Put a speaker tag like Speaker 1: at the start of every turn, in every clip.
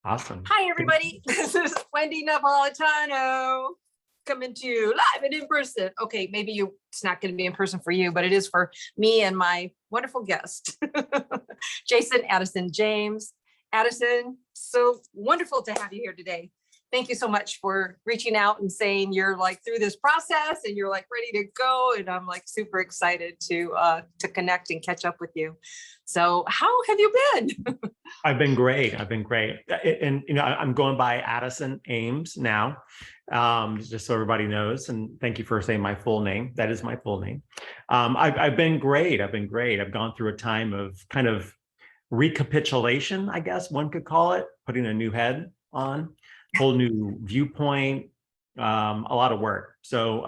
Speaker 1: Awesome.
Speaker 2: Hi, everybody. This is Wendy Napolitano coming to you live and in person. Okay, maybe it's not going to be in person for you, but it is for me and my wonderful guest, Jason Addison James. Addison, so wonderful to have you here today. Thank you so much for reaching out and saying you're like through this process and you're like ready to go. And I'm like super excited to connect and catch up with you. So how have you been?
Speaker 1: I've been great. And, I'm going by Addison Ames now, just so everybody knows. And thank you for saying my full name. That is my full name. I've been great. I've gone through a time of kind of recapitulation, I guess one could call it, putting a new head on, whole new viewpoint, a lot of work. So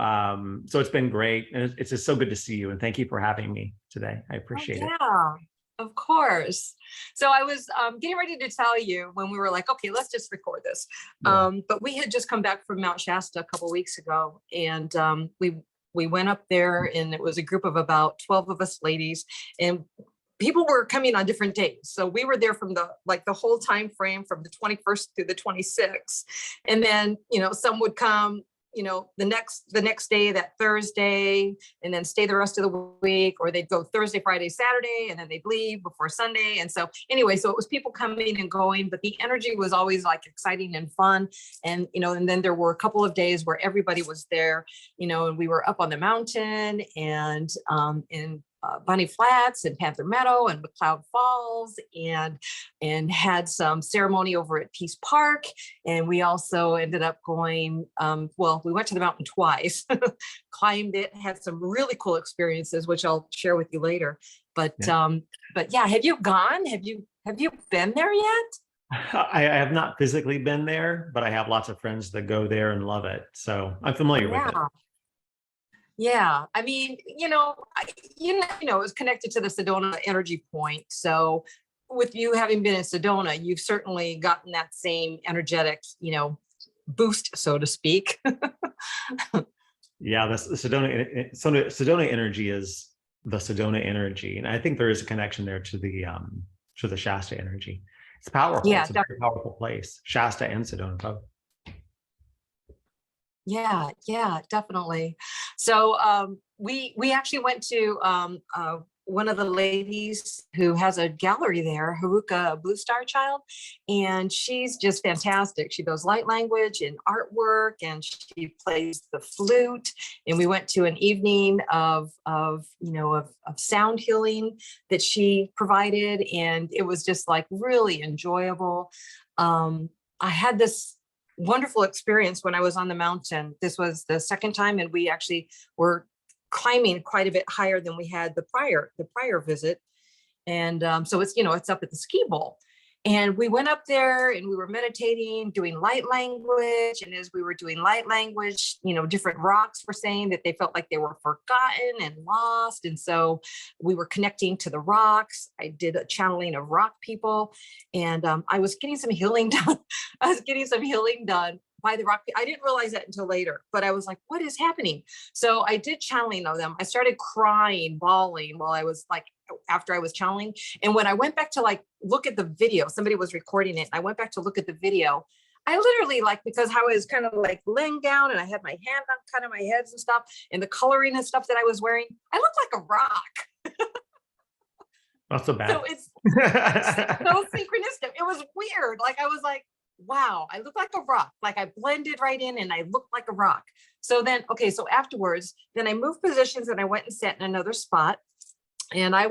Speaker 1: it's been great. And it's just so good to see you. And thank you for having me today. I appreciate it.
Speaker 2: Yeah. Of course. So I was getting ready to tell you when we were like, okay, let's just record this.
Speaker 1: Yeah.
Speaker 2: But we had just come back from Mount Shasta a couple of weeks ago, and we went up there, and it was a group of about 12 of us ladies, and people were coming on different days. So we were there from the whole time frame from the 21st through the 26th. And then, some would come, the next day, that Thursday, and then stay the rest of the week, or they'd go Thursday, Friday, Saturday, and then they'd leave before Sunday. And so anyway, so it was people coming and going, but the energy was always like exciting and fun. And, and then there were a couple of days where everybody was there, and we were up on the mountain and in Bunny Flats and Panther Meadow and McCloud Falls, and had some ceremony over at Peace Park. And we also ended up going, we went to the mountain twice, climbed it, had some really cool experiences, which I'll share with you later. But yeah, have you gone? Have you been there yet?
Speaker 1: I have not physically been there, but I have lots of friends that go there and love it. So I'm familiar with it.
Speaker 2: Yeah, I mean, it was connected to the Sedona energy point. So with you having been in Sedona, you've certainly gotten that same energetic, boost, so to speak.
Speaker 1: Yeah, the Sedona energy is the Sedona energy. And I think there is a connection there to the Shasta energy. It's powerful.
Speaker 2: Yeah,
Speaker 1: it's a very powerful place. Shasta and Sedona both.
Speaker 2: Yeah, definitely. So we actually went to one of the ladies who has a gallery there, Haruka Blue Star Child, and she's just fantastic. She does light language and artwork, and she plays the flute. And we went to an evening of sound healing that she provided, and it was just like really enjoyable. I had this wonderful experience when I was on the mountain. This was the second time, and we actually were climbing quite a bit higher than we had the prior visit. And so it's up at the ski bowl. And we went up there and we were meditating, doing light language. And as we were doing light language, different rocks were saying that they felt like they were forgotten and lost. And so we were connecting to the rocks. I did a channeling of rock people, and I was getting some healing done. By the rock. I didn't realize that until later, but I was like, what is happening? So I did channeling of them. I started crying, bawling while I was after I was channeling. And when I went back to look at the video, somebody was recording it. And I went back to look at the video. I literally because I was kind of laying down and I had my hand on kind of my heads and stuff, and the coloring and stuff that I was wearing, I looked like a rock.
Speaker 1: Not so bad.
Speaker 2: So it's so synchronistic. It was weird. I was like, wow, I look like a rock. I blended right in and I looked like a rock. So then, so afterwards, then I moved positions and I went and sat in another spot. And now I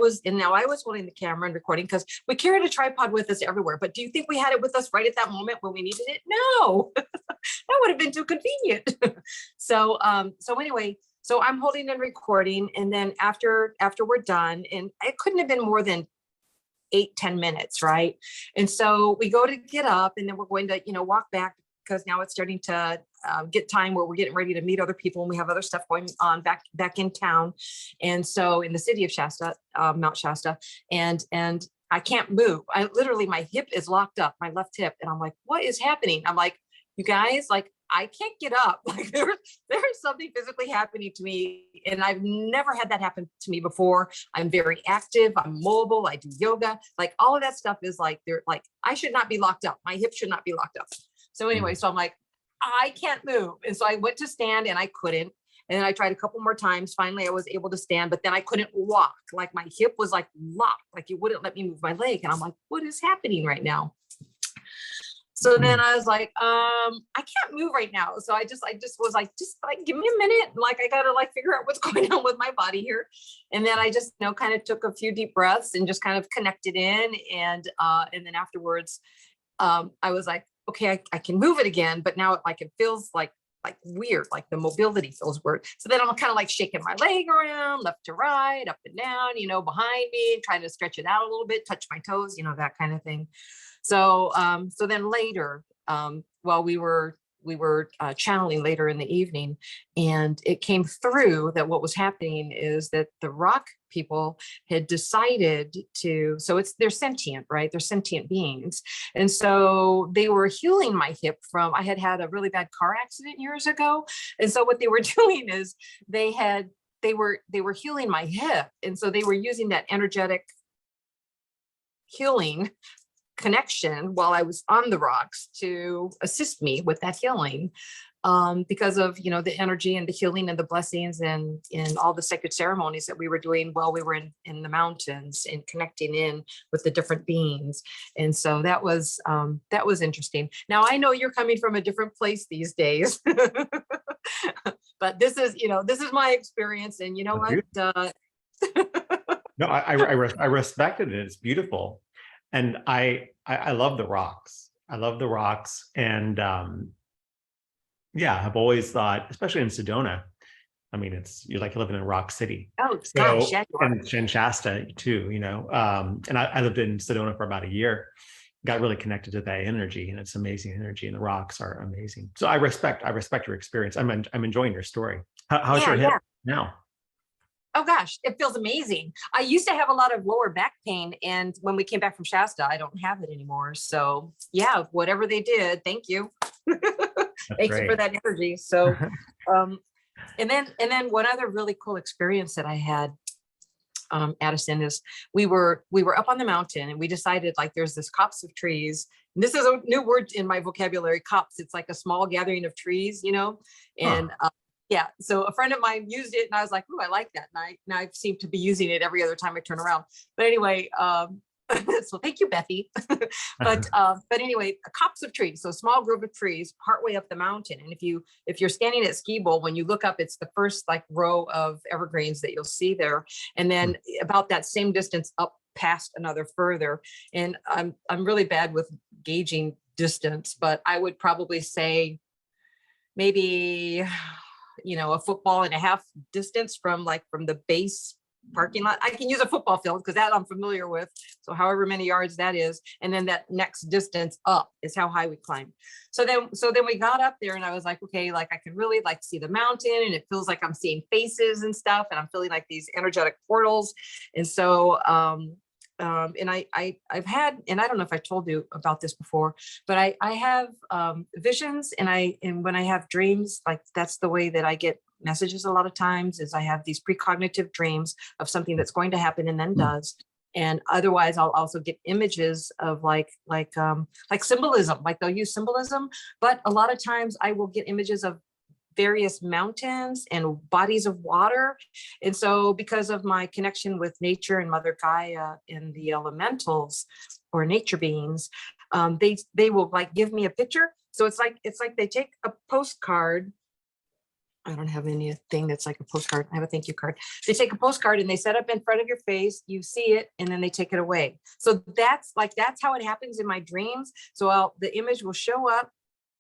Speaker 2: was holding the camera and recording because we carried a tripod with us everywhere. But do you think we had it with us right at that moment when we needed it? No, that would have been too convenient. So anyway, so I'm holding and recording. And then after we're done, and it couldn't have been more than 8-10 minutes, right? And so we go to get up, and then we're going to walk back, because now it's starting to get time where we're getting ready to meet other people, and we have other stuff going on back in town. And so in the city of Shasta, Mount Shasta, and I can't move. I literally, my hip is locked up, my left hip, and I'm like, what is happening? I'm like, you guys, I can't get up. Like there's something physically happening to me. And I've never had that happen to me before. I'm very active. I'm mobile. I do yoga. Like all of that stuff is like, they're like, I should not be locked up. My hips should not be locked up. So anyway, so I'm like, I can't move. And so I went to stand and I couldn't. And then I tried a couple more times. Finally, I was able to stand, but then I couldn't walk. Like my hip was like locked, like it wouldn't let me move my leg. And I'm like, what is happening right now? So then I was like, I can't move right now. So I just was like, just like, give me a minute. Like, I got to like figure out what's going on with my body here. And then I just, kind of took a few deep breaths and just kind of connected in. And then afterwards, I was like, okay, I can move it again, but now it feels like weird, like the mobility feels weird. So then I'm kind of like shaking my leg around left to right, up and down, behind me, trying to stretch it out a little bit, touch my toes, that kind of thing. So, so then later, while we were channeling later in the evening, and it came through that what was happening is that the rock people had decided to, they're sentient, right? They're sentient beings. And so they were healing my hip from, I had a really bad car accident years ago. And so what they were doing is they were healing my hip. And so they were using that energetic healing connection while I was on the rocks to assist me with that healing, because of the energy and the healing and the blessings and all the sacred ceremonies that we were doing while we were in the mountains and connecting in with the different beings. And so that was interesting. Now I know you're coming from a different place these days, but this is my experience, and what?
Speaker 1: No, I respected it. It's beautiful. And I love the rocks. I love the rocks. And I've always thought, especially in Sedona, I mean, you're like living in Rock City.
Speaker 2: Oh, gosh,
Speaker 1: yeah. And Shasta too, and I lived in Sedona for about a year, got really connected to that energy, and it's amazing energy, and the rocks are amazing. So I respect your experience. I'm enjoying your story. How's your hip now?
Speaker 2: Oh gosh, it feels amazing. I used to have a lot of lower back pain, and when we came back from Shasta, I don't have it anymore. So yeah, whatever they did, thank you. Thank you for that energy. So, and then one other really cool experience that I had, Addison, is we were up on the mountain, and we decided, like, there's this copse of trees. And this is a new word in my vocabulary, copse. It's like a small gathering of trees, and yeah. So a friend of mine used it, and I was like, "Ooh, I like that." And I seem to be using it every other time I turn around. But anyway, so thank you, Bethy. But anyway, a copse of trees, so a small group of trees, partway up the mountain. And if you're standing at Ski Bowl, when you look up, it's the first like row of evergreens that you'll see there, and then about that same distance up past another further. And I'm really bad with gauging distance, but I would probably say maybe a football and a half distance from the base parking lot. I can use a football field because that I'm familiar with. So however many yards that is. And then that next distance up is how high we climbed. So then we got up there, and I was like, okay, like I can really like see the mountain, and it feels like I'm seeing faces and stuff. And I'm feeling like these energetic portals. And so, and I've had, and I don't know if I told you about this before, but I have visions, and when I have dreams, like that's the way that I get messages a lot of times, is I have these precognitive dreams of something that's going to happen and then does. And otherwise I'll also get images of like symbolism, like they'll use symbolism, but a lot of times I will get images of various mountains and bodies of water. And so because of my connection with nature and Mother Gaia and the elementals or nature beings, they will like give me a picture. So it's like they take a postcard. I don't have anything that's like a postcard. I have a thank you card. They take a postcard and they set up in front of your face, you see it, and then they take it away. So that's how it happens in my dreams. So the image will show up,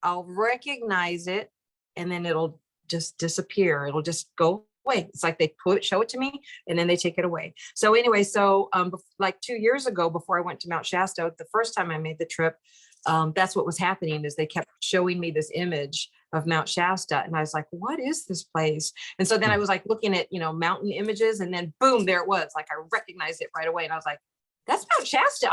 Speaker 2: I'll recognize it, and then it'll just disappear. It'll just go away. It's like they show it to me, and then they take it away. So anyway, like 2 years ago, before I went to Mount Shasta, the first time I made the trip, that's what was happening, is they kept showing me this image of Mount Shasta. And I was like, what is this place? And so then I was like looking at, mountain images, and then boom, there it was. Like I recognized it right away. And I was like, that's Mount Shasta.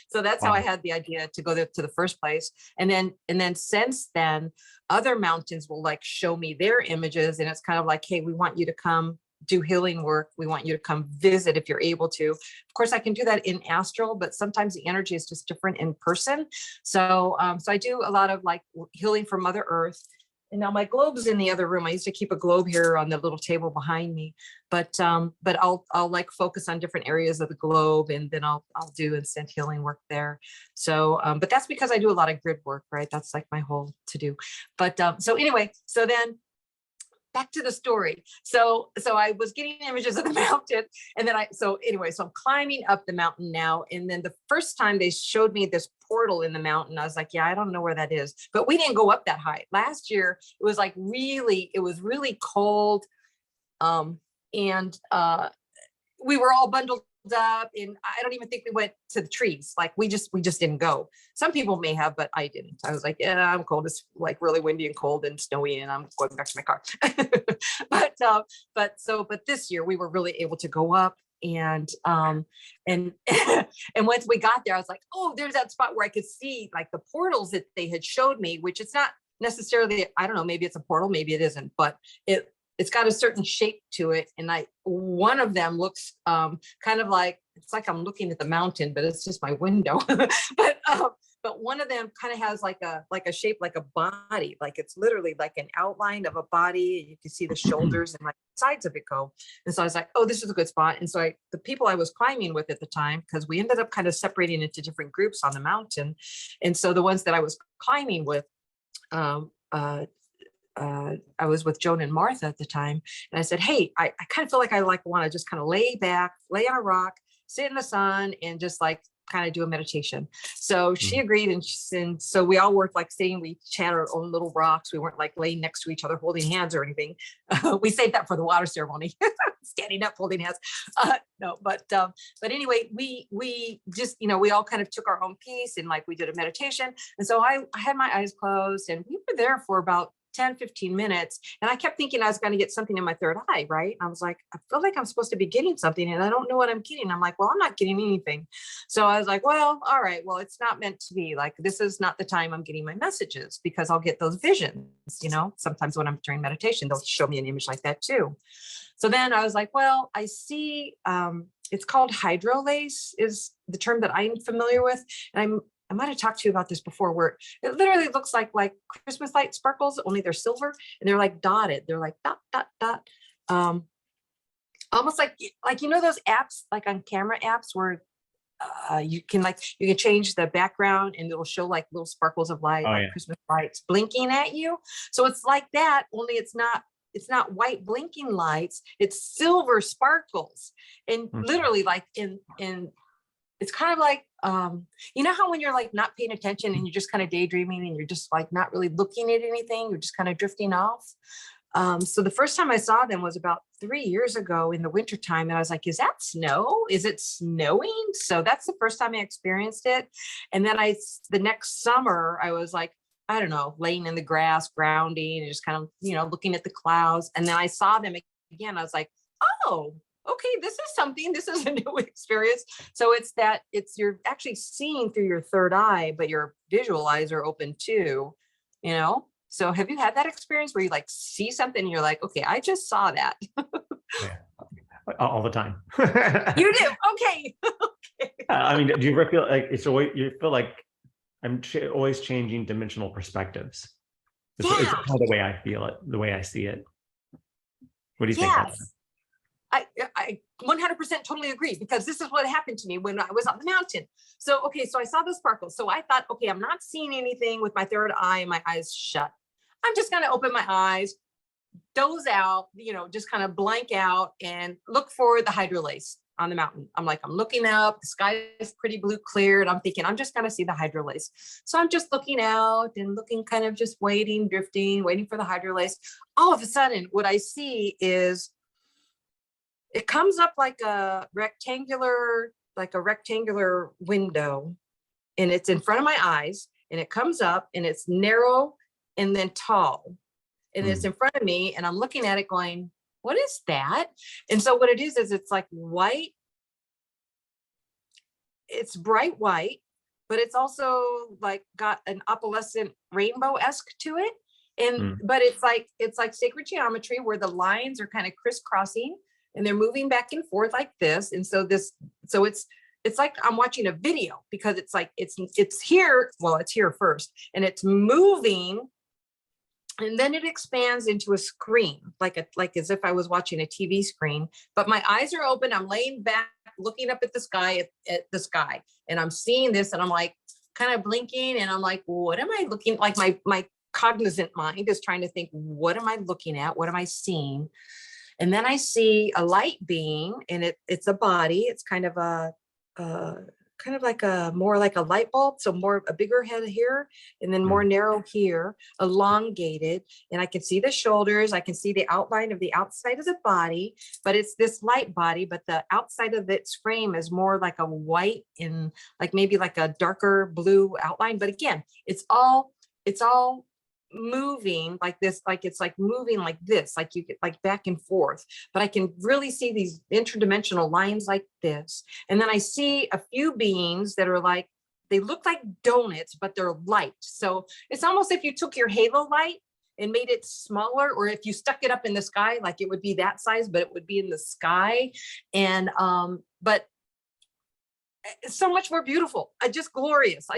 Speaker 2: So that's how I had the idea to go there to the first place. And then since then, other mountains will like show me their images, and it's kind of like, hey, we want you to come do healing work. We want you to come visit if you're able to. Of course, I can do that in astral, but sometimes the energy is just different in person. So, so I do a lot of like healing from Mother Earth. And now my globe's in the other room. I used to keep a globe here on the little table behind me, but I'll like focus on different areas of the globe, and then I'll do and send healing work there. So, but that's because I do a lot of grid work, right? That's like my whole to do. But so anyway, so then back to the story. So I was getting images of the mountain, and then so I'm climbing up the mountain now. And then the first time they showed me this portal in the mountain, I was like, yeah, I don't know where that is, but we didn't go up that high. Last year, it was like it was really cold. And we were all bundled up, and I don't even think we went to the trees. Like we just didn't go. Some people may have, but I didn't. I was like, yeah, I'm cold. It's like really windy and cold and snowy, and I'm going back to my car. But this year we were really able to go up, and and once we got there, I was like, oh, there's that spot where I could see like the portals that they had showed me, which it's not necessarily, I don't know, maybe it's a portal, maybe it isn't, but it's got a certain shape to it. And one of them looks kind of like, it's like I'm looking at the mountain, but it's just my window. But one of them kind of has like a shape, like a body, like it's literally like an outline of a body. And you can see the shoulders and like sides of it go. And so I was like, oh, this is a good spot. And so the people I was climbing with at the time, because we ended up kind of separating into different groups on the mountain. And so the ones that I was climbing with, I was with Joan and Martha at the time, and I said, hey, I kind of feel like I want to just kind of lay back, lay on a rock, sit in the sun, and just like kind of do a meditation. So she agreed, and so we all worked like sitting, we had our own little rocks. We weren't like laying next to each other holding hands or anything. We saved that for the water ceremony, standing up holding hands. No, but anyway, we just, we all kind of took our own piece, and like we did a meditation. And so I had my eyes closed, and we were there for about 10-15 minutes. And I kept thinking I was going to get something in my third eye, right? I was like, I feel like I'm supposed to be getting something, and I don't know what I'm getting. I'm like, well, I'm not getting anything. So I was like, well, all right, well, it's not meant to be. Like, this is not the time I'm getting my messages, because I'll get those visions, sometimes when I'm during meditation, they'll show me an image like that too. So then I was like, well, I see, it's called hydrolace is the term that I'm familiar with. And I might have talked to you about this before, where it literally looks like Christmas light sparkles, only they're silver, and they're like dotted. They're like dot, dot, dot. Almost like those apps, like on camera apps, where you can change the background, and it'll show like little sparkles of light, Christmas lights blinking at you. So it's like that, only it's not white blinking lights, it's silver sparkles. And literally like in it's kind of like, how when you're like not paying attention and you're just kind of daydreaming, and you're just like not really looking at anything, you're just kind of drifting off. So the first time I saw them was about 3 years ago in the wintertime. And I was like, is that snow? Is it snowing? So that's the first time I experienced it. And then the next summer, I was like, I don't know, laying in the grass, grounding, and just kind of, looking at the clouds. And then I saw them again. I was like, oh, okay, this is something, this is a new experience. So you're actually seeing through your third eye, but your visual eyes are open too, So have you had that experience where you like see something and you're like, okay, I just saw that?
Speaker 1: Yeah. All the time.
Speaker 2: You do? Okay. Okay.
Speaker 1: I mean, do you ever feel like you feel like I'm always changing dimensional perspectives? It's kind of the way I feel it, the way I see it. What do you think about that?
Speaker 2: I 100% totally agree, because this is what happened to me when I was on the mountain. So, okay, so I saw the sparkles. So I thought, okay, I'm not seeing anything with my third eye and my eyes shut. I'm just going to open my eyes, doze out, just kind of blank out and look for the hydrolace on the mountain. I'm looking up, the sky is pretty blue clear, and I'm thinking, I'm just going to see the hydrolace. So I'm just looking out and looking, kind of just waiting, drifting, waiting for the hydrolace. All of a sudden, what I see is it comes up like a rectangular window, and it's in front of my eyes, and it comes up, and it's narrow and then tall, and it's in front of me, and I'm looking at it going, what is that? And so what it is it's like white. it's bright white, but it's also like got an opalescent rainbow-esque to it. And but it's like sacred geometry where the lines are kind of crisscrossing and they're moving back and forth like this. And so it's like I'm watching a video, because it's like it's here. Well, it's here first, and it's moving, and then it expands into a screen, like as if I was watching a TV screen. But my eyes are open. I'm laying back, looking up at the sky, and I'm seeing this, and I'm like kind of blinking, and I'm like, what am I looking like? My cognizant mind is trying to think, what am I looking at? What am I seeing? And then I see a light being, and it's a body. It's kind of like a more like a light bulb. So more a bigger head here, and then more narrow here, elongated. And I can see the shoulders. I can see the outline of the outside of the body, but it's this light body, but the outside of its frame is more like a white and like maybe like a darker blue outline. But again, it's all moving like this, like it's like moving like this, like you get like back and forth, but I can really see these interdimensional lines like this. And then I see a few beings that are like, they look like donuts, but they're light. So it's almost if you took your halo light and made it smaller, or if you stuck it up in the sky, like it would be that size, but it would be in the sky. And but it's so much more beautiful. Just glorious.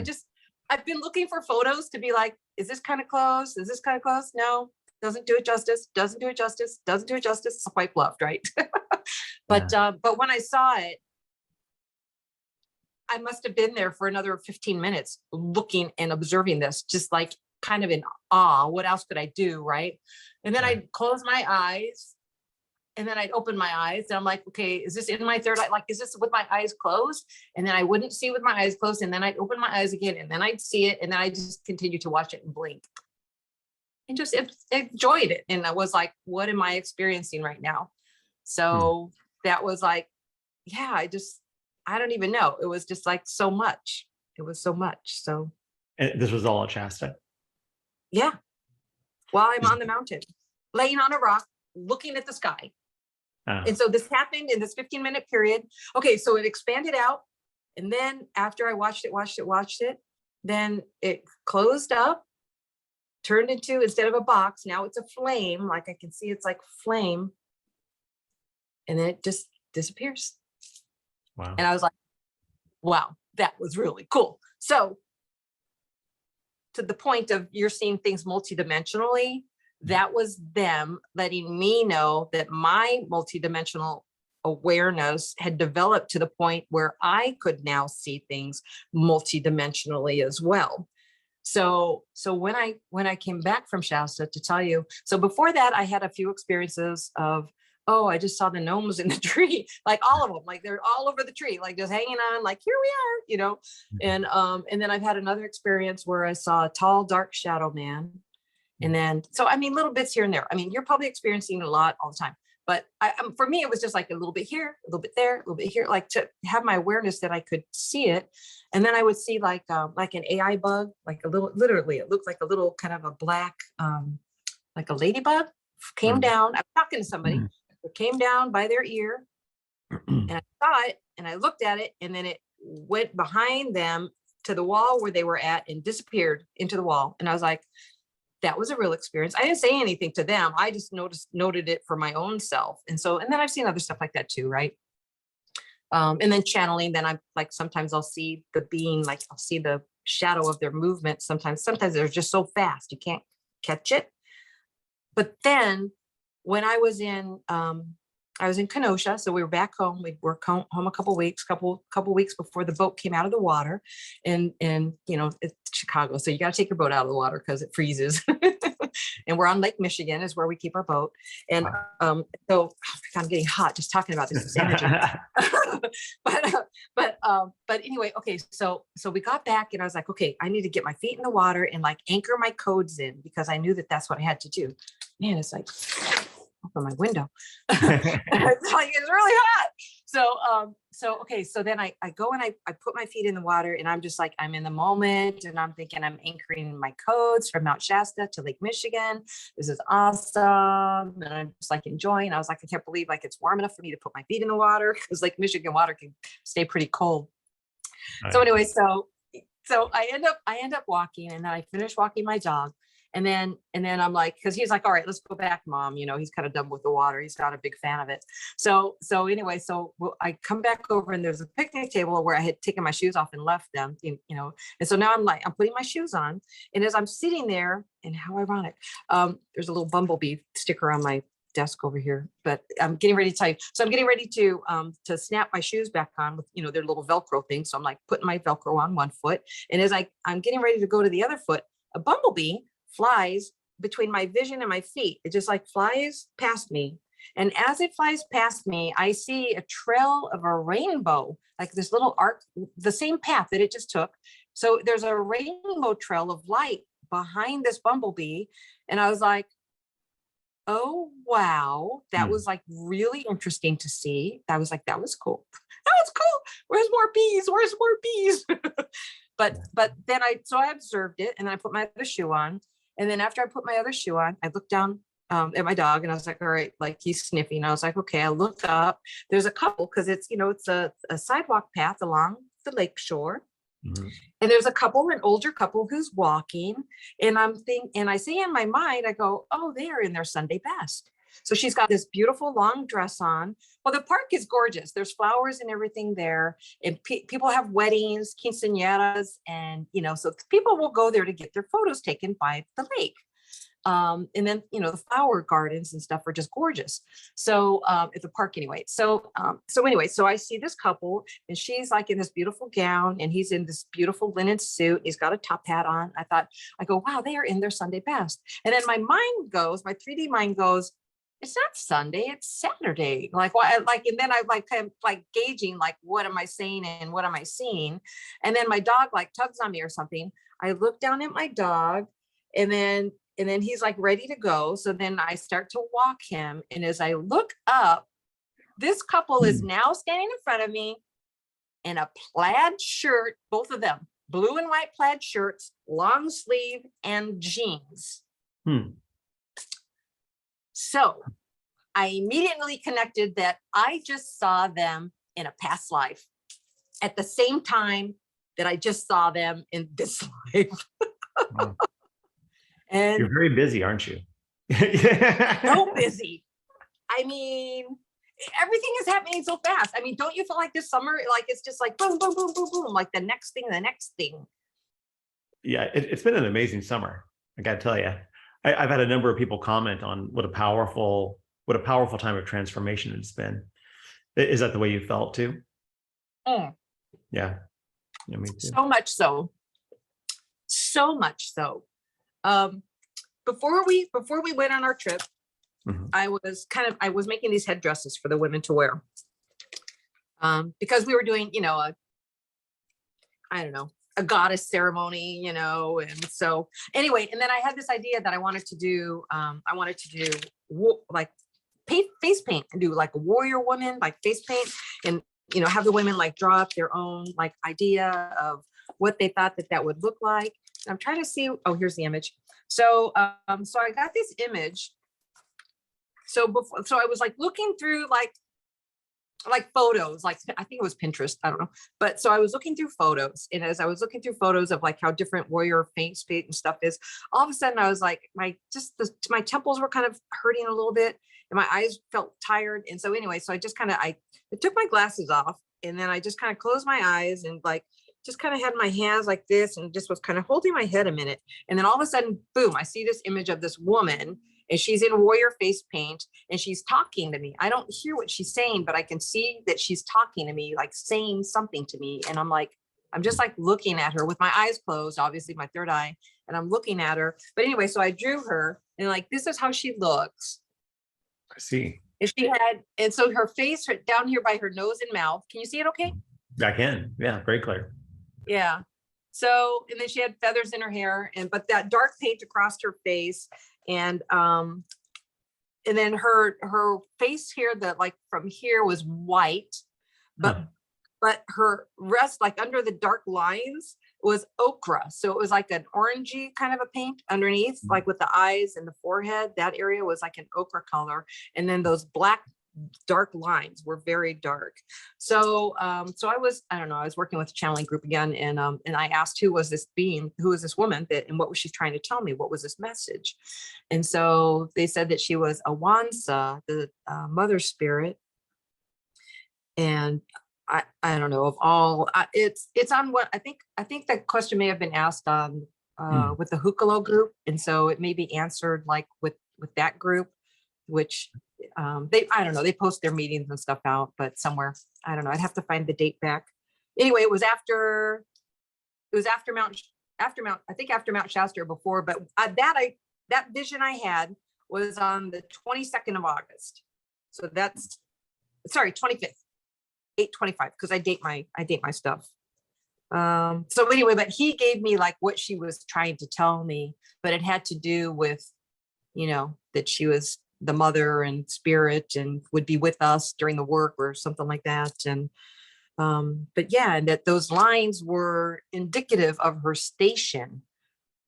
Speaker 2: I've been looking for photos to be like, is this kind of close? Is this kind of close? No, doesn't do it justice. Doesn't do it justice. Doesn't do it justice. It's quite bluffed, right? But when I saw it, I must have been there for another 15 minutes looking and observing this, just like kind of in awe. What else could I do, right? And then I'd close my eyes, and then I'd open my eyes, and I'm like, okay, is this in my third eye? Like, is this with my eyes closed? And then I wouldn't see with my eyes closed, and then I'd open my eyes again, and then I'd see it, and then I just continue to watch it and blink and just enjoyed it. And I was like, what am I experiencing right now? So that was like, yeah, I don't even know. It was just like so much. It was so much. So
Speaker 1: And this was all at Shasta.
Speaker 2: yeah, while I'm on the mountain, laying on a rock, looking at the sky. And so this happened in this 15-minute period. Okay, so it expanded out. And then after I watched it, then it closed up, turned into, instead of a box, now it's a flame. Like I can see it's like flame. And then it just disappears.
Speaker 1: Wow.
Speaker 2: And I was like, wow, that was really cool. So to the point of you're seeing things multidimensionally, that was them letting me know that my multidimensional awareness had developed to the point where I could now see things multidimensionally as well. So when I came back from Shasta, to tell you, so before that, I had a few experiences of, oh, I just saw the gnomes in the tree, like all of them, like they're all over the tree, like just hanging on, like here we are, you know. And then I've had another experience where I saw a tall, dark shadow man. And then, so, I mean, little bits here and there. I mean, you're probably experiencing a lot all the time, but for me, it was just like a little bit here, a little bit there, a little bit here, like to have my awareness that I could see it. And then I would see like an AI bug, like a little, literally, it looked like a little kind of a black, like a ladybug came down. I was talking to somebody, it came down by their ear, and I saw it and I looked at it, and then it went behind them to the wall where they were at and disappeared into the wall. And I was like, that was a real experience. I didn't say anything to them. I just noted it for my own self. And then I've seen other stuff like that too, right? And then channeling, then I'm like, sometimes I'll see the being, like I'll see the shadow of their movement. Sometimes they're just so fast, you can't catch it. But then when I was in Kenosha, so we were back home. We were home a couple weeks before the boat came out of the water, and you know, it's Chicago, so you got to take your boat out of the water because it freezes. And we're on Lake Michigan is where we keep our boat. And so I'm getting hot just talking about this energy. But anyway, okay, so we got back, and I was like, okay, I need to get my feet in the water and like anchor my codes in, because I knew that that's what I had to do. Man, it's like open my window. It's like, it's really hot. So then I go and I put my feet in the water, and I'm just like, I'm in the moment, and I'm thinking I'm anchoring my codes from Mount Shasta to Lake Michigan. This is awesome. And I'm just like enjoying. I was like, I can't believe like it's warm enough for me to put my feet in the water, because Lake Michigan water can stay pretty cold. So anyway, so I end up walking, and then I finish walking my dog. And then I'm like, because he's like, all right, let's go back, Mom. You know, he's kind of done with the water. He's not a big fan of it. So anyway, I come back over, and there's a picnic table where I had taken my shoes off and left them, you know. And so now I'm putting my shoes on. And as I'm sitting there, and how ironic, there's a little bumblebee sticker on my desk over here, but I'm getting ready to tell you. So I'm getting ready to snap my shoes back on with, you know, their little Velcro thing. So I'm like putting my Velcro on one foot. And as I'm getting ready to go to the other foot, a bumblebee flies between my vision and my feet. It just like flies past me. And as it flies past me, I see a trail of a rainbow, like this little arc, the same path that it just took. So there's a rainbow trail of light behind this bumblebee. And I was like, oh, wow. That was like really interesting to see. I was like, that was cool. That was cool. Where's more bees? Where's more bees? But then I observed it, and then I put my other shoe on. And then after I put my other shoe on, I looked down at my dog, and I was like, all right, like he's sniffing. I was like, okay, I looked up. There's a couple, because it's, you know, it's a sidewalk path along the lake shore. Mm-hmm. And there's an older couple who's walking. And I say in my mind, I go, oh, they are in their Sunday best. So she's got this beautiful long dress on. Well, the park is gorgeous. There's flowers and everything there. And people have weddings, quinceañeras, and, you know, so people will go there to get their photos taken by the lake. And then, you know, the flower gardens and stuff are just gorgeous. So at the park anyway. So I see this couple, and she's like in this beautiful gown, and he's in this beautiful linen suit. He's got a top hat on. I go, wow, they are in their Sunday best. And then my 3D mind goes, it's not Sunday, it's Saturday. Like, why? Like, and then I kind of like gauging, like, what am I saying and what am I seeing? And then my dog like tugs on me or something. I look down at my dog, and then he's like ready to go. So then I start to walk him. And as I look up, this couple is now standing in front of me in a plaid shirt, both of them, blue and white plaid shirts, long sleeve, and jeans. So I immediately connected that I just saw them in a past life at the same time that I just saw them in this life.
Speaker 1: Wow.
Speaker 2: And
Speaker 1: you're very busy, aren't you?
Speaker 2: So busy. I mean, everything is happening so fast. I mean, don't you feel like this summer, like it's just like boom, boom, boom, boom, boom, like the next thing.
Speaker 1: Yeah, it's been an amazing summer. I got to tell you, I've had a number of people comment on what a powerful time of transformation it's been. Is that the way you felt too? Yeah, me too.
Speaker 2: So much so. Before we went on our trip, I was making these headdresses for the women to wear, because we were doing, you know, a goddess ceremony, you know. And so anyway, and then I had this idea that I wanted to do like face paint, and do like a warrior woman, like face paint, and, you know, have the women like draw up their own like idea of what they thought that would look like. I'm trying to see, oh, here's the image. So I got this image. So I was like looking through like photos, like I think it was Pinterest, I don't know. But so I was looking through photos, and as I was looking through photos of like how different warrior face paint and stuff is, all of a sudden I was like, my temples were kind of hurting a little bit, and my eyes felt tired. And so anyway, so I just kind of, I took my glasses off, and then I just kind of closed my eyes, and like just kind of had my hands like this, and just was kind of holding my head a minute. And then all of a sudden, boom, I see this image of this woman, and she's in warrior face paint, and she's talking to me. I don't hear what she's saying, but I can see that she's talking to me, like saying something to me. And I'm just like looking at her with my eyes closed, obviously my third eye, and I'm looking at her. But anyway, so I drew her, and like, this is how she looks.
Speaker 1: I see.
Speaker 2: And so her face down here by her nose and mouth. Can you see it okay?
Speaker 1: I can. Yeah, very clear.
Speaker 2: Yeah. So, and then she had feathers in her hair, but that dark paint across her face, and then her face here, that like from here was white, but her rest, like under the dark lines, was ochre. So it was like an orangey kind of a paint underneath, like with the eyes and the forehead. That area was like an ochre color, and then those black dark lines were very dark. So so I don't know, I was working with the channeling group again, and I asked who was this being, who was this woman, that, and what was she trying to tell me, what was this message? And so they said that she was Awansa, the mother spirit. And I don't know, of all, it's on what I think that question may have been asked on with the Hukalo group, and so it may be answered like with that group, which I don't know, they post their meetings and stuff out, but somewhere, I don't know, I'd have to find the date back. Anyway, it was after Mount Shasta or before, but that vision I had was on the 22nd of August. So that's, sorry, 25th, 8/25, because I date my stuff. So anyway, but he gave me like what she was trying to tell me, but it had to do with, you know, that she was the mother and spirit and would be with us during the work or something like that. And but yeah, and that those lines were indicative of her station,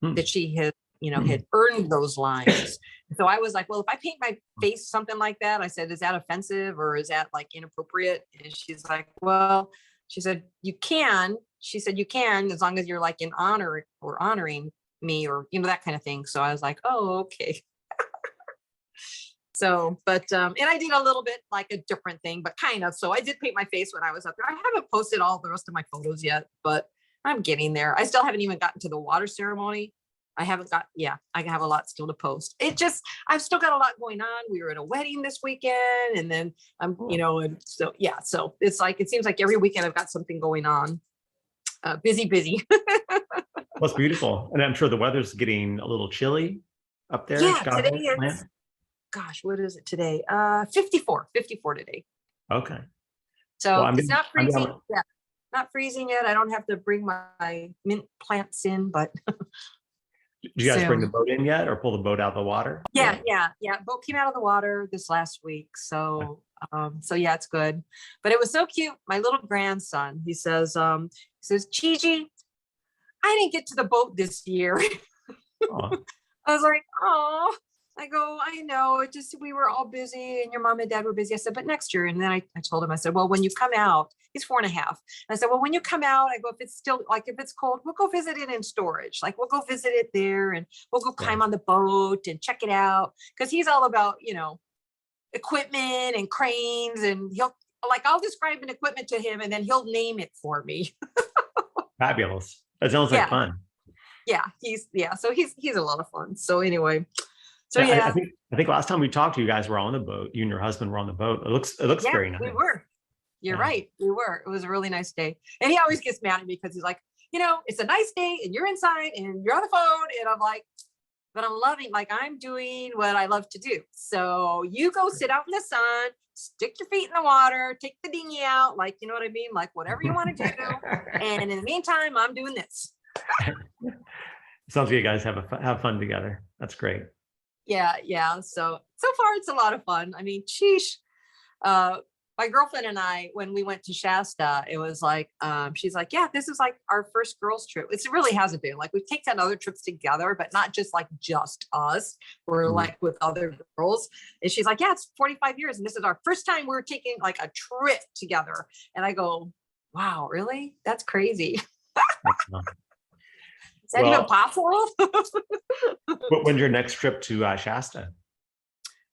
Speaker 2: that she had, you know, had earned those lines. So I was like, well, if I paint my face something like that, I said, is that offensive or is that like inappropriate? And she's like, well, she said, you can. She said, you can, as long as you're like in honor or honoring me, or, you know, that kind of thing. So I was like, oh, okay. So, but, and I did a little bit like a different thing, but kind of, so I did paint my face when I was up there. I haven't posted all the rest of my photos yet, but I'm getting there. I still haven't even gotten to the water ceremony. I haven't got, yeah, I have a lot still to post. It just, I've still got a lot going on. We were at a wedding this weekend, and then I'm, you know, and so, yeah, so it's like, it seems like every weekend I've got something going on. Busy.
Speaker 1: Well, it's beautiful. And I'm sure the weather's getting a little chilly up there.
Speaker 2: Yeah, today it's, gosh, what is it today? 54 today.
Speaker 1: Okay.
Speaker 2: So well, it's not freezing yet. Not freezing yet. I don't have to bring my mint plants in, but.
Speaker 1: Did you guys bring the boat in yet, or pull the boat out of the water?
Speaker 2: Yeah. Boat came out of the water this last week. So, so yeah, it's good. But it was so cute. My little grandson, he says, Gigi, I didn't get to the boat this year. I was like, oh, I go, I know, it just, we were all busy and your mom and dad were busy. I said, but next year. And then I told him, I said, well, when you come out, he's 4.5. I said, well, when you come out, I go, if it's still like, if it's cold, we'll go visit it in storage. Like we'll go visit it there, and we'll go climb on the boat and check it out. Cause he's all about, you know, equipment and cranes, and he'll like, I'll describe an equipment to him and then he'll name it for me.
Speaker 1: Fabulous. That sounds like fun.
Speaker 2: Yeah. So he's a lot of fun. So anyway. So
Speaker 1: yeah, I think last time we talked to you guys were on the boat. You and your husband were on the boat. It looks very nice.
Speaker 2: We were. You're right. We were. It was a really nice day. And he always gets mad at me because he's like, you know, it's a nice day and you're inside and you're on the phone. And I'm like, but I'm loving, like I'm doing what I love to do. So you go sit out in the sun, stick your feet in the water, take the dinghy out, like, you know what I mean? Like whatever you want to do. And in the meantime, I'm doing this.
Speaker 1: Sounds like you guys have fun together. That's great.
Speaker 2: Yeah. So far it's a lot of fun. I mean, sheesh. My girlfriend and I, when we went to Shasta, it was like, she's like, yeah, this is like our first girls trip. It really hasn't been. Like we've taken other trips together, but not just like just us. We're like with other girls. And she's like, yeah, it's 45 years. And this is our first time we're taking like a trip together. And I go, wow, really? That's crazy. Is that even possible?
Speaker 1: When's your next trip to Shasta?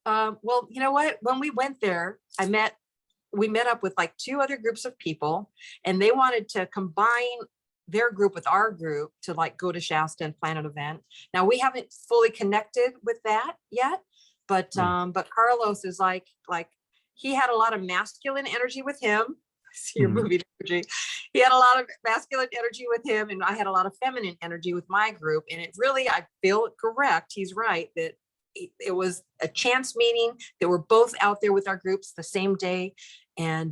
Speaker 2: Well, you know what? When we went there, we met up with like 2 other groups of people, and they wanted to combine their group with our group to like go to Shasta and plan an event. Now we haven't fully connected with that yet, but Carlos is like he had a lot of masculine energy with him. See your movie energy. He had a lot of masculine energy with him, and I had a lot of feminine energy with my group. And it really, I feel correct. He's right that it was a chance meeting. They were both out there with our groups the same day. And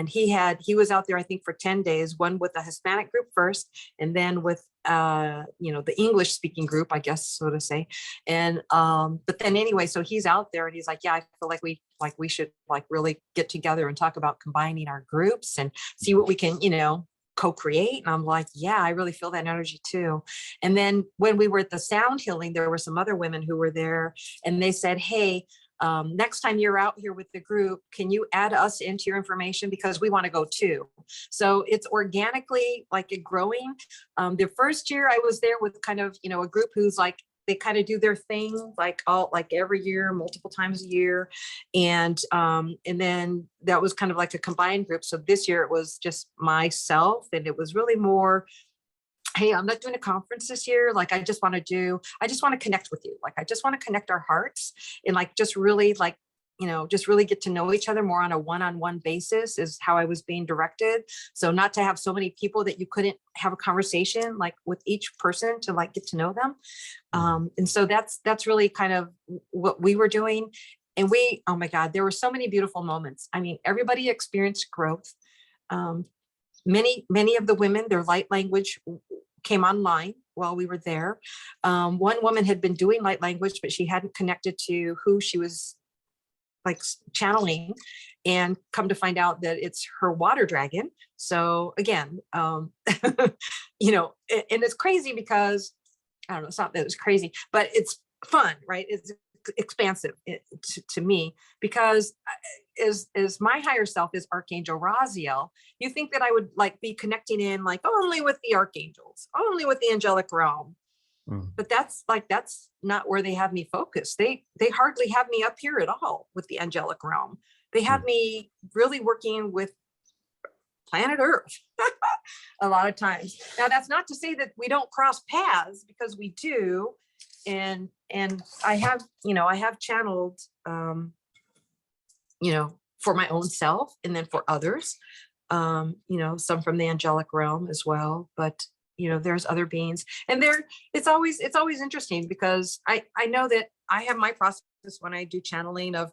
Speaker 2: he was out there, I think, for 10 days, one with the Hispanic group first, and then with, the English speaking group, I guess, so to say. And, but then anyway, so he's out there and he's like, yeah, I feel like we should like really get together and talk about combining our groups and see what we can, co-create. And I'm like, yeah, I really feel that energy too. And then when we were at the sound healing, there were some other women who were there, and they said, hey, next time you're out here with the group, can you add us into your information, because we want to go too. So it's organically like growing. The first year I was there with kind of, a group who's like, they kind of do their thing like every year, multiple times a year. And then that was kind of like a combined group. So this year it was just myself, and it was really more, hey, I'm not doing a conference this year. Like, I just want to connect with you. Like, I just want to connect our hearts and like, just really like, just really get to know each other more on a one-on-one basis is how I was being directed. So not to have so many people that you couldn't have a conversation like with each person to like get to know them. And so that's really kind of what we were doing. And oh my God, there were so many beautiful moments. I mean, everybody experienced growth. Many of the women, their light language came online while we were there. One woman had been doing light language, but she hadn't connected to who she was like channeling, and come to find out that it's her water dragon. So again, and it's crazy because, I don't know, it's not that it's crazy, but it's fun, right? It's expansive to me, because as my higher self is Archangel Raziel, you think that I would like be connecting in like only with the archangels, only with the angelic realm. But that's not where they have me focused. They hardly have me up here at all with the angelic realm. They have me really working with planet Earth a lot of times. Now, that's not to say that we don't cross paths, because we do. And I have channeled, for my own self, and then for others, some from the angelic realm as well. But there's other beings, and it's always interesting, because I know that I have my process when I do channeling of,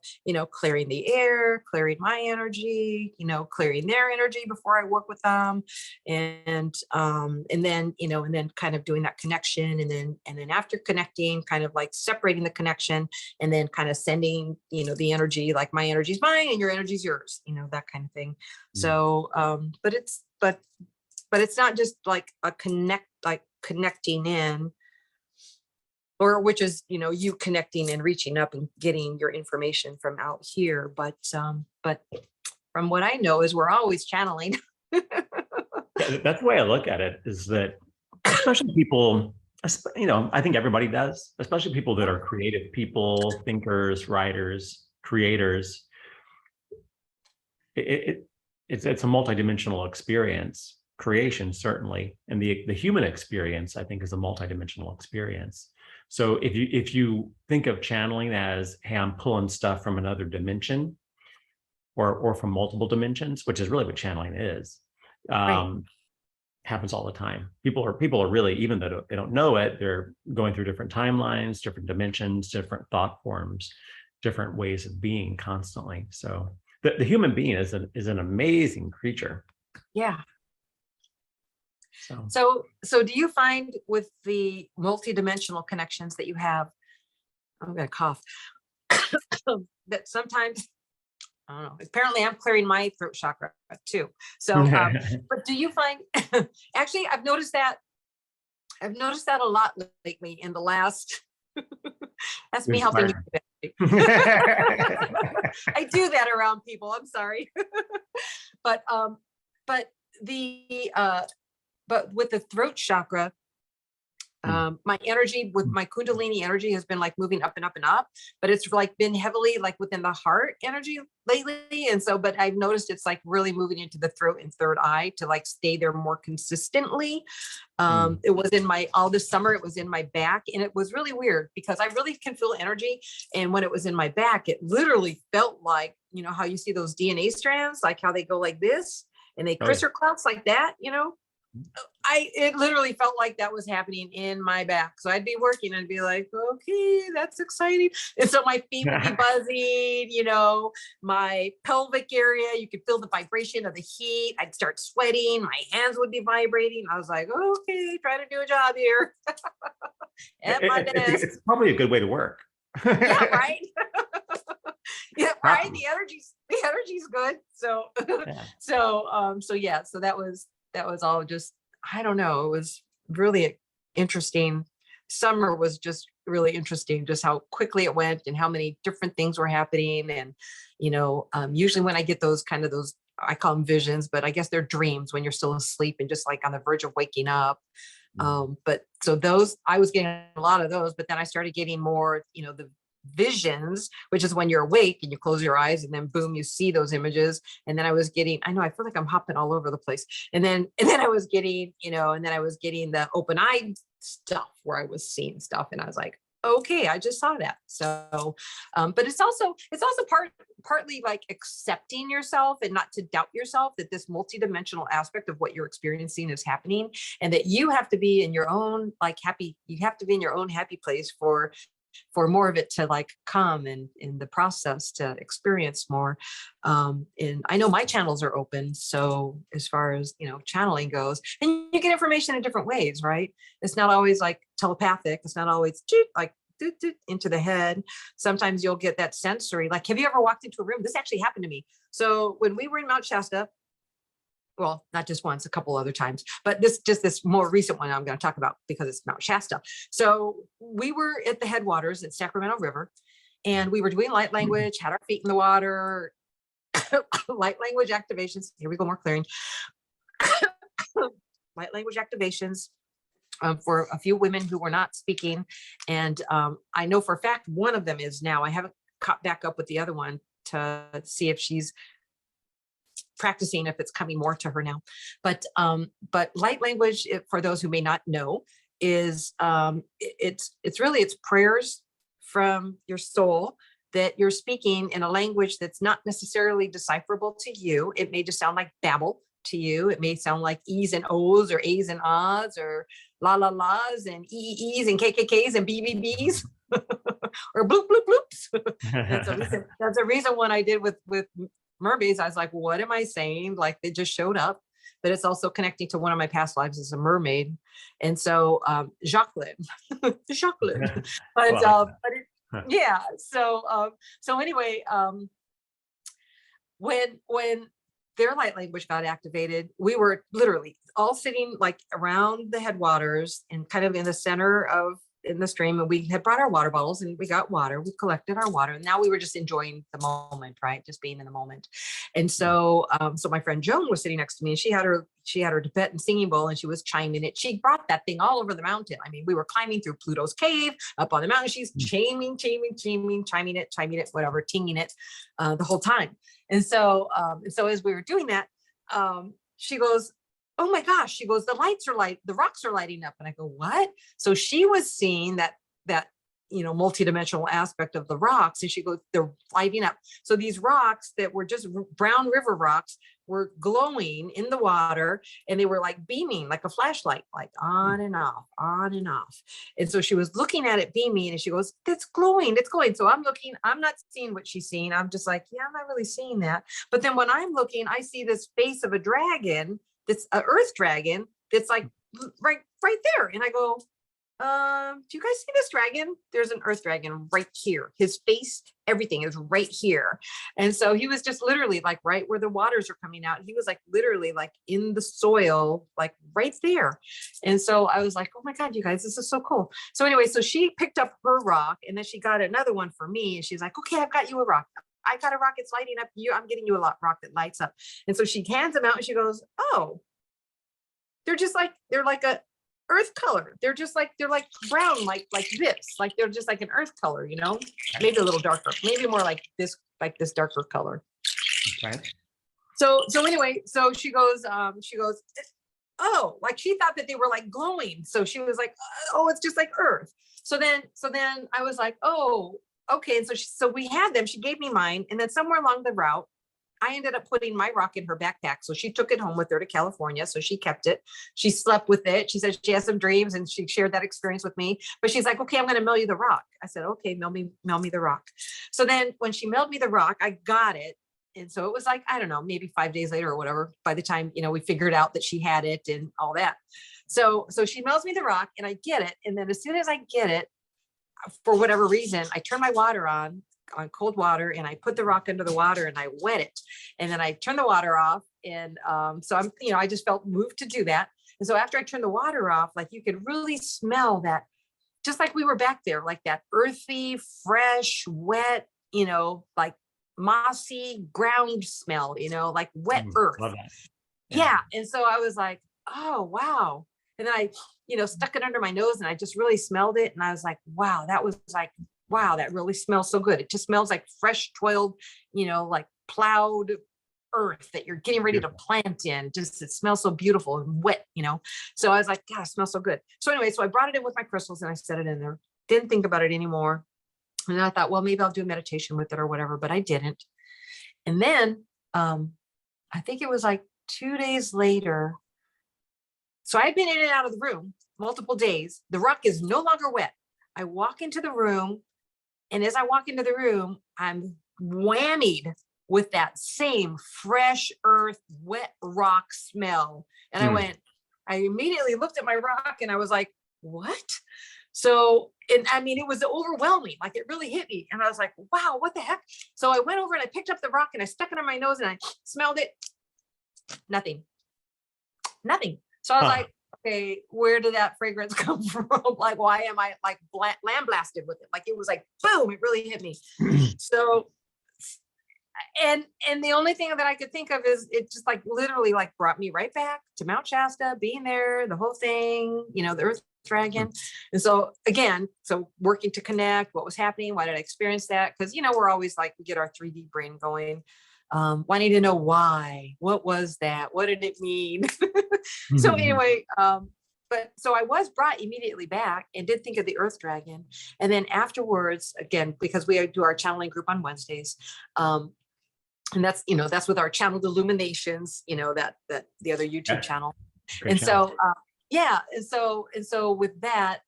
Speaker 2: clearing the air, clearing my energy, clearing their energy before I work with them. And then kind of doing that connection. And then after connecting, kind of like separating the connection, and then kind of sending, the energy, like my energy is mine and your energy is yours, that kind of thing. So, but it's not just like connecting in, or which is, you connecting and reaching up and getting your information from out here. But from what I know is we're always channeling.
Speaker 1: Yeah, that's the way I look at it, is that especially people, I think everybody does, especially people that are creative people, thinkers, writers, creators. It's a multidimensional experience. Creation, certainly, and the human experience, I think, is a multidimensional experience. So if you think of channeling as, hey, I'm pulling stuff from another dimension, or from multiple dimensions, which is really what channeling is, right. Happens all the time. People are really, even though they don't know it, they're going through different timelines, different dimensions, different thought forms, different ways of being constantly. So the human being is an amazing creature.
Speaker 2: Yeah. So do you find with the multidimensional connections that you have, I'm going to cough, that sometimes, I don't know, apparently I'm clearing my throat chakra too. So, but do you find, actually, I've noticed that a lot lately in the last, that's me helping you. I do that around people. I'm sorry. But with the throat chakra, my energy with my Kundalini energy has been like moving up and up and up, but it's like been heavily like within the heart energy lately. And so, but I've noticed it's like really moving into the throat and third eye to like stay there more consistently. It was all this summer, it was in my back, and it was really weird because I really can feel energy. And when it was in my back, it literally felt like, how you see those DNA strands, like how they go like this and they crisscross like that, it literally felt like that was happening in my back. So I'd be working and be like, okay, that's exciting. And so my feet would be buzzing, my pelvic area, you could feel the vibration of the heat. I'd start sweating. My hands would be vibrating. I was like, okay, trying to do a job here. At my desk.
Speaker 1: It's probably a good way to work.
Speaker 2: Yeah, right. Yeah, right. The energy's good. So, so that was all just, I don't know. It was really interesting summer was just really interesting, just how quickly it went and how many different things were happening. And, usually when I get those I call them visions, but I guess they're dreams when you're still asleep and just like on the verge of waking up. But so those, I was getting a lot of those, but then I started getting more, the visions, which is when you're awake and you close your eyes and then boom, you see those images. And then I was getting, I know, I feel like I'm hopping all over the place. And then I was getting, the open eye stuff where I was seeing stuff and I was like, okay, I just saw that. So, but it's also partly like accepting yourself and not to doubt yourself that this multidimensional aspect of what you're experiencing is happening, and that you have to be in your own happy place for more of it to like come and in the process to experience more. And I know my channels are open. So as far as, channeling goes, and you get information in different ways, right? It's not always like telepathic. It's not always like into the head. Sometimes you'll get that sensory, like, have you ever walked into a room? This actually happened to me. So when we were in Mount Shasta, well, not just once, a couple other times, but this more recent one I'm going to talk about because it's Mount Shasta. So we were at the headwaters at Sacramento River, and we were doing light language, had our feet in the water, light language activations. Here we go, more clearing. Light language activations for a few women who were not speaking. And I know for a fact one of them is now. I haven't caught back up with the other one to see if she's practicing, if it's coming more to her now. But light language, for those who may not know, is it's prayers from your soul that you're speaking in a language that's not necessarily decipherable to you. It may just sound like babble to you. It may sound like E's and O's or A's and Ah's or la la la's and EE's and KKK's and BBB's or bloop bloop bloops. That's a reason when I did with mermaids, I was like, what am I saying? Like, they just showed up. But it's also connecting to one of my past lives as a mermaid. And so Jacqueline. Yeah. So anyway, when their light language got activated, we were literally all sitting like around the headwaters and kind of in the center in the stream, and we had brought our water bottles and we got water. We collected our water, and now we were just enjoying the moment, right? Just being in the moment. And so, so my friend Joan was sitting next to me, and she had her Tibetan singing bowl, and she was chiming it. She brought that thing all over the mountain. I mean, we were climbing through Pluto's cave up on the mountain. She's chiming it, whatever, tinging it the whole time. And so as we were doing that, she goes, oh my gosh, she goes, the rocks are lighting up. And I go, what? So she was seeing that multidimensional aspect of the rocks. And she goes, they're lighting up. So these rocks that were just brown river rocks were glowing in the water, and they were like beaming like a flashlight, like on and off, on and off. And so she was looking at it beaming, and she goes, it's glowing. So I'm looking, I'm not seeing what she's seeing. I'm just like, yeah, I'm not really seeing that. But then when I'm looking, I see this face of a dragon, that's an earth dragon, that's like right there. And I go, do you guys see this dragon? There's an earth dragon right here. His face, everything is right here. And so he was just literally like right where the waters are coming out. He was like literally like in the soil, like right there. And so I was like, oh my God, you guys, this is so cool. So anyway, so she picked up her rock, and then she got another one for me. And she's like, okay, I've got you a rock. I got a rock. It's lighting up. I'm getting you a rock that lights up. And so she hands them out, and she goes, oh, they're like a earth color. They're like brown, like this, like they're just like an earth color, maybe a little darker, maybe more like this darker color.
Speaker 1: Okay.
Speaker 2: So anyway, so she goes, oh, like she thought that they were like glowing. So she was like, oh, it's just like earth. So then I was like, oh, okay. And so we had them, she gave me mine. And then somewhere along the route, I ended up putting my rock in her backpack. So she took it home with her to California. So she kept it. She slept with it. She said she has some dreams, and she shared that experience with me. But she's like, okay, I'm going to mail you the rock. I said, okay, mail me the rock. So then when she mailed me the rock, I got it. And so it was like, I don't know, maybe 5 days later or whatever, by the time, we figured out that she had it and all that. So she mails me the rock, and I get it. And then as soon as I get it, for whatever reason, I turn my water on cold water, and I put the rock under the water and I wet it, and then I turn the water off. And so I'm, I just felt moved to do that. And so after I turned the water off, like you could really smell that just like we were back there, like that earthy, fresh, wet, like mossy ground smell, like wet earth.
Speaker 1: Love that.
Speaker 2: Yeah. And so I was like, oh, wow. And then I, stuck it under my nose and I just really smelled it. And I was like, wow, that was like, wow, that really smells so good. It just smells like fresh, toiled, like plowed earth that you're getting ready to plant in. Just, it smells so beautiful and wet, So I was like, God, it smells so good. So anyway, so I brought it in with my crystals and I set it in there. Didn't think about it anymore. And then I thought, well, maybe I'll do a meditation with it or whatever, but I didn't. And then I think it was like 2 days later. So I've been in and out of the room multiple days. The rock is no longer wet. I walk into the room, and as I walk into the room, I'm whammied with that same fresh earth, wet rock smell. And I immediately looked at my rock and I was like, what? So, and I mean, it was overwhelming. Like it really hit me. And I was like, wow, what the heck? So I went over and I picked up the rock and I stuck it on my nose and I smelled it. Nothing. So I was like, okay, where did that fragrance come from? Like, why am I like lambasted with it? Like, it was like, boom, it really hit me. So, and the only thing that I could think of is it just like literally like brought me right back to Mount Shasta, being there, the whole thing, the Earth Dragon. And so again, working to connect what was happening. Why did I experience that? Because, we're always like, we get our 3D brain going. Wanting to know why, what was that? What did it mean? So anyway, so I was brought immediately back and did think of the Earth Dragon. And then afterwards, again, because we do our channeling group on Wednesdays, and that's, that's with our channeled illuminations, that the other YouTube channel. Great channel. So, And so with that,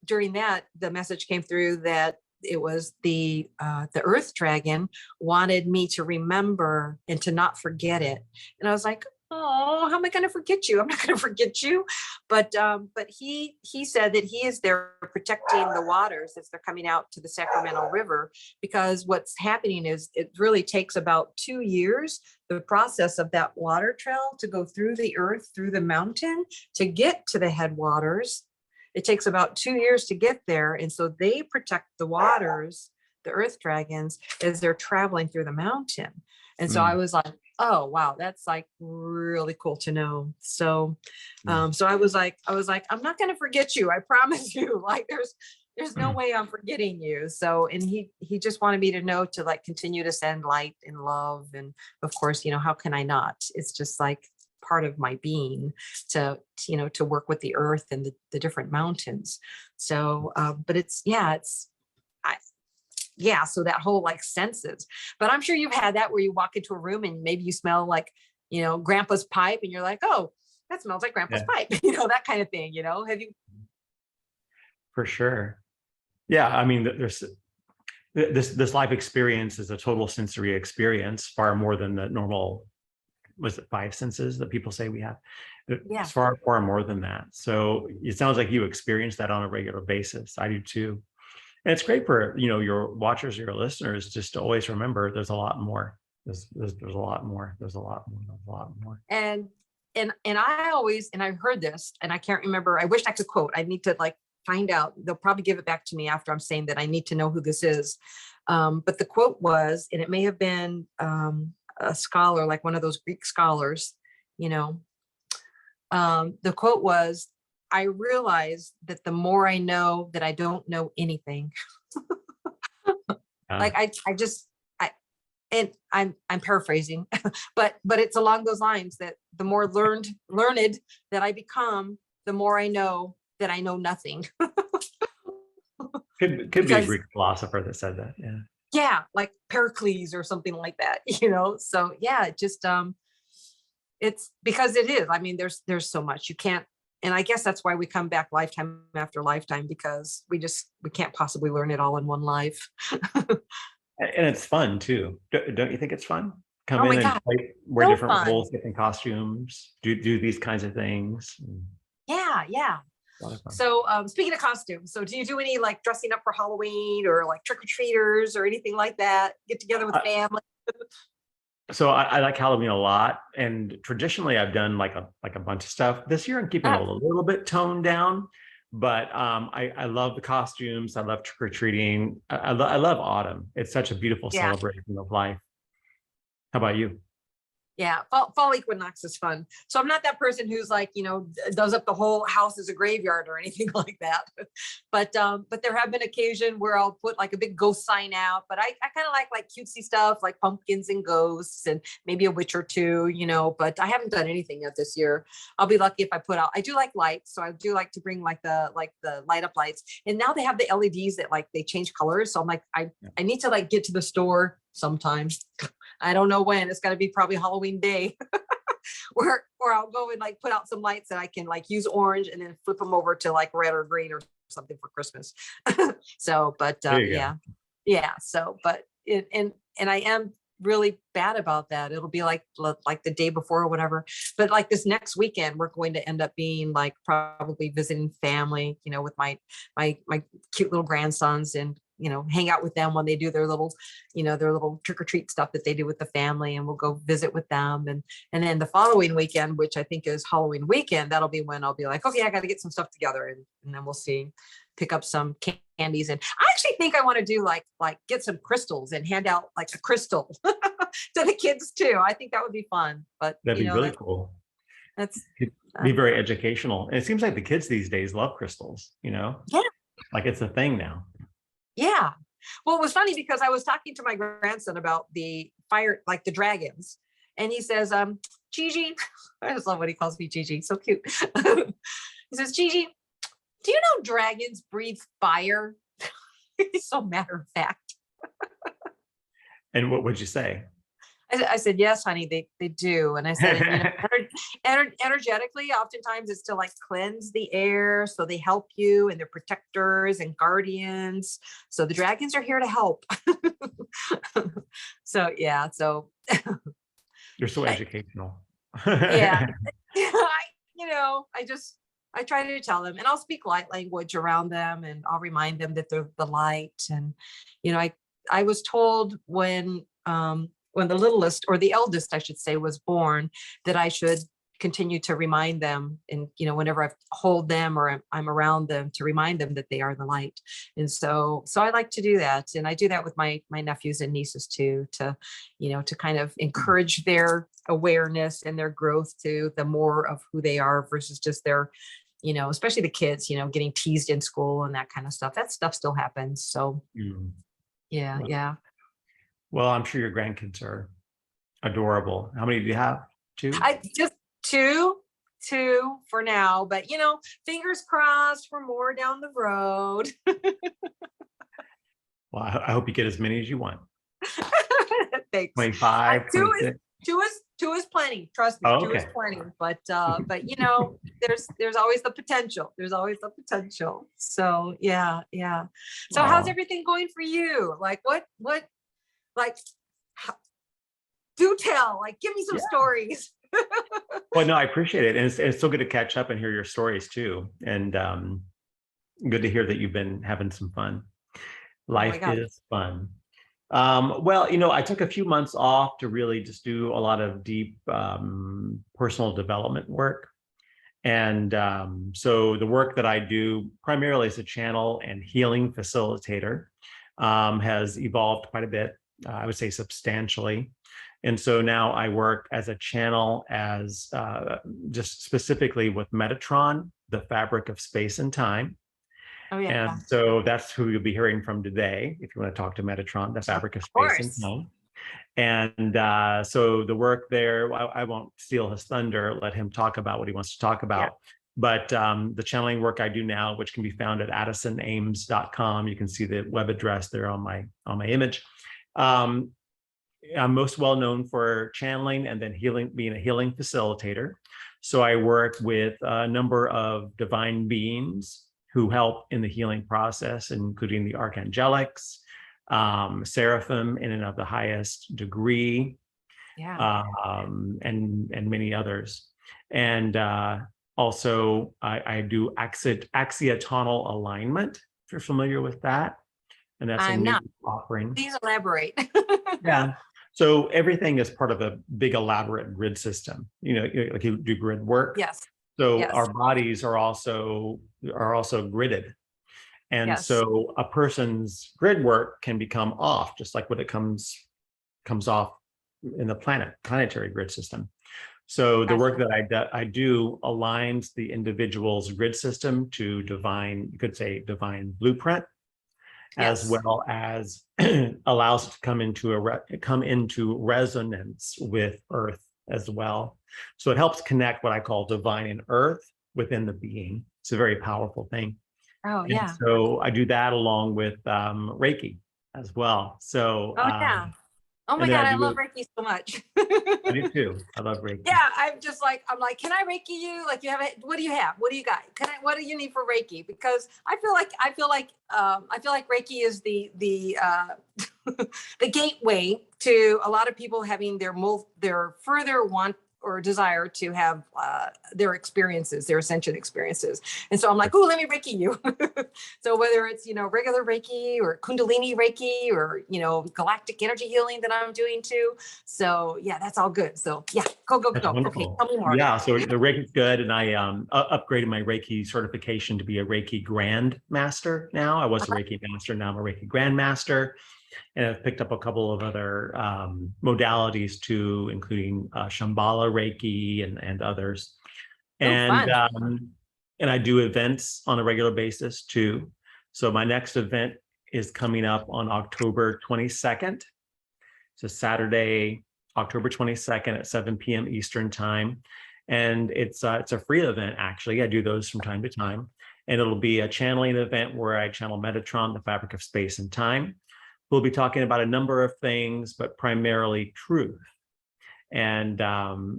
Speaker 2: during that, the message came through that it was the Earth Dragon wanted me to remember and to not forget it. And I was like, oh, how am I going to forget you? I'm not going to forget you. But he said that he is there protecting the waters as they're coming out to the Sacramento River, because what's happening is it really takes about 2 years, the process of that water trail to go through the earth, through the mountain to get to the headwaters. It takes about 2 years to get there. And so they protect the waters, the Earth Dragons, as they're traveling through the mountain. And so I was like, oh, wow, that's like really cool to know. So, so I was like, I'm not going to forget you. I promise you. Like there's no way I'm forgetting you. So, and he just wanted me to know to like continue to send light and love. And of course, how can I not? It's just like part of my being to work with the earth and the different mountains. So, but so that whole like senses, but I'm sure you've had that where you walk into a room and maybe you smell like, grandpa's pipe and you're like, oh, that smells like grandpa's pipe, that kind of thing, have you?
Speaker 1: For sure. Yeah. I mean, there's this life experience is a total sensory experience, far more than the normal, was it 5 senses that people say we have? It's far more than that. So it sounds like you experience that on a regular basis. I do too. And it's great for, your watchers, your listeners, just to always remember there's a lot more. There's a lot more. There's a lot more. There's a lot more. And I always, and I heard this and I can't remember, I wish I could quote, I need to like find out. They'll probably give it back to me after I'm saying that I need to know who this is. But the quote was, and it may have been a scholar, like one of those Greek scholars, the quote was, I realize that the more I know that I don't know anything. Like I'm paraphrasing, but it's along those lines that the more learned that I become, the more I know that I know nothing. Could be a Greek philosopher that said that. Yeah.
Speaker 2: Yeah, like Pericles or something like that, So yeah, it just it's because it is. I mean, there's so much you can't. And I guess that's why we come back lifetime after lifetime, because we can't possibly learn it all in one life.
Speaker 1: And it's fun too. Don't you think it's fun? Come
Speaker 2: in
Speaker 1: and wear
Speaker 2: so
Speaker 1: different
Speaker 2: fun.
Speaker 1: roles, different costumes, do these kinds of things.
Speaker 2: Yeah. So speaking of costumes, so do you do any like dressing up for Halloween or like trick-or-treaters or anything like that? Get together with family?
Speaker 1: So I like Halloween a lot, and traditionally I've done like a bunch of stuff. This year I'm keeping it a little bit toned down, But I love the costumes. I love trick or treating. I love autumn. It's such a beautiful
Speaker 2: Yeah.
Speaker 1: celebration of life. How about you?
Speaker 2: Yeah, fall equinox is fun. So I'm not that person who's like, does up the whole house as a graveyard or anything like that. But there have been occasion where I'll put like a big ghost sign out. But I kind of like cutesy stuff like pumpkins and ghosts and maybe a witch or two, but I haven't done anything yet this year. I'll be lucky if I put out, I do like lights. So I do like to bring like the light up lights. And now they have the LEDs that like they change colors. So I'm like, I need to like get to the store sometime. I don't know when. It's got to be probably Halloween day where I'll go and like put out some lights that I can like use orange and then flip them over to like red or green or something for Christmas. So, but yeah. So, but and I am really bad about that. It'll be like the day before or whatever. But like this next weekend, we're going to end up being like probably visiting family, with my cute little grandsons and hang out with them when they do their little trick or treat stuff that they do with the family, and we'll go visit with them. And then the following weekend, which I think is Halloween weekend, that'll be when I'll be like, okay, I got to get some stuff together, and then we'll pick up some candies. And I actually think I want to do like get some crystals and hand out like a crystal to the kids too. I think that would be fun. But
Speaker 1: that'd be really cool.
Speaker 2: That's
Speaker 1: be very educational. And it seems like the kids these days love crystals,
Speaker 2: Yeah.
Speaker 1: Like it's a thing now.
Speaker 2: Yeah. Well, it was funny because I was talking to my grandson about the fire, like the dragons. And he says, Gigi, I just love what he calls me, Gigi. So cute. He says, Gigi, do you know dragons breathe fire? He's so matter of fact.
Speaker 1: And what would you say?
Speaker 2: I said, yes, honey, they do. And I said, energetically, oftentimes it's to like cleanse the air. So they help you, and they're protectors and guardians. So the dragons are here to help. So, yeah. So
Speaker 1: you're so educational.
Speaker 2: Yeah. I try to tell them, and I'll speak light language around them, and I'll remind them that they're the light. And, I was told when the littlest, or the eldest, I should say, was born, that I should continue to remind them, and whenever I hold them or I'm around them, to remind them that they are the light. And so I like to do that, and I do that with my nephews and nieces too, to kind of encourage their awareness and their growth to the more of who they are versus just their, especially the kids, getting teased in school and that kind of stuff. That stuff still happens. So yeah.
Speaker 1: Well, I'm sure your grandkids are adorable. How many do you have? 2?
Speaker 2: I just two for now, but fingers crossed for more down the road.
Speaker 1: Well, I hope you get as many as you want.
Speaker 2: Thanks.
Speaker 1: 25.
Speaker 2: Two is plenty. Trust me, two is plenty. But there's always the potential. So yeah. So how's everything going for you? Like what? Like, do tell, like, give me some stories.
Speaker 1: Well, no, I appreciate it. And it's so good to catch up and hear your stories too. And good to hear that you've been having some fun. Life is fun. Well, I took a few months off to really just do a lot of deep personal development work. And so the work that I do primarily as a channel and healing facilitator has evolved quite a bit. I would say substantially. And so now I work as a channel as just specifically with Metatron, the fabric of space and time.
Speaker 2: Oh, yeah.
Speaker 1: And so that's who you'll be hearing from today, if you want to talk to Metatron, the fabric of space and time. And so the work there, I won't steal his thunder, let him talk about what he wants to talk about. Yeah. But the channeling work I do now, which can be found at AddisonAmes.com, you can see the web address there on my image. I'm most well known for channeling and then being a healing facilitator. So I work with a number of divine beings who help in the healing process, including the archangelics, seraphim in and of the highest degree, and many others. And also I do axiotonal alignment, if you're familiar with that. And that's a new offering.
Speaker 2: Please elaborate.
Speaker 1: Yeah. So everything is part of a big elaborate grid system. Like you do grid work.
Speaker 2: Yes.
Speaker 1: So
Speaker 2: Yes.
Speaker 1: our bodies are also gridded. And
Speaker 2: Yes.
Speaker 1: so a person's grid work can become off, just like when it comes off in the planetary grid system. So the work
Speaker 2: Gotcha.
Speaker 1: that I do aligns the individual's grid system to divine, you could say divine blueprint, as
Speaker 2: Yes.
Speaker 1: well as allows it to come into resonance with Earth as well. So it helps connect what I call divine and Earth within the being. It's a very powerful thing.
Speaker 2: Oh,
Speaker 1: And
Speaker 2: yeah.
Speaker 1: so I do that along with Reiki as well. So
Speaker 2: Oh, yeah. Oh my
Speaker 1: and then
Speaker 2: God,
Speaker 1: I
Speaker 2: I love
Speaker 1: do,
Speaker 2: Reiki so much.
Speaker 1: I do too. I love Reiki.
Speaker 2: Yeah, I'm like, can I Reiki you? Like, you have it. What do you have? What do you got? What do you need for Reiki? Because I feel like Reiki is the the gateway to a lot of people having their further want or desire to have their experiences, their ascension experiences. And so I'm like, oh, let me Reiki you. So whether it's, regular Reiki or Kundalini Reiki or, galactic energy healing that I'm doing too. So yeah, that's all good. So yeah, go, go,
Speaker 1: That's
Speaker 2: go. Okay,
Speaker 1: wonderful.
Speaker 2: tell me more.
Speaker 1: Yeah, so the Reiki is good, and I upgraded my Reiki certification to be a Reiki Grand Master now. I was a Reiki Master, now I'm a Reiki Grand Master, and I've picked up a couple of other modalities too, including Shambhala Reiki and others.
Speaker 2: Oh,
Speaker 1: And
Speaker 2: fun.
Speaker 1: and I do events on a regular basis too. So my next event is coming up on October 22nd. It's a Saturday, October 22nd at 7 p.m. Eastern time. And it's a free event, actually. I do those from time to time. And it'll be a channeling event where I channel Metatron, the fabric of space and time. We'll be talking about a number of things, but primarily truth. And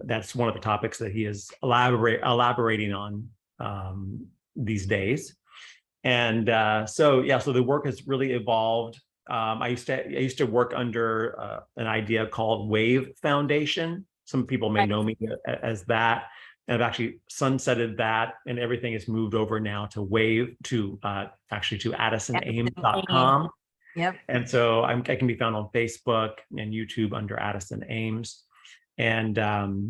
Speaker 1: that's one of the topics that he is elaborating on these days. And so the work has really evolved. I used to work under an idea called Wave Foundation. Some people may
Speaker 2: Right.
Speaker 1: know me as that. And I've actually sunsetted that, and everything has moved over now to Wave to AddisonAmes.com.
Speaker 2: Yep.
Speaker 1: And so I can be found on Facebook and YouTube under Addison Ames. And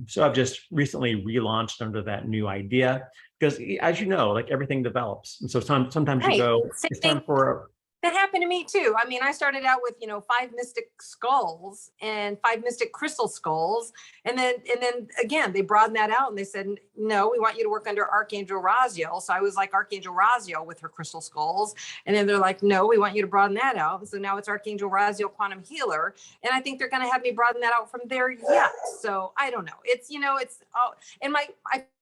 Speaker 1: so I've just recently relaunched under that new idea because, as you know, like everything develops. And so sometimes you
Speaker 2: Right.
Speaker 1: go,
Speaker 2: Same
Speaker 1: it's
Speaker 2: thing.
Speaker 1: time for
Speaker 2: That happened to me too. I mean, I started out with, 5 mystic skulls and 5 mystic crystal skulls. And then again, they broadened that out and they said, no, we want you to work under Archangel Raziel. So I was like Archangel Raziel with her crystal skulls. And then they're like, no, we want you to broaden that out. And so now it's Archangel Raziel Quantum Healer. And I think they're going to have me broaden that out from there yet. So I don't know. It's, and I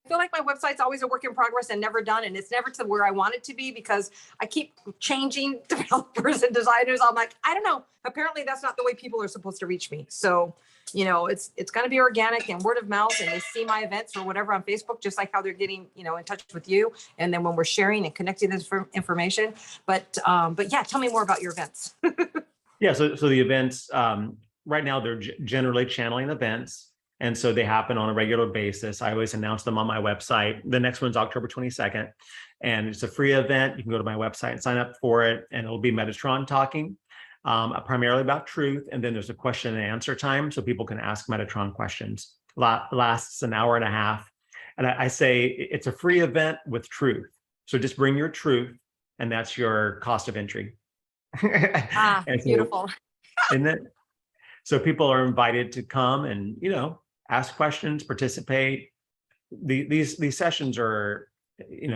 Speaker 2: feel like my website's always a work in progress and never done. And it's never to where I want it to be because I keep changing developers and designers. I'm like, I don't know. Apparently that's not the way people are supposed to reach me. So, it's going to be organic and word of mouth, and they see my events or whatever on Facebook, just like how they're getting, in touch with you. And then when we're sharing and connecting this information, but yeah, tell me more about your events.
Speaker 1: Yeah. So the events right now, they're generally channeling events. And so they happen on a regular basis. I always announce them on my website. The next one's October 22nd. And it's a free event. You can go to my website and sign up for it. And it'll be Metatron talking primarily about truth. And then there's a question and answer time. So people can ask Metatron questions. Lasts an hour and a half. And I say it's a free event with truth. So just bring your truth. And that's your cost of entry. And
Speaker 2: Beautiful.
Speaker 1: And then, so people are invited to come and, ask questions, participate. These sessions are,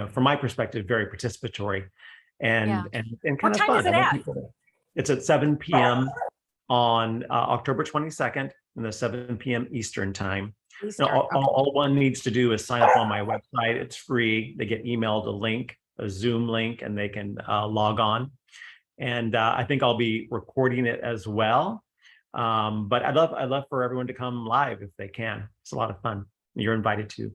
Speaker 1: from my perspective, very participatory and kind
Speaker 2: What
Speaker 1: of
Speaker 2: time is
Speaker 1: fun.
Speaker 2: it at?
Speaker 1: It's at 7 p.m. on October 22nd and the 7 p.m. Eastern time.
Speaker 2: Eastern.
Speaker 1: All one needs to do is sign up on my website. It's free. They get emailed a link, a Zoom link, and they can log on. And I think I'll be recording it as well. But I'd love for everyone to come live if they can. It's a lot of fun. You're invited to.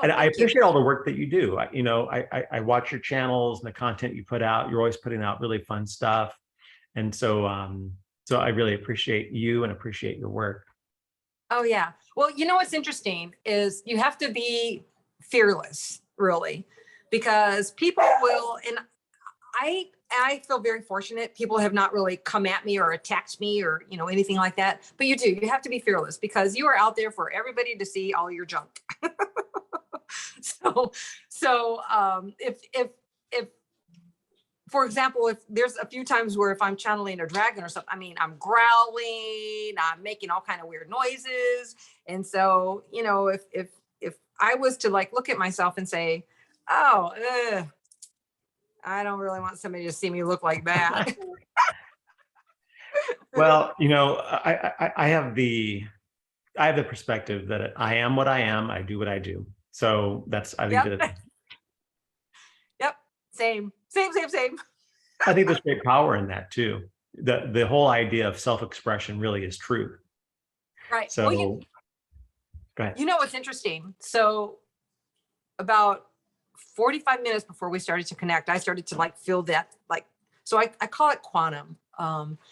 Speaker 1: And I appreciate all the work that you do. I watch your channels and the content you put out. You're always putting out really fun stuff. And so I really appreciate you and appreciate your work.
Speaker 2: Oh, yeah. Well, what's interesting is you have to be fearless, really, because people will, and I feel very fortunate. People have not really come at me or attacked me or, anything like that. But you have to be fearless because you are out there for everybody to see all your junk. If for example, if there's a few times where if I'm channeling a dragon or something, I mean, I'm growling, I'm making all kind of weird noises. And so, if I was to like look at myself and say, oh, I don't really want somebody to see me look like that.
Speaker 1: Well, I have the perspective that I am what I am. I do what I do. So I leave it at that.
Speaker 2: Yep. Same.
Speaker 1: I think there's great power in that too. The whole idea of self-expression really is truth.
Speaker 2: Right.
Speaker 1: So
Speaker 2: Well,
Speaker 1: go ahead.
Speaker 2: You know what's interesting? So about 45 minutes before we started to connect, I started to like feel that so I call it quantum.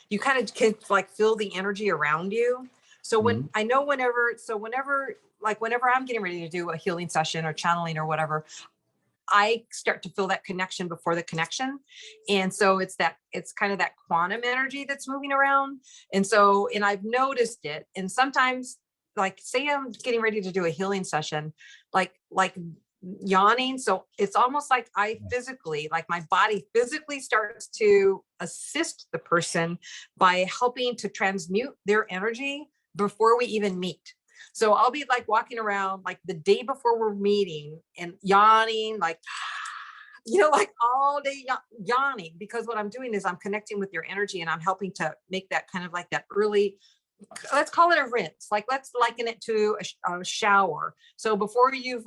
Speaker 2: You kind of can like feel the energy around you. So when I know whenever I'm getting ready to do a healing session or channeling or whatever, I start to feel that connection before the connection. And so it's kind of that quantum energy that's moving around. And I've noticed it. And sometimes like say I'm getting ready to do a healing session, like yawning. So it's almost like my body physically starts to assist the person by helping to transmute their energy before we even meet. So I'll be like walking around like the day before we're meeting and yawning, like, like all day yawning, because what I'm doing is I'm connecting with your energy and I'm helping to make that kind of like that early, let's call it a rinse. Like, let's liken it to a shower. So before you've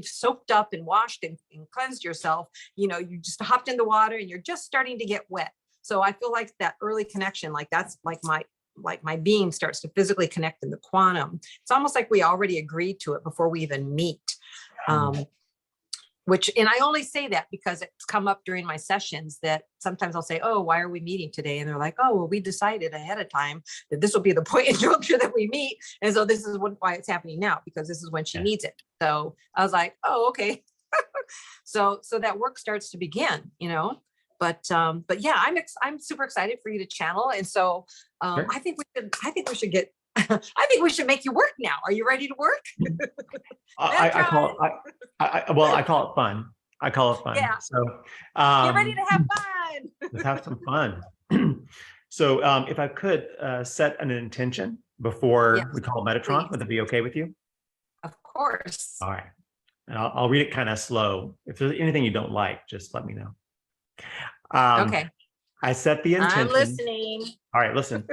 Speaker 2: soaked up and washed and cleansed yourself, you just hopped in the water and you're just starting to get wet. So I feel like that early connection, like that's like my being starts to physically connect in the quantum. It's almost like we already agreed to it before we even meet. And I only say that because it's come up during my sessions that sometimes I'll say, oh, why are we meeting today? And they're like, oh, well, we decided ahead of time that this will be the point in juncture that we meet. And so this is why it's happening now, because this is when she needs it. So I was like, oh, okay. So that work starts to begin, But yeah, I'm super excited for you to channel. And so
Speaker 1: Sure.
Speaker 2: I think we should get, I think we should make you work now. Are you ready to work?
Speaker 1: I call it fun. I call it fun.
Speaker 2: Yeah.
Speaker 1: So
Speaker 2: get ready to have fun.
Speaker 1: Let's have some fun. So if I could set an intention before we call Metatron, would that be okay with you?
Speaker 2: Of course.
Speaker 1: All right. And I'll read it kind of slow. If there's anything you don't like, just let me know.
Speaker 2: Okay.
Speaker 1: I set the intention.
Speaker 2: I'm listening.
Speaker 1: All right, listen.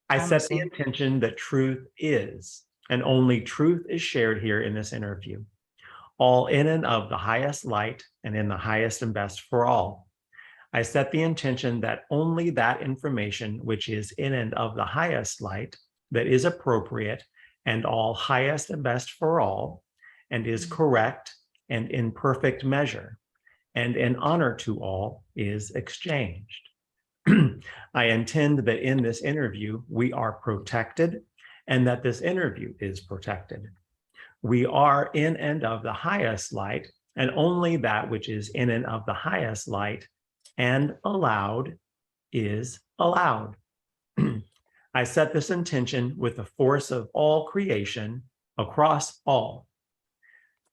Speaker 1: I set the intention that truth is, and only truth is shared here in this interview, all in and of the highest light and in the highest and best for all. I set the intention that only that information which is in and of the highest light, that is appropriate and all highest and best for all, and is correct and in perfect measure, and in honor to all, is exchanged. I intend that in this interview, we are protected and that this interview is protected. We are in and of the highest light, and only that which is in and of the highest light and allowed is allowed. I set this intention with the force of all creation across all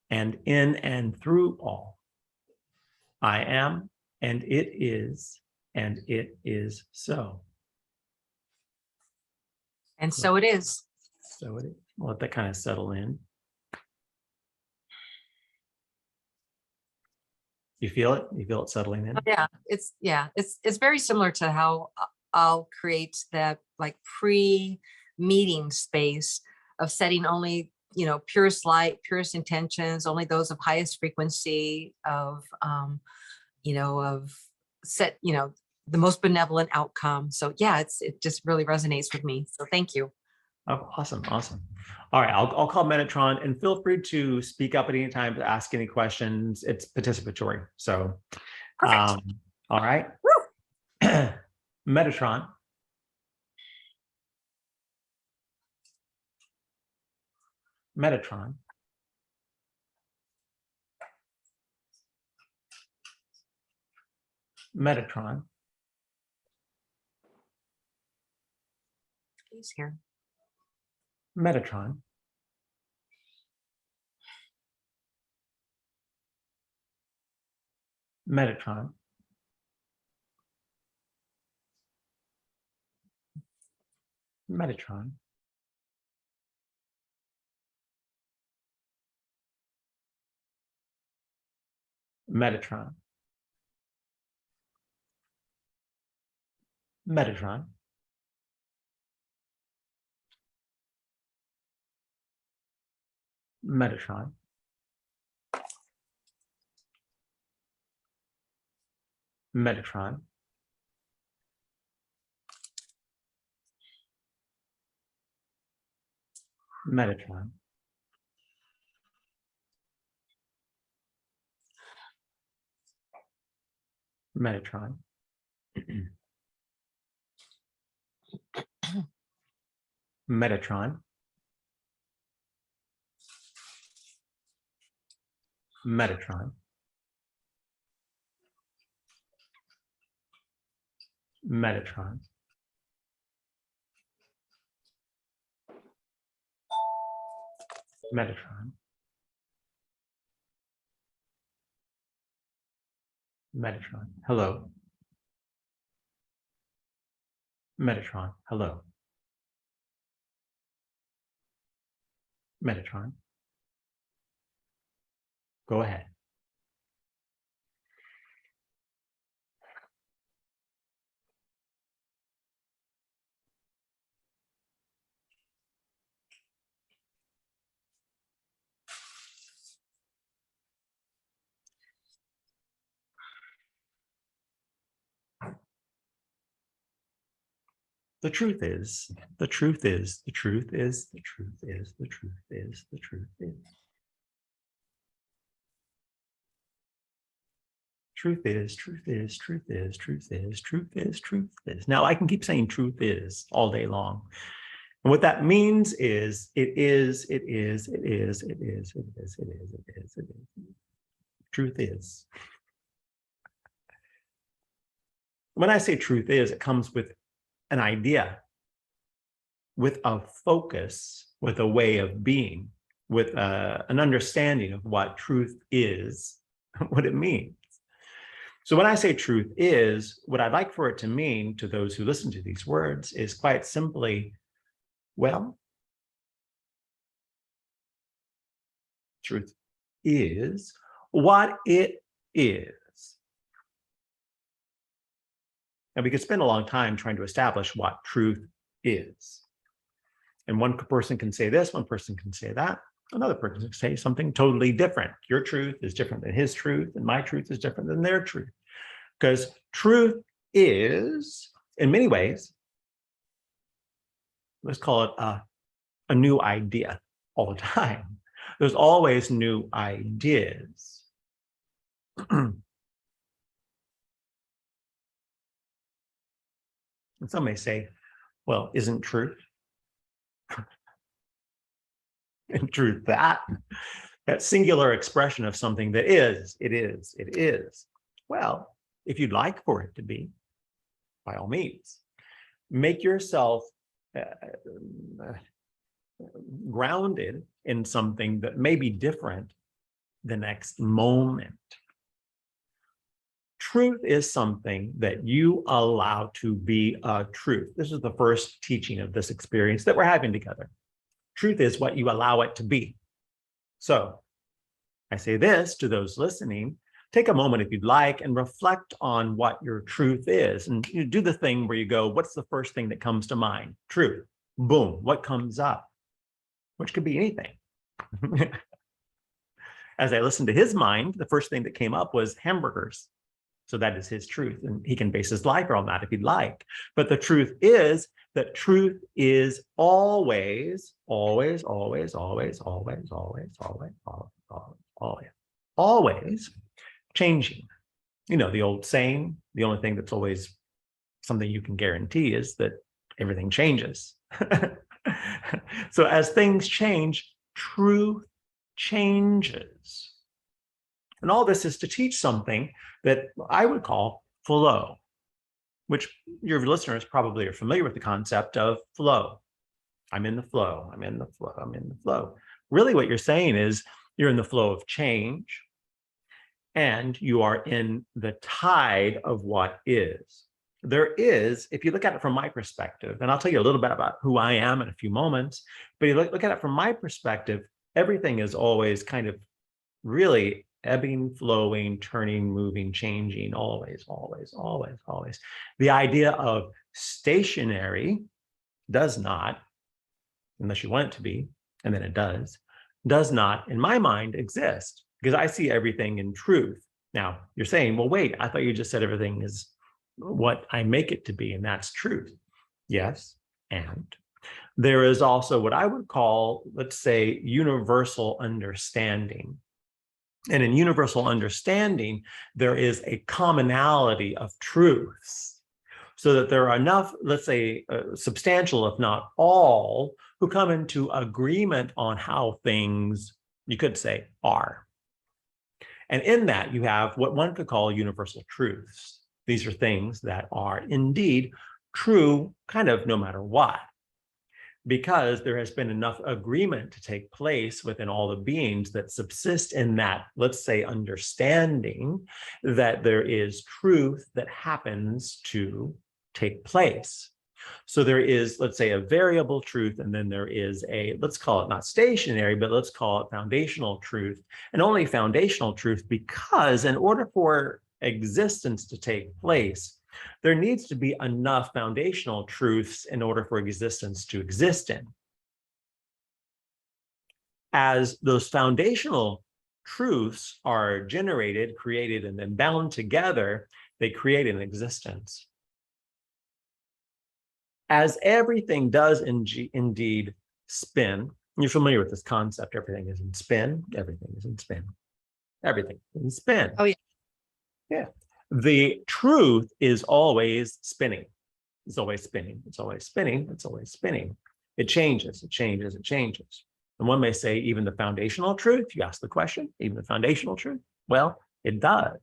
Speaker 1: and in and through all. I am, and it is so.
Speaker 2: And so it is.
Speaker 1: So it is. I'll let that kind of settle in. You feel it? You feel it settling in?
Speaker 2: Yeah, it's very similar to how I'll create that like pre-meeting space of setting only, purest light, purest intentions, only those of highest frequency of, the most benevolent outcome. So yeah, it just really resonates with me. So thank you.
Speaker 1: Oh, awesome. All right, I'll call Metatron, and feel free to speak up at any time to ask any questions. It's participatory. So, all right. Metatron. Metatron. Metatron.
Speaker 2: He's here.
Speaker 1: Metatron. Metatron. Metatron. Metatron. Metatron. Metatron. Metatron. Metatron. Metatron. Metatron. Metatron. Metatron. Metatron. Metatron. Hello. Metatron. Hello. Metatron. Go ahead. The truth is, the truth is, the truth is, the truth is, the truth is, the truth is. Truth is, truth is, truth is, truth is, truth is, truth is. Now I can keep saying truth is all day long. And what that means is it is, it is, it is, it is, it is, it is, it is, it is. Truth is. When I say truth is, it comes with an idea, with a focus, with a way of being, with an understanding of what truth is, what it means. So when I say truth is, what I'd like for it to mean to those who listen to these words is quite simply, well, truth is what it is. And we could spend a long time trying to establish what truth is. And one person can say this, one person can say that, another person can say something totally different. Your truth is different than his truth, and my truth is different than their truth. Because truth is, in many ways, let's call it a new idea all the time. There's always new ideas. And some may say, well, isn't truth? In truth, that singular expression of something that is, it is, it is. Well, if you'd like for it to be, by all means, make yourself grounded in something that may be different the next moment. Truth is something that you allow to be a truth. This is the first teaching of this experience that we're having together. Truth is what you allow it to be. So I say this to those listening, take a moment if you'd like and reflect on what your truth is. And you do the thing where you go, what's the first thing that comes to mind? Truth. Boom. What comes up? Which could be anything. As I listened to his mind, the first thing that came up was hamburgers. So that is his truth. And he can base his life on that if he'd like. But the truth is that truth is always, always, always, always, always, always, always, always, always changing. You know, the old saying, the only thing that's always something you can guarantee is that everything changes. So as things change, truth changes. And all this is to teach something that I would call flow, which your listeners probably are familiar with the concept of flow. I'm in the flow, I'm in the flow, I'm in the flow. Really what you're saying is you're in the flow of change. and you are in the tide of what is. There is, if you look at it from my perspective, and I'll tell you a little bit about who I am in a few moments, but you look at it from my perspective, everything is always kind of really ebbing, flowing, turning, moving, changing, always, always, always, always. The idea of stationary does not, unless you want it to be, and then it does not, in my mind, exist, because I see everything in truth. Now, you're saying, well, wait, I thought you just said everything is what I make it to be, and that's truth. Yes, and there is also what I would call, let's say, universal understanding. And in universal understanding, there is a commonality of truths, so that there are enough, let's say, substantial, if not all, who come into agreement on how things, you could say, are. And in that, you have what one could call universal truths. These are things that are indeed true, kind of no matter what, because there has been enough agreement to take place within all the beings that subsist in that, let's say, understanding that there is truth that happens to take place. So there is, let's say, a variable truth, and then there is a, let's call it not stationary, but let's call it foundational truth, and only foundational truth, because in order for existence to take place, there needs to be enough foundational truths in order for existence to exist in. As those foundational truths are generated, created, and then bound together, they create an existence. As everything does indeed spin, you're familiar with this concept, everything is in spin, everything is in spin, everything is in spin.
Speaker 2: Oh, yeah.
Speaker 1: Yeah. The truth is always spinning. It's always spinning. It's always spinning. It's always spinning. It changes. It changes. It changes. And one may say, even the foundational truth, you ask the question, even the foundational truth? Well, it does.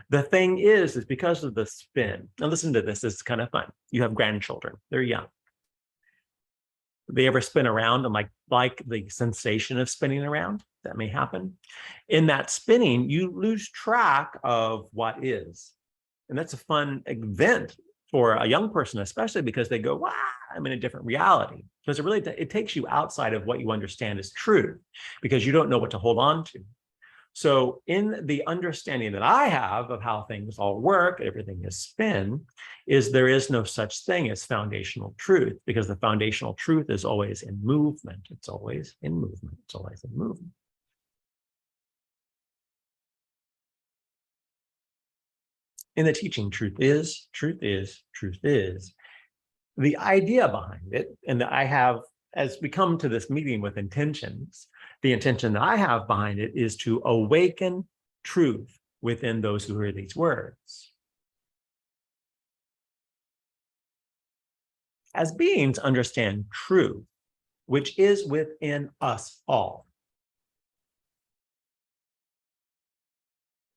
Speaker 1: The thing is because of the spin. Now listen to this. It's kind of fun. You have grandchildren. They're young. They ever spin around and like the sensation of spinning around? That may happen. In that spinning, you lose track of what is. And that's a fun event for a young person, especially because they go, wow, I'm in a different reality. Because it takes you outside of what you understand is truth, because you don't know what to hold on to. So in the understanding that I have of how things all work, everything is spin, is there is no such thing as foundational truth, because the foundational truth is always in movement. It's always in movement. It's always in movement. In the teaching, truth is, truth is, truth is. The idea behind it, and that I have, as we come to this meeting with intentions, the intention that I have behind it is to awaken truth within those who hear these words. As beings understand truth, which is within us all,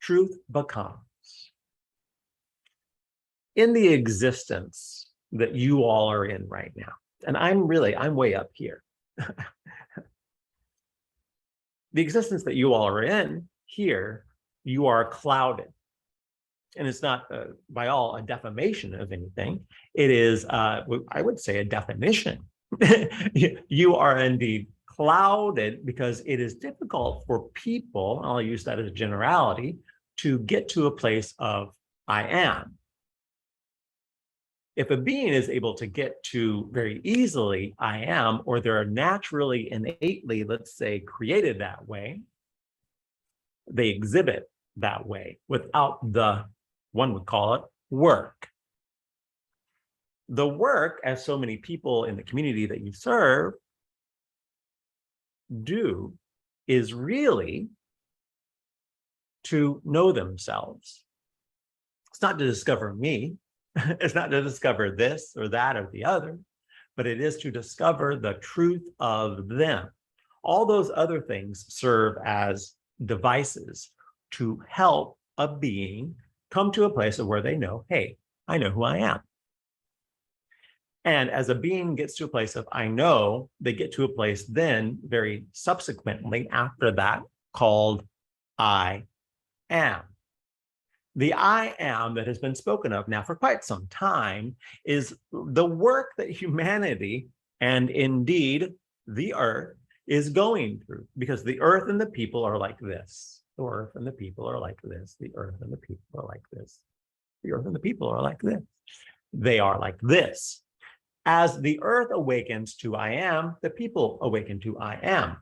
Speaker 1: truth becomes. In the existence that you all are in right now, and I'm way up here. The existence that you all are in here, you are clouded. And it's not, by all, a defamation of anything. It is, I would say, a definition. You are indeed clouded because it is difficult for people, and I'll use that as a generality, to get to a place of I am. If a being is able to get to very easily I am, or they're naturally, innately, let's say, created that way, they exhibit that way without the, one would call it, work. The work, as so many people in the community that you serve do, is really to know themselves. It's not to discover me. It's not to discover this or that or the other, but it is to discover the truth of them. All those other things serve as devices to help a being come to a place of where they know, hey, I know who I am. And as a being gets to a place of I know, they get to a place then very subsequently after that called I am. The I am that has been spoken of now for quite some time is the work that humanity and indeed the earth is going through, because the earth and the people are like this. The earth and the people are like this. The earth and the people are like this. The earth and the people are like this. They are like this. As the earth awakens to I am, the people awaken to I am.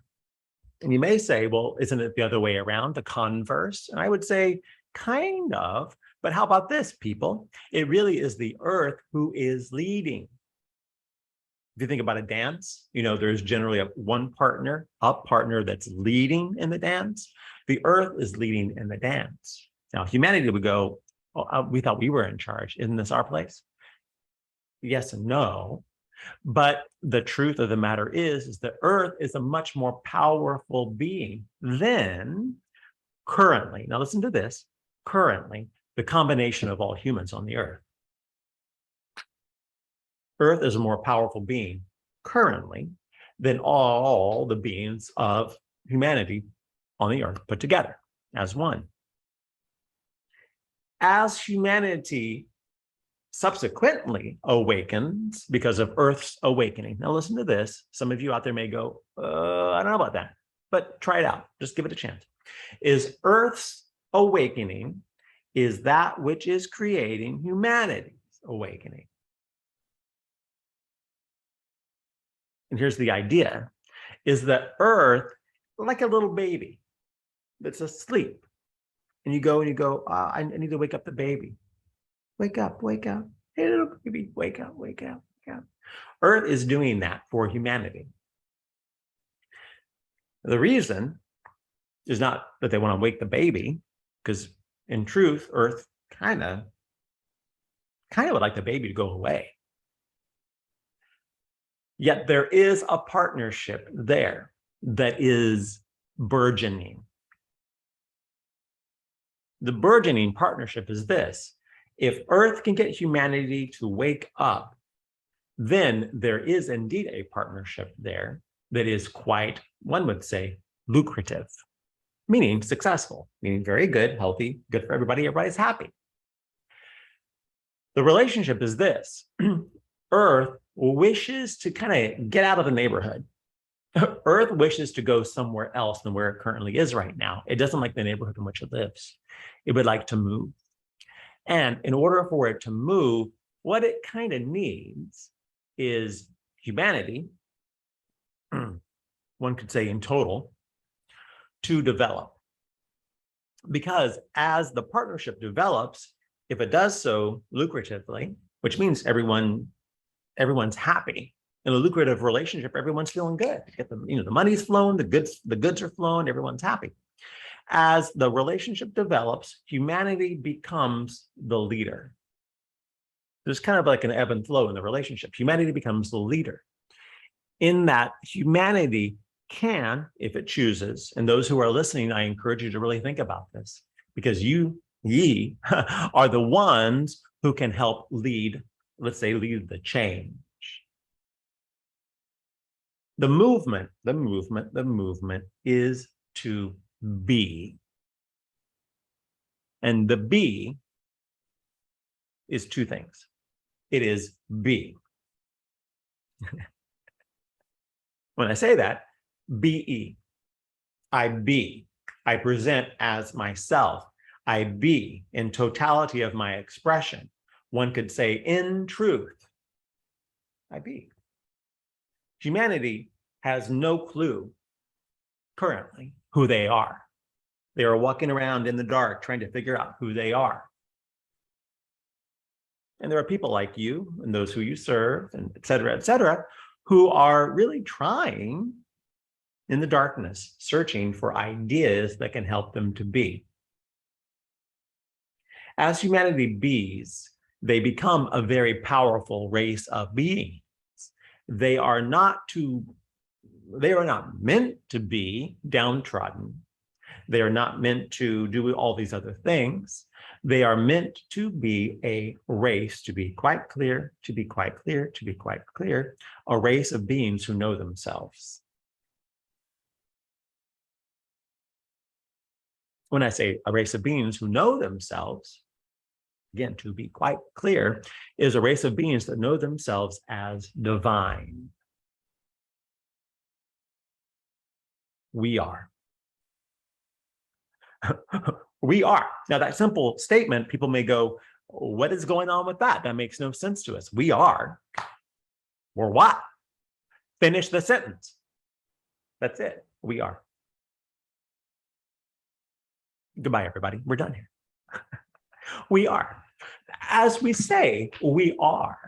Speaker 1: And you may say, well, isn't it the other way around, the converse? And I would say, kind of, but how about this, people? It really is the earth who is leading. If you think about a dance, there's generally one partner, a partner that's leading in the dance. The earth is leading in the dance. Now, humanity would go, oh, we thought we were in charge. Isn't this our place? Yes and no. But the truth of the matter is the earth is a much more powerful being than currently, now listen to this, currently, the combination of all humans on the earth. Earth is a more powerful being currently than all the beings of humanity on the earth put together as one. As humanity subsequently awakens because of Earth's awakening. Now listen to this. Some of you out there may go, I don't know about that, but try it out. Just give it a chance. Is Earth's awakening is that which is creating humanity's awakening. And here's the idea, is that Earth, like a little baby that's asleep, and you go, I need to wake up the baby. Wake up, wake up. Hey, little baby, wake up, wake up, wake up. Earth is doing that for humanity. The reason is not that they want to wake the baby, because in truth, Earth kind of would like the baby to go away. Yet there is a partnership there that is burgeoning. The burgeoning partnership is this. If Earth can get humanity to wake up, then there is indeed a partnership there that is quite, one would say, lucrative, meaning successful, meaning very good, healthy, good for everybody, everybody's happy. The relationship is this. Earth wishes to kind of get out of the neighborhood. Earth wishes to go somewhere else than where it currently is right now. It doesn't like the neighborhood in which it lives. It would like to move. And in order for it to move, what it kind of needs is humanity, one could say in total, to develop. Because as the partnership develops, if it does so lucratively, which means everyone's happy. In a lucrative relationship, everyone's feeling good. The money's flowing, the goods are flowing, everyone's happy. As the relationship develops, humanity becomes the leader. There's kind of like an ebb and flow in the relationship. Humanity becomes the leader. In that, humanity can, if it chooses, and those who are listening, I encourage you to really think about this, because ye are the ones who can help lead, let's say, lead the change. The movement is to be. And the be is two things. It is be. When I say that, be. I be. I present as myself. I be in totality of my expression. One could say in truth, I be. Humanity has no clue currently who they are. They are walking around in the dark trying to figure out who they are. And there are people like you and those who you serve, and et cetera, who are really trying in the darkness, searching for ideas that can help them to be. As humanity bees, they become a very powerful race of beings. They are not meant to be downtrodden. They are not meant to do all these other things. They are meant to be a race, to be quite clear, a race of beings who know themselves. when I say a race of beings who know themselves, again, to be quite clear, is a race of beings that know themselves as divine. We are. We are. Now, that simple statement, people may go, what is going on with that? That makes no sense to us. We are. We're what? Finish the sentence. That's it. We are. Goodbye, everybody. We're done here. We are. As we say, we are.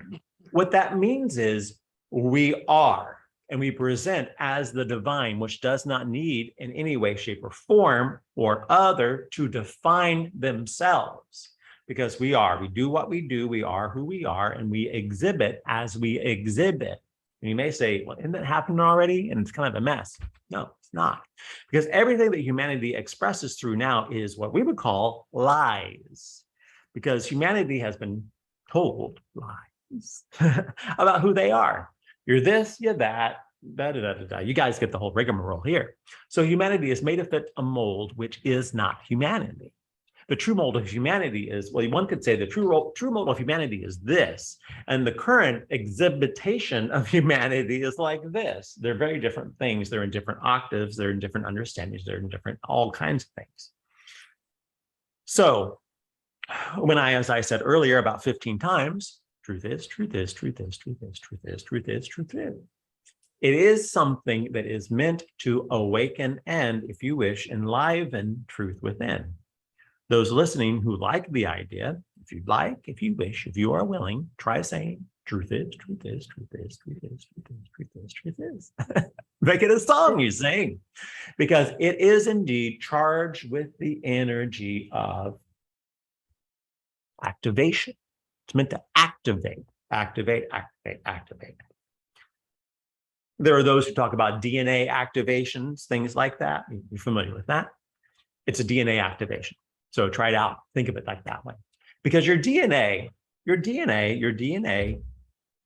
Speaker 1: What that means is we are, and we present as the divine, which does not need in any way, shape, or form or other to define themselves, because we are. We do what we do. We are who we are, and we exhibit as we exhibit. And you may say, well, isn't that happening already? And it's kind of a mess. No, it's not. Because everything that humanity expresses through now is what we would call lies. Because humanity has been told lies about who they are. You're this, you're that, da, da, da, da, da. You guys get the whole rigmarole here. So humanity is made to fit a mold which is not humanity. The true mold of humanity is, well, one could say the true mold of humanity is this, and the current exhibition of humanity is like this. They're very different things. They're in different octaves. They're in different understandings. They're in different all kinds of things. So when as I said earlier, about 15 times, truth is, truth is, truth is, truth is, truth is, truth is, truth is. It is something that is meant to awaken and, if you wish, enliven truth within. Those listening who like the idea, if you'd like, if you wish, if you are willing, try saying, truth is, truth is, truth is, truth is, truth is, truth is, truth is. Make it a song you sing, because it is indeed charged with the energy of activation. It's meant to activate, activate, activate, activate. There are those who talk about DNA activations, things like that. You're familiar with that. It's a DNA activation. So try it out. Think of it like that way. Because your DNA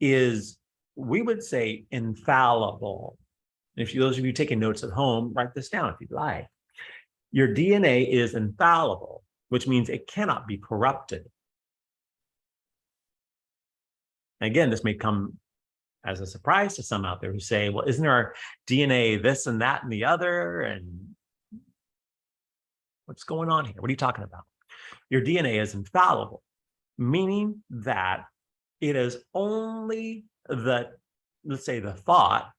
Speaker 1: is, we would say, infallible. And if those of you taking notes at home, write this down if you'd like. Your DNA is infallible, which means it cannot be corrupted. Again, this may come as a surprise to some out there who say, well, isn't our DNA this and that and the other? And what's going on here? What are you talking about? Your DNA is infallible, meaning that it is only the, let's say, the thought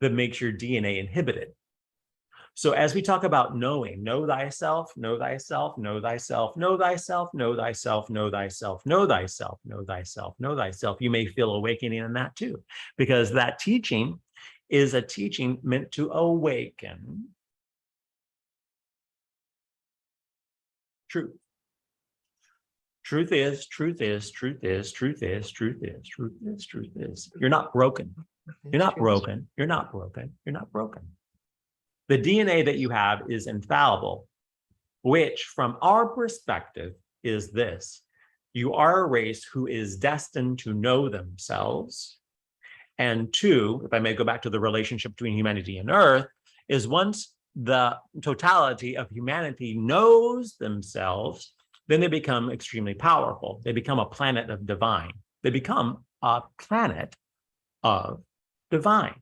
Speaker 1: that makes your DNA inhibited. So as we talk about knowing, know thyself, know thyself, know thyself, know thyself, know thyself, know thyself, know thyself, know thyself, know thyself, you may feel awakening in that too, because that teaching is a teaching meant to awaken truth. Truth is, truth is, truth is, truth is, truth is, truth is, truth is. You're not broken. You're not broken. You're not broken. You're not broken. The DNA that you have is infallible, which from our perspective is this. You are a race who is destined to know themselves. And two, if I may go back to the relationship between humanity and Earth, is once the totality of humanity knows themselves, then they become extremely powerful. They become a planet of divine. They become a planet of divine.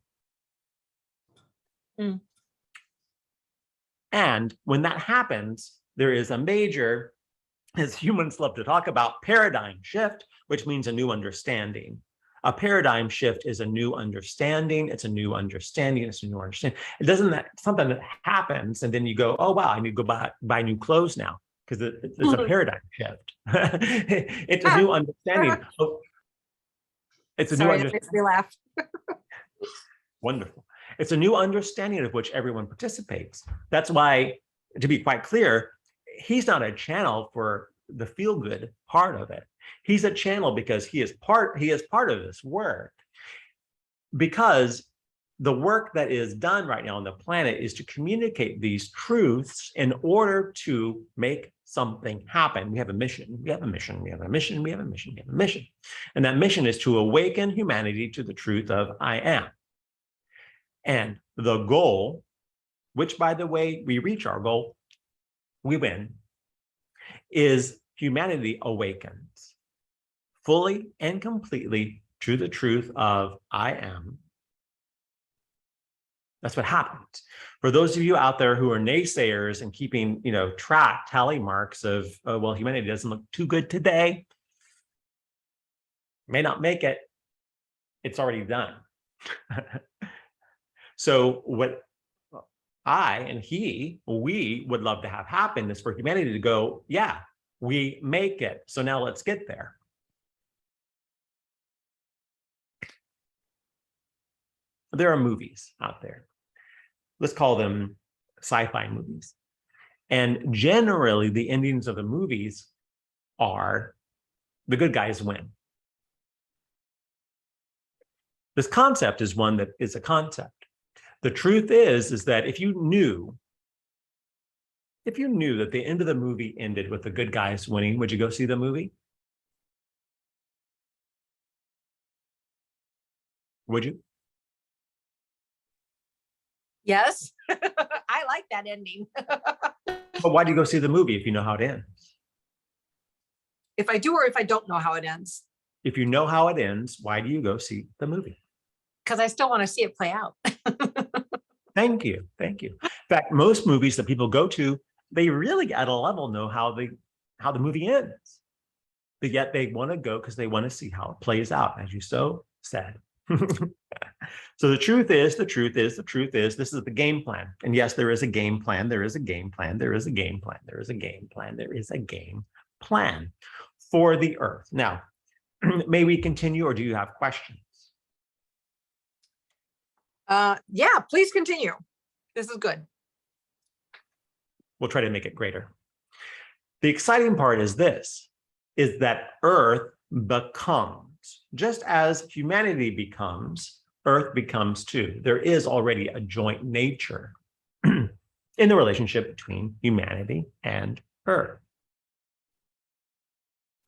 Speaker 1: Mm. And when that happens, there is a major, as humans love to talk about, paradigm shift, which means a new understanding. A paradigm shift is a new understanding. It's a new understanding. It's a new understanding. It doesn't that something that happens and then you go, oh wow, I need to go buy new clothes now because it's a paradigm shift. It's a new understanding. It's a new understanding.
Speaker 2: It makes me laugh.
Speaker 1: Wonderful. It's a new understanding of which everyone participates. That's why, to be quite clear, he's not a channel for the feel-good part of it. He's a channel because he is part of this work. Because the work that is done right now on the planet is to communicate these truths in order to make something happen. We have a mission, we have a mission, we have a mission, we have a mission, we have a mission. And that mission is to awaken humanity to the truth of I am. And the goal, which by the way, we reach our goal we win, is humanity awakens fully and completely to the truth of I am. That's what happens. For those of you out there who are naysayers and keeping, tally marks of, oh, well, humanity doesn't look too good today, may not make it, it's already done. So what I and we would love to have happen is for humanity to go, yeah, we make it. So now let's get there. There are movies out there. Let's call them sci-fi movies. And generally, the endings of the movies are the good guys win. This concept is one that is a concept. The truth is that if you knew that the end of the movie ended with the good guys winning, would you go see the movie? Would you?
Speaker 2: Yes. I like that ending.
Speaker 1: But why do you go see the movie if you know how it ends?
Speaker 2: If I do or if I don't know how it ends.
Speaker 1: If you know how it ends, why do you go see the movie?
Speaker 2: Because I still want to see it play out.
Speaker 1: Thank you. Thank you. In fact, most movies that people go to, they really at a level know how the movie ends. But yet they want to go because they want to see how it plays out, as you so said. So the truth is, this is the game plan. And yes, there is a game plan. There is a game plan. There is a game plan. There is a game plan. There is a game plan for the earth. Now, may we continue, or do you have questions?
Speaker 2: Yeah, please continue. This is good.
Speaker 1: We'll try to make it greater. The exciting part is this, is that Earth becomes, just as humanity becomes, Earth becomes too. There is already a joint nature in the relationship between humanity and Earth.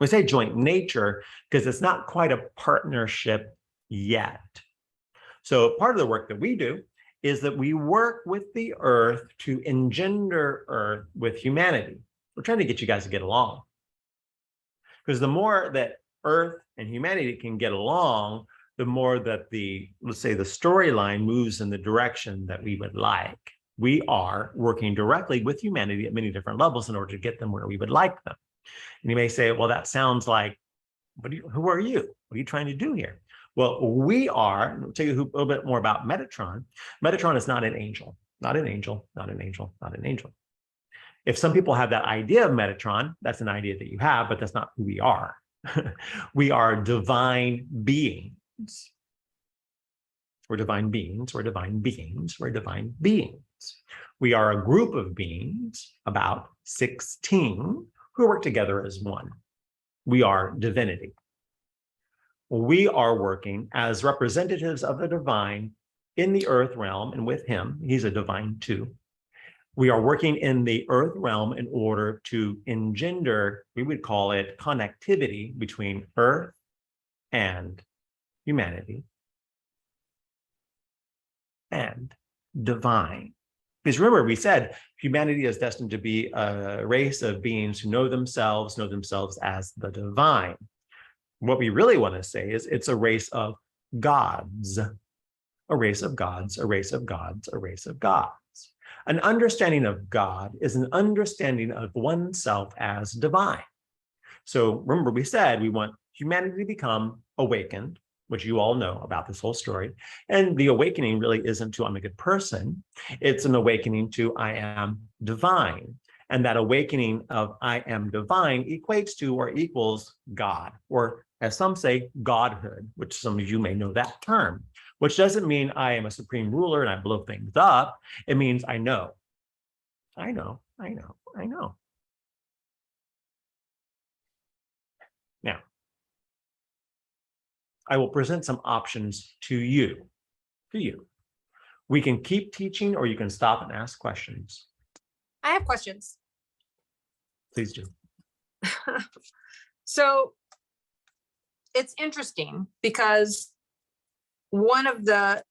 Speaker 1: We say joint nature because it's not quite a partnership yet. So part of the work that we do is that we work with the Earth to engender Earth with humanity. We're trying to get you guys to get along. Because the more that Earth and humanity can get along, the more that let's say the storyline moves in the direction that we would like. We are working directly with humanity at many different levels in order to get them where we would like them. And you may say, well, that sounds like, who are you? What are you trying to do here? Well, I'll tell you a little bit more about Metatron. Metatron is not an angel, not an angel, not an angel, not an angel. If some people have that idea of Metatron, that's an idea that you have, but that's not who we are. We are divine beings. We're divine beings, we're divine beings, we're divine beings. We are a group of beings, about 16, who work together as one. We are divinity. We are working as representatives of the divine in the earth realm, and with him, he's a divine too. We are working in the earth realm in order to engender, we would call it connectivity between earth and humanity and divine. Because remember, we said humanity is destined to be a race of beings who know themselves as the divine. What we really want to say is it's a race of gods, a race of gods, a race of gods, a race of gods. An understanding of God is an understanding of oneself as divine. So remember, we said we want humanity to become awakened, which you all know about this whole story. And the awakening really isn't to I'm a good person. It's an awakening to I am divine. And that awakening of I am divine equates to or equals God, or as some say, godhood, which some of you may know that term, which doesn't mean I am a supreme ruler and I blow things up. It means I know. I know. Now, I will present some options to you. We can keep teaching or you can stop and ask questions.
Speaker 2: I have questions.
Speaker 1: Please do.
Speaker 2: So it's interesting because one of the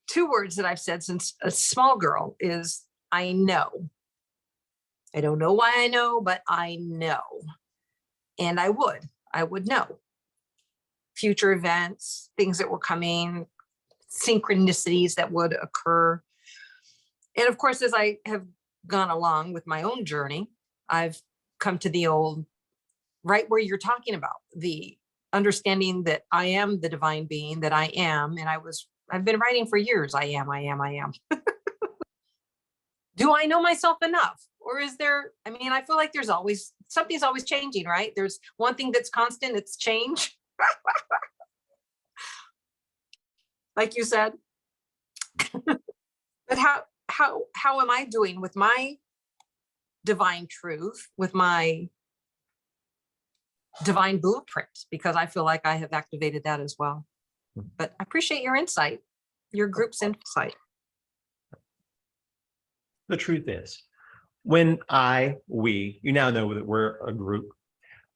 Speaker 2: two words that I've said since a small girl is I know. I don't know why I know, but I know. And I would know future events, things that were coming, synchronicities that would occur. And of course, as I have gone along with my own journey, I've come to the old, right where you're talking about, the understanding that I am the divine being that I am. And I've been writing for years. I am. Do I know myself enough? Or is there, I mean, I feel like something's always changing, right? There's one thing that's constant, it's change. Like you said. But how am I doing with my divine truth, with my divine blueprint? Because I feel like I have activated that as well. But I appreciate your insight, your group's insight.
Speaker 1: The truth is, we, you now know that we're a group.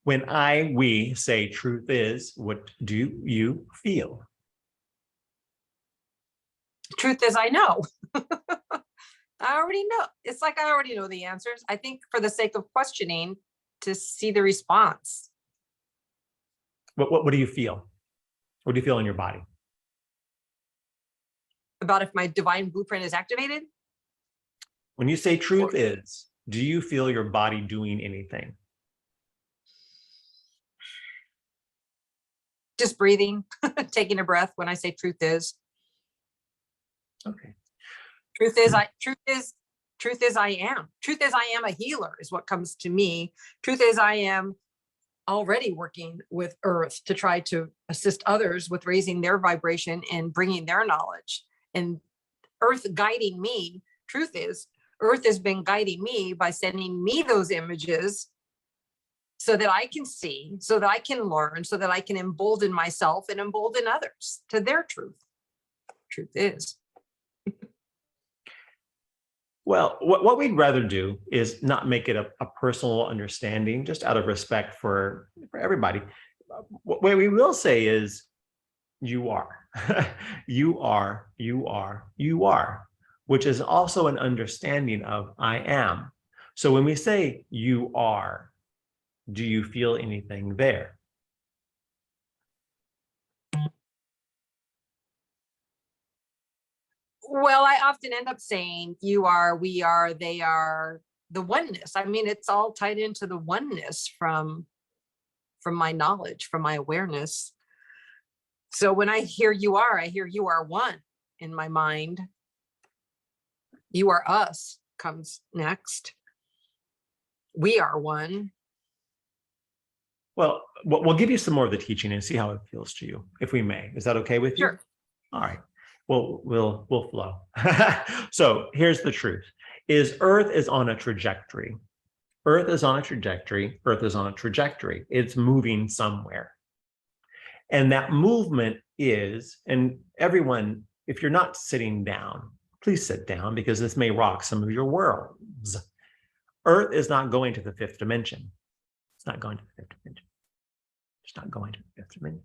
Speaker 1: When we say truth is, what do you feel?
Speaker 2: Truth is, I know. I already know. It's like I already know the answers. I think for the sake of questioning, to see the response.
Speaker 1: What do you feel? What do you feel in your body?
Speaker 2: About if my divine blueprint is activated?
Speaker 1: When you say truth is, do you feel your body doing anything?
Speaker 2: Just breathing, taking a breath when I say truth is.
Speaker 1: Okay.
Speaker 2: Truth is, I am. Truth is, I am a healer is what comes to me. Truth is, I am already working with Earth to try to assist others with raising their vibration and bringing their knowledge. And Earth guiding me. Truth is, Earth has been guiding me by sending me those images so that I can see, so that I can learn, so that I can embolden myself and embolden others to their truth. Truth is.
Speaker 1: Well, what we'd rather do is not make it a personal understanding, just out of respect for everybody. What we will say is, you are, you are, which is also an understanding of I am. So when we say you are, do you feel anything there?
Speaker 2: Well, I often end up saying you are, we are, they are, the oneness. I mean, it's all tied into the oneness from my knowledge, from my awareness. So when I hear you are, I hear you are one in my mind. You are us comes next. We are one.
Speaker 1: Well, we'll give you some more of the teaching and see how it feels to you, if we may. Is that okay with you?
Speaker 2: Sure.
Speaker 1: All right. Well, we'll flow. So here's the truth: Earth is on a trajectory. Earth is on a trajectory. Earth is on a trajectory. It's moving somewhere. And that movement is, and everyone, if you're not sitting down, please sit down, because this may rock some of your worlds. Earth is not going to the fifth dimension. It's not going to the fifth dimension. It's not going to the fifth dimension.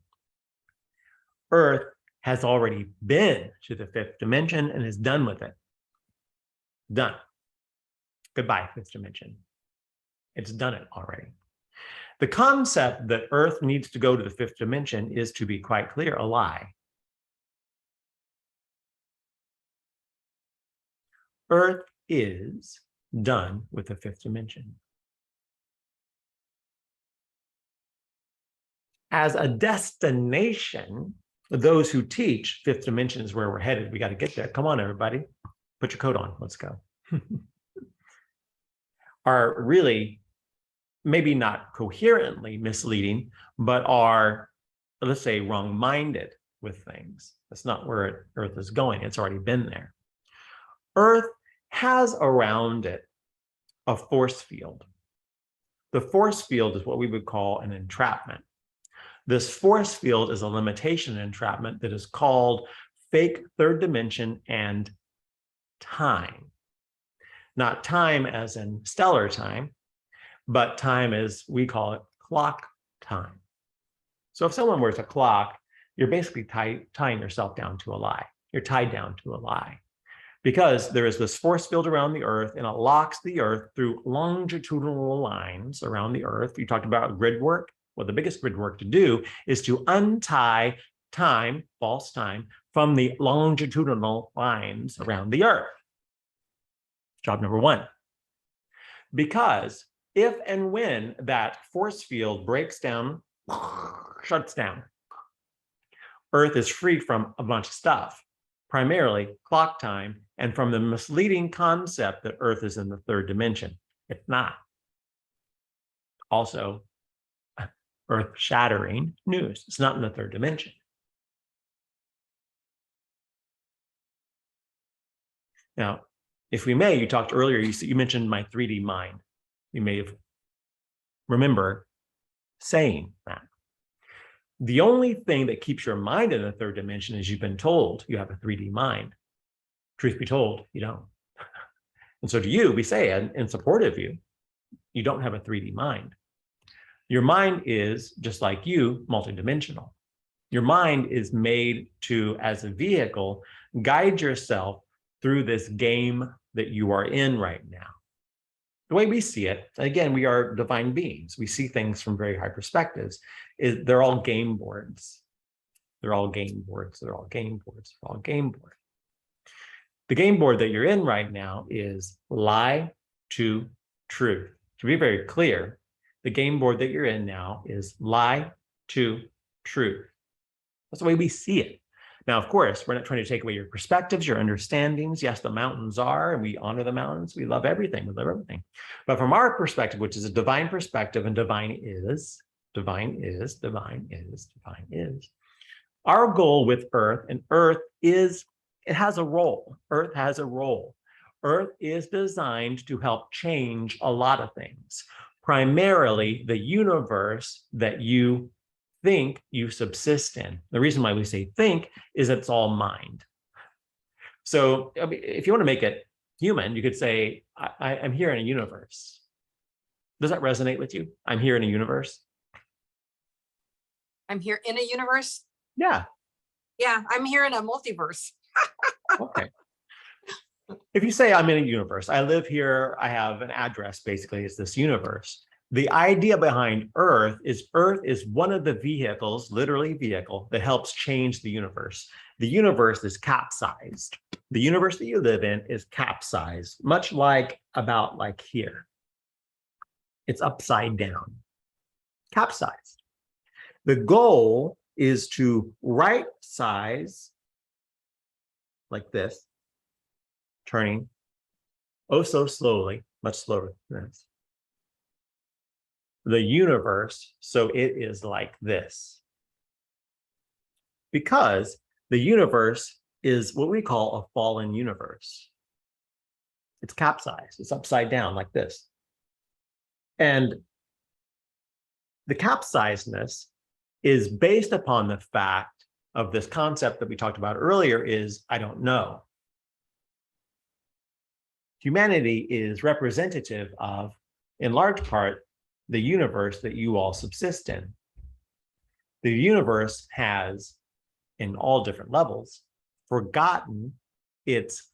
Speaker 1: Earth has already been to the fifth dimension and is done with it. Done. Goodbye, fifth dimension. It's done it already. The concept that Earth needs to go to the fifth dimension is, to be quite clear, a lie. Earth is done with the fifth dimension. As a destination, those who teach fifth dimension is where we're headed. We got to get there. Come on, everybody. Put your coat on. Let's go. Are really maybe not coherently misleading, but are, let's say, wrong-minded with things. That's not where Earth is going. It's already been there. Earth has around it a force field. The force field is what we would call an entrapment. This force field is a limitation entrapment that is called fake third dimension and time. Not time as in stellar time, but time as we call it clock time. So if someone wears a clock, you're basically tying yourself down to a lie. You're tied down to a lie. because there is this force field around the Earth and it locks the Earth through longitudinal lines around the Earth. You talked about grid work. Well, the biggest grid work to do is to untie time, false time, from the longitudinal lines around the Earth. Job number one. Because if and when that force field breaks down, shuts down, Earth is free from a bunch of stuff, primarily clock time, and from the misleading concept that Earth is in the third dimension. It's not. Also, earth-shattering news. It's not in the third dimension. Now, if we may, you talked earlier, you mentioned my 3D mind. You may have remember saying that. The only thing that keeps your mind in the third dimension is you've been told you have a 3D mind. Truth be told, you don't. And so to you, we say, in support of you, you don't have a 3D mind. Your mind is, just like you, multidimensional. Your mind is made to, as a vehicle, guide yourself through this game that you are in right now. The way we see it, again, we are divine beings. We see things from very high perspectives. They're all game boards. They're all game boards. They're all game boards. They're all game boards. The game board that you're in right now is lie to truth. To be very clear, the game board that you're in now is lie to truth. That's the way we see it. Now, of course, we're not trying to take away your perspectives, your understandings. Yes, the mountains are, and we honor the mountains. We love everything. We love everything. But from our perspective, which is a divine perspective, and divine is, divine is, divine is, divine is. Our goal with Earth, and Earth is, it has a role. Earth has a role. Earth is designed to help change a lot of things, primarily the universe that you think you subsist in. The reason why we say think is it's all mind. So I mean, if you want to make it human, you could say, I'm here in a universe. Does that resonate with you? I'm here in a universe.
Speaker 2: I'm here in a universe.
Speaker 1: Yeah.
Speaker 2: Yeah, I'm here in a multiverse.
Speaker 1: Okay. If you say I'm in a universe, I live here, I have an address, basically, it's this universe. The idea behind Earth is one of the vehicles, literally vehicle, that helps change the universe. The universe is capsized. The universe that you live in is capsized, much like about like here. It's upside down, capsized. The goal is to right size like this, turning oh so slowly, much slower than this, the universe so it is like this. Because the universe is what we call a fallen universe. It's capsized, it's upside down like this. And the capsizedness is based upon the fact of this concept that we talked about earlier is, I don't know. Humanity is representative of, in large part, the universe that you all subsist in. The universe has, in all different levels, forgotten its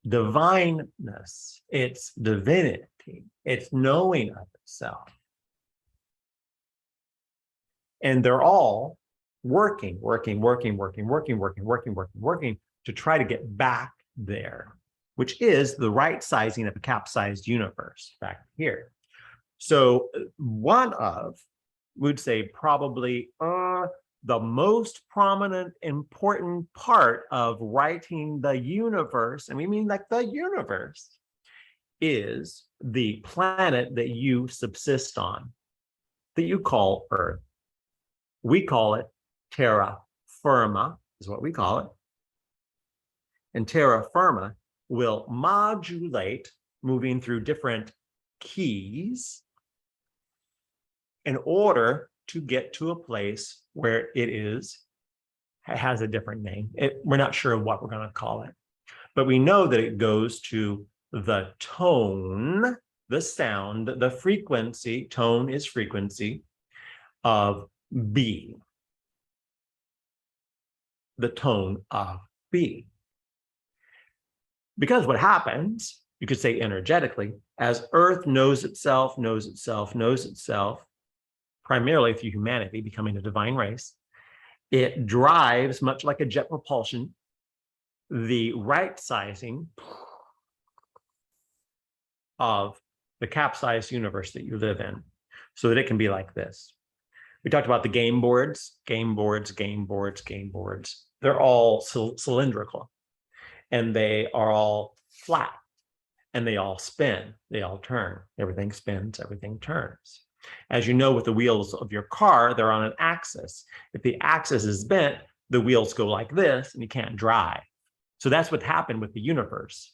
Speaker 1: divineness, its divinity, its knowing of itself. And they're all working to try to get back there, which is the right sizing of a capsized universe back here. So one of, we'd say probably the most prominent, important part of writing the universe, and we mean like the universe, is the planet that you subsist on, that you call Earth. We call it terra firma, is what we call it. And terra firma will modulate, moving through different keys, in order to get to a place where it has a different name. We're not sure what we're going to call it, but we know that it goes to the tone, the sound, the frequency, tone is frequency, of B. The tone of B. Because what happens, you could say energetically, as Earth knows itself, primarily through humanity becoming a divine race, it drives, much like a jet propulsion, the right sizing of the capsized universe that you live in, so that it can be like this. We talked about the game boards. They're all cylindrical, and they are all flat, and they all spin, they all turn. Everything spins, everything turns. As you know, with the wheels of your car, they're on an axis. If the axis is bent, the wheels go like this, and you can't drive. So that's what happened with the universe.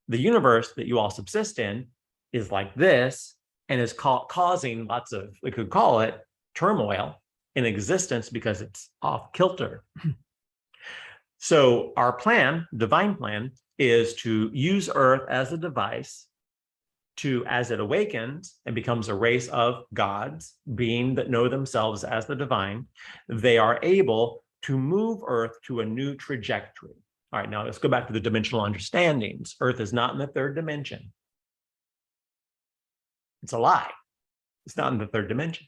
Speaker 1: The universe that you all subsist in is like this, and is causing lots of, we could call it turmoil in existence because it's off kilter. So our plan, divine plan, is to use Earth as a device to, as it awakens and becomes a race of gods, being that know themselves as the divine, they are able to move Earth to a new trajectory. All right, now let's go back to the dimensional understandings. Earth is not in the third dimension. It's a lie. It's not in the third dimension.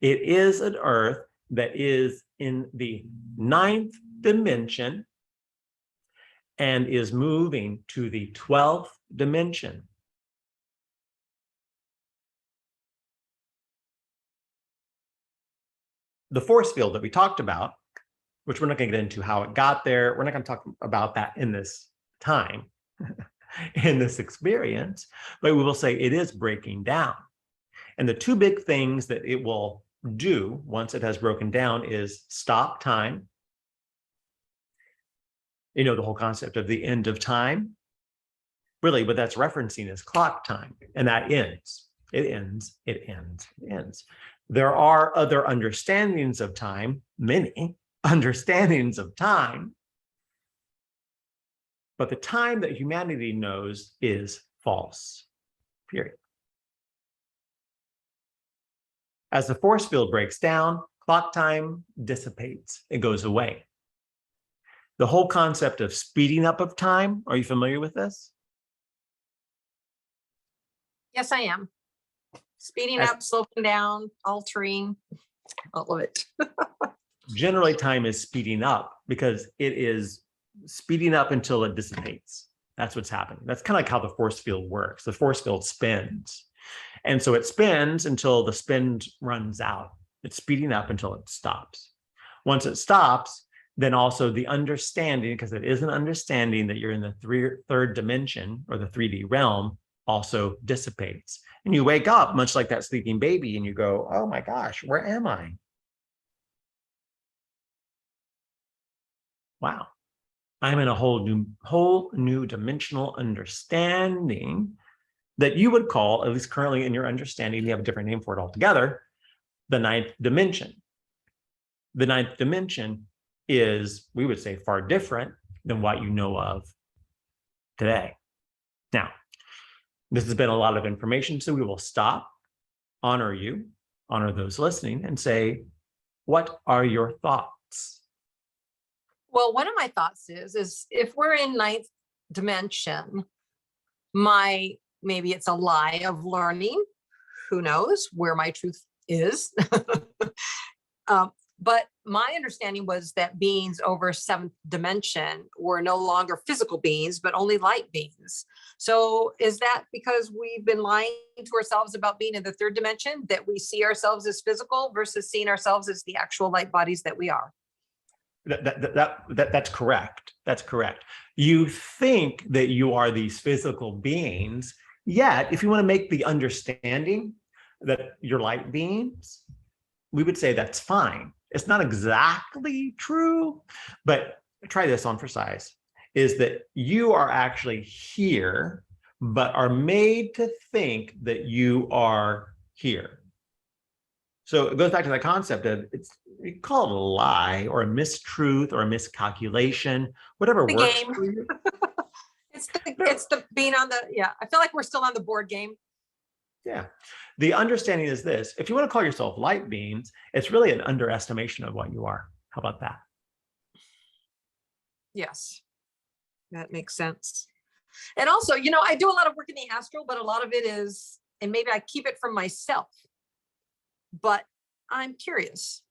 Speaker 1: It is an Earth that is in the 9th dimension and is moving to the 12th dimension. The force field that we talked about, which we're not going to get into how it got there, we're not going to talk about that in this time, in this experience, but we will say it is breaking down. And the two big things that it will do once it has broken down is stop time. You know, the whole concept of the end of time. Really, what that's referencing is clock time, and that ends. It ends, it ends, it ends. There are other understandings of time, many understandings of time, but the time that humanity knows is false, period. As the force field breaks down, clock time dissipates, it goes away. The whole concept of speeding up of time, are you familiar with this?
Speaker 2: Yes, I am. Speeding up, slowing down, altering, all of it.
Speaker 1: Generally, time is speeding up because it is speeding up until it dissipates. That's what's happening. That's kind of like how the force field works. The force field spins. And so it spins until the spin runs out. It's speeding up until it stops. Once it stops, then also the understanding, because it is an understanding that you're in the third dimension or the 3D realm, also dissipates. And you wake up much like that sleeping baby and you go, oh my gosh, where am I? Wow, I'm in a whole new dimensional understanding that you would call, at least currently in your understanding, you have a different name for it altogether, the 9th dimension. The 9th dimension is, we would say, far different than what you know of today. Now, this has been a lot of information, so we will stop, honor you, honor those listening, and say, what are your thoughts?
Speaker 2: Well, one of my thoughts is if we're in 9th dimension, maybe it's a lie of learning, who knows where my truth is. But my understanding was that beings over 7th dimension were no longer physical beings, but only light beings. So is that because we've been lying to ourselves about being in the 3rd dimension, that we see ourselves as physical versus seeing ourselves as the actual light bodies that we are?
Speaker 1: That's correct. That's correct. You think that you are these physical beings, yet if you want to make the understanding that you're light beings, we would say that's fine. It's not exactly true, but try this on for size, is that you are actually here, but are made to think that you are here. So it goes back to the concept of, you call it a lie or a mistruth or a miscalculation, whatever
Speaker 2: the
Speaker 1: works
Speaker 2: game.
Speaker 1: for you.
Speaker 2: It's the being on the, yeah, I feel like we're still on the board game.
Speaker 1: Yeah. The understanding is this: if you want to call yourself light beings, it's really an underestimation of what you are. How about that?
Speaker 2: Yes, that makes sense. And also, I do a lot of work in the astral, but a lot of it is, and maybe I keep it from myself, but I'm curious,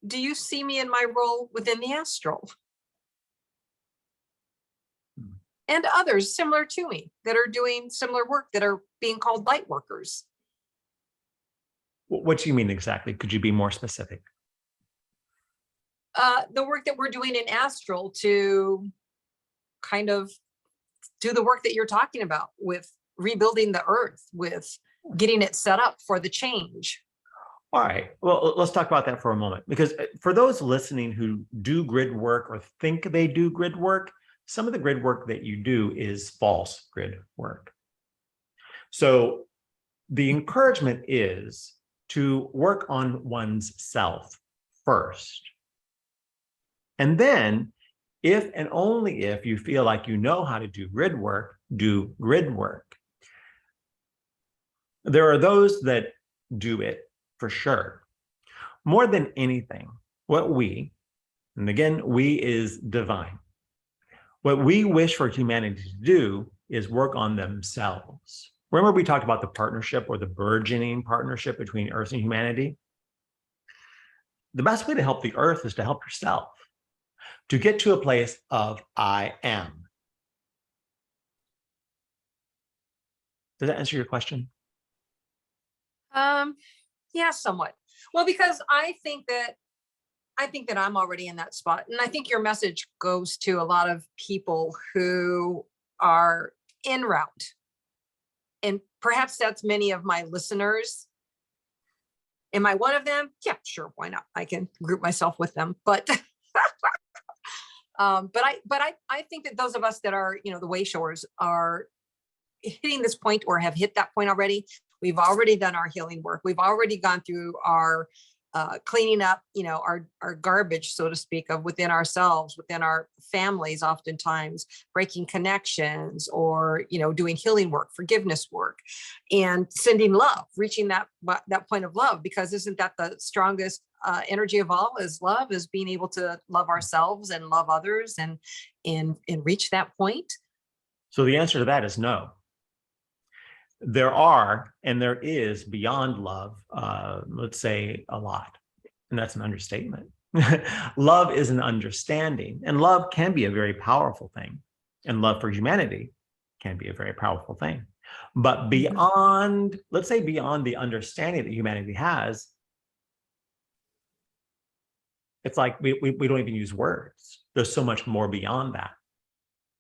Speaker 2: do you see me in my role within the astral? And others similar to me that are doing similar work, that are being called light workers.
Speaker 1: What do you mean exactly? Could you be more specific?
Speaker 2: The work that we're doing in astral to kind of do the work that you're talking about with rebuilding the earth, with getting it set up for the change.
Speaker 1: All right. Well, let's talk about that for a moment, because for those listening who do grid work or think they do grid work, some of the grid work that you do is false grid work. So the encouragement is to work on one's self first. And then, if and only if you feel like you know how to do grid work, do grid work. There are those that do it for sure. More than anything, what we, and again, we is divine, what we wish for humanity to do is work on themselves. Remember we talked about the partnership, or the burgeoning partnership between Earth and humanity? The best way to help the Earth is to help yourself, to get to a place of I am. Does that answer your question?
Speaker 2: Yeah, somewhat. Well, because I think that I'm already in that spot. And I think your message goes to a lot of people who are en route. And perhaps that's many of my listeners. Am I one of them? Yeah, sure. Why not? I can group myself with them. But I think that those of us that are, the way showers are hitting this point, or have hit that point already. We've already done our healing work. We've already gone through our cleaning up, our garbage, so to speak, of within ourselves, within our families, oftentimes breaking connections, or, doing healing work, forgiveness work, and sending love, reaching that point of love, because isn't that the strongest energy of all, is love, is being able to love ourselves and love others and reach that point?
Speaker 1: So the answer to that is no. There are, and there is beyond love, let's say a lot, and that's an understatement. Love is an understanding, and love can be a very powerful thing, and love for humanity can be a very powerful thing. But beyond, let's say beyond the understanding that humanity has, it's like we don't even use words. There's so much more beyond that.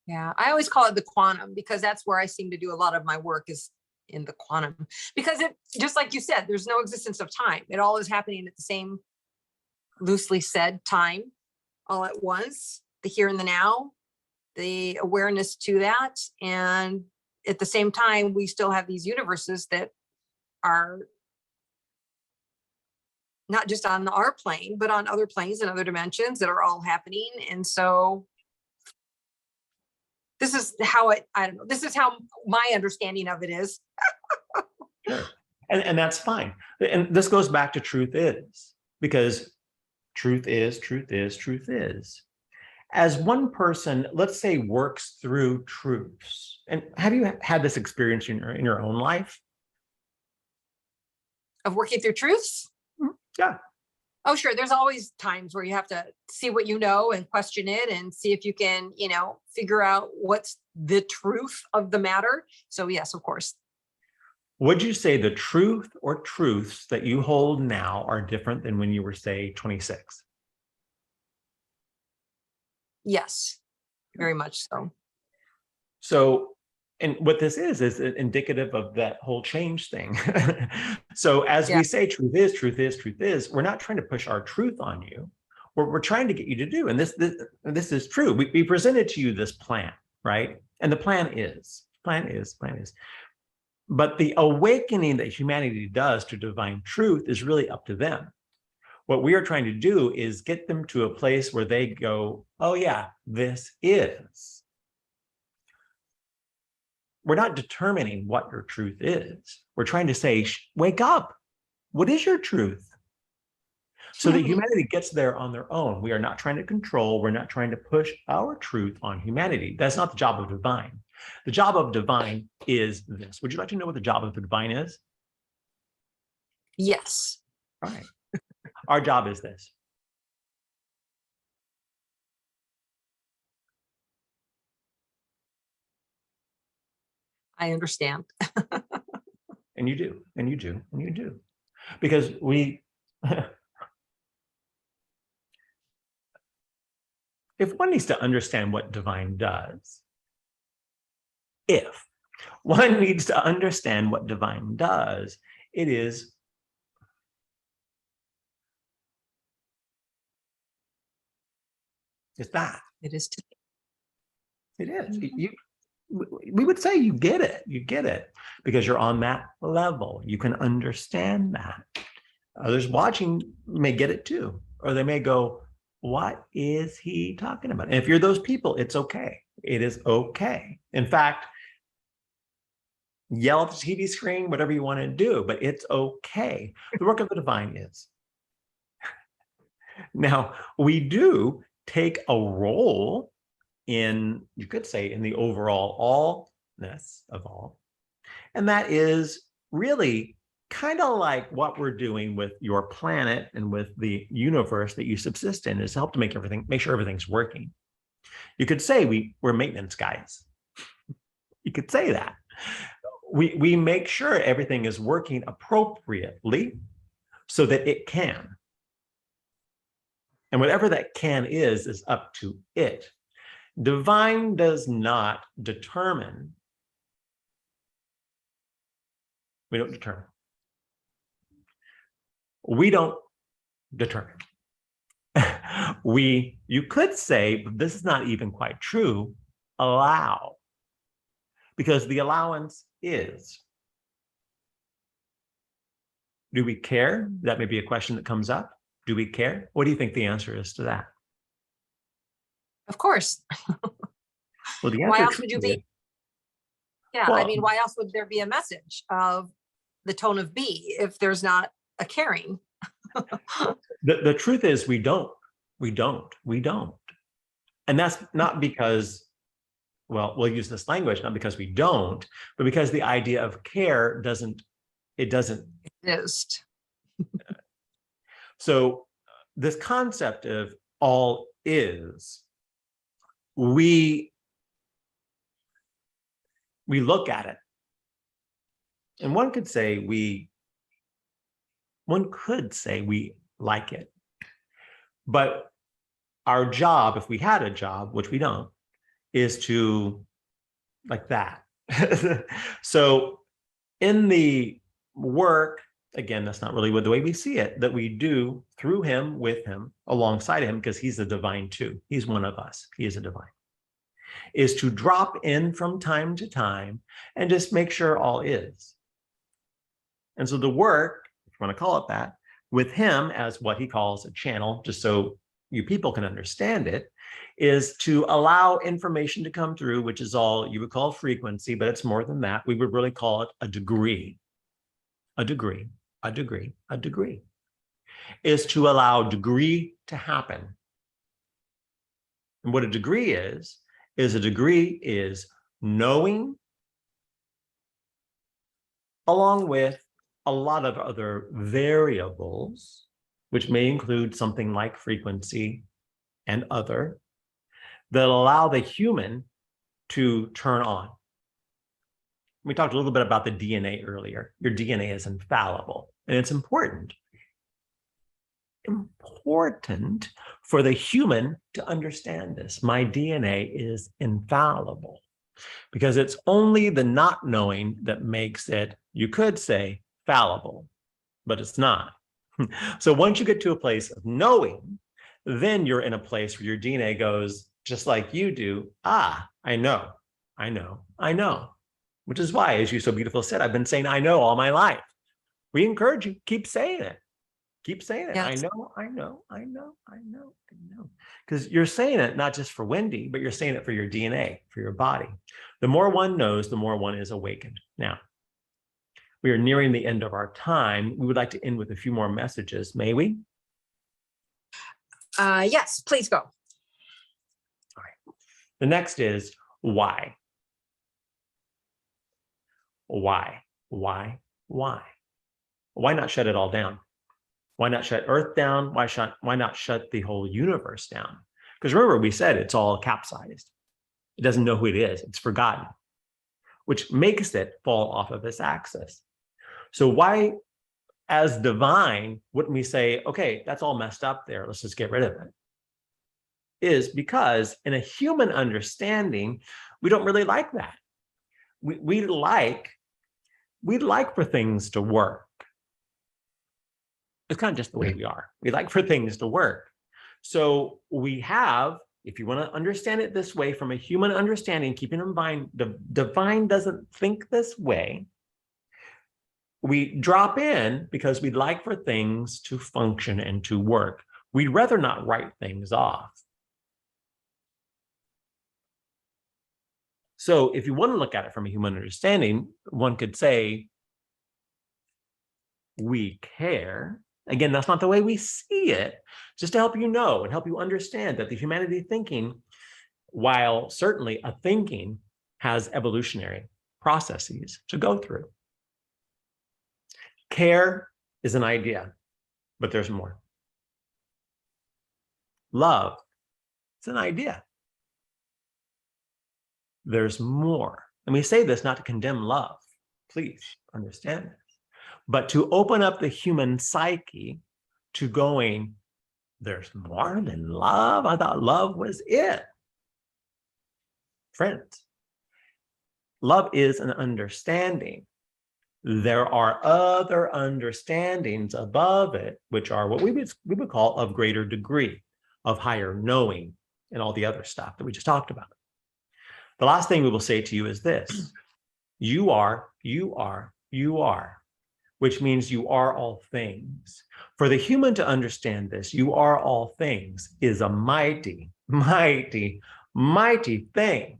Speaker 2: Yeah, I always call it the quantum, because that's where I seem to do a lot of my work, is in the quantum, because it, just like you said, there's no existence of time. It all is happening at the same, loosely said, time, all at once, the here and the now, the awareness to that. And at the same time, we still have these universes that are not just on our plane, but on other planes and other dimensions that are all happening. And so this is how I don't know, this is how my understanding of it is.
Speaker 1: Sure. And that's fine. And this goes back to truth is, because truth is, truth is, truth is. As one person, let's say, works through truths, and have you had this experience in your own life?
Speaker 2: Of working through truths?
Speaker 1: Yeah.
Speaker 2: Oh, sure. There's always times where you have to see what you know and question it and see if you can, figure out what's the truth of the matter. So yes, of course.
Speaker 1: Would you say the truth or truths that you hold now are different than when you were, say, 26?
Speaker 2: Yes, very much so.
Speaker 1: So, and what this is indicative of that whole change thing. So as we say, truth is, truth is, truth is, we're not trying to push our truth on you. We're trying to get you to do, and this is true. We presented to you this plan, right? And the plan is. But the awakening that humanity does to divine truth is really up to them. What we are trying to do is get them to a place where they go, oh yeah, this is. We're not determining what your truth is. We're trying to say, wake up. What is your truth? So that humanity gets there on their own. We are not trying to control. We're not trying to push our truth on humanity. That's not the job of divine. The job of divine is this. Would you like to know what the job of the divine is?
Speaker 2: Yes.
Speaker 1: All right. Our job is this.
Speaker 2: I understand.
Speaker 1: And you do, and you do, and you do. Because we, if one needs to understand what divine does, if one needs to understand what divine does, it is that.
Speaker 2: It is.
Speaker 1: It is.
Speaker 2: Mhm.
Speaker 1: We would say you get it because you're on that level. You can understand that. Others watching may get it too, or they may go, what is he talking about? And if you're those people, it's okay. It is okay. In fact, yell at the TV screen, whatever you want to do, but it's okay. The work of the divine is. Now, we do take a role in, you could say, in the overall allness of all. And that is really kind of like what we're doing with your planet and with the universe that you subsist in, is help to make sure everything's working. You could say we're maintenance guys. You could say that. We make sure everything is working appropriately so that it can. And whatever that can is up to it. Divine does not determine. We don't determine. We don't determine. You could say, but this is not even quite true, allow. Because the allowance is. Do we care? That may be a question that comes up. Do we care? What do you think the answer is to that?
Speaker 2: Of course.
Speaker 1: Well, the answer
Speaker 2: Why else would you be?
Speaker 1: is,
Speaker 2: Yeah,
Speaker 1: well,
Speaker 2: I mean, why else would there be a message of the tone of be if there's not a caring?
Speaker 1: the truth is we don't. And that's not because, well, we'll use this language, not because we don't, but because the idea of care doesn't
Speaker 2: exist.
Speaker 1: So this concept of all is, we look at it, and one could say we like it. But our job, if we had a job, which we don't, is to like that. So in the work, again, that's not really the way we see it, that we do through him, with him, alongside him, because he's a divine too. He's one of us. He is a divine. Is to drop in from time to time and just make sure all is. And so the work, if you want to call it that, with him as what he calls a channel, just so you people can understand it, is to allow information to come through, which is all you would call frequency, but it's more than that. We would really call it a degree. A degree, a degree, a degree, is to allow degree to happen. And what a degree is a degree is knowing, along with a lot of other variables, which may include something like frequency and other, that allow the human to turn on. We talked a little bit about the DNA earlier. Your DNA is infallible, and it's important for the human to understand this. My DNA is infallible, because it's only the not knowing that makes it, you could say, fallible, but it's not. So once you get to a place of knowing, then you're in a place where your DNA goes, just like you do, I know, which is why, as you so beautifully said, I've been saying I know all my life. We encourage you, keep saying it. Keep saying it. Yes. I know. Because you're saying it not just for Wendy, but you're saying it for your DNA, for your body. The more one knows, the more one is awakened. Now, we are nearing the end of our time. We would like to end with a few more messages. May we?
Speaker 2: Yes, please go.
Speaker 1: All right. The next is why. Why? Why? Why? Why not shut it all down? Why not shut Earth down? Why not shut the whole universe down? Because remember, we said it's all capsized. It doesn't know who it is. It's forgotten, which makes it fall off of its axis. So why, as divine, wouldn't we say, okay, that's all messed up there, let's just get rid of it? Is because in a human understanding, we don't really like that. We like for things to work. It's kind of just the way we are. We like for things to work. So we have, if you want to understand it this way, from a human understanding, keeping in mind the divine doesn't think this way. We drop in because we'd like for things to function and to work. We'd rather not write things off. So if you want to look at it from a human understanding, one could say, we care. Again, that's not the way we see it, just to help you know and help you understand that the humanity thinking, while certainly a thinking, has evolutionary processes to go through. Care is an idea, but there's more. Love, it's an idea. There's more. And we say this not to condemn love. Please understand this. But to open up the human psyche to going, there's more than love? I thought love was it. Friends, love is an understanding. There are other understandings above it, which are what we would call of greater degree, of higher knowing, and all the other stuff that we just talked about. The last thing we will say to you is this: you are, which means you are all things. For the human to understand this, you are all things, is a mighty, mighty, mighty thing.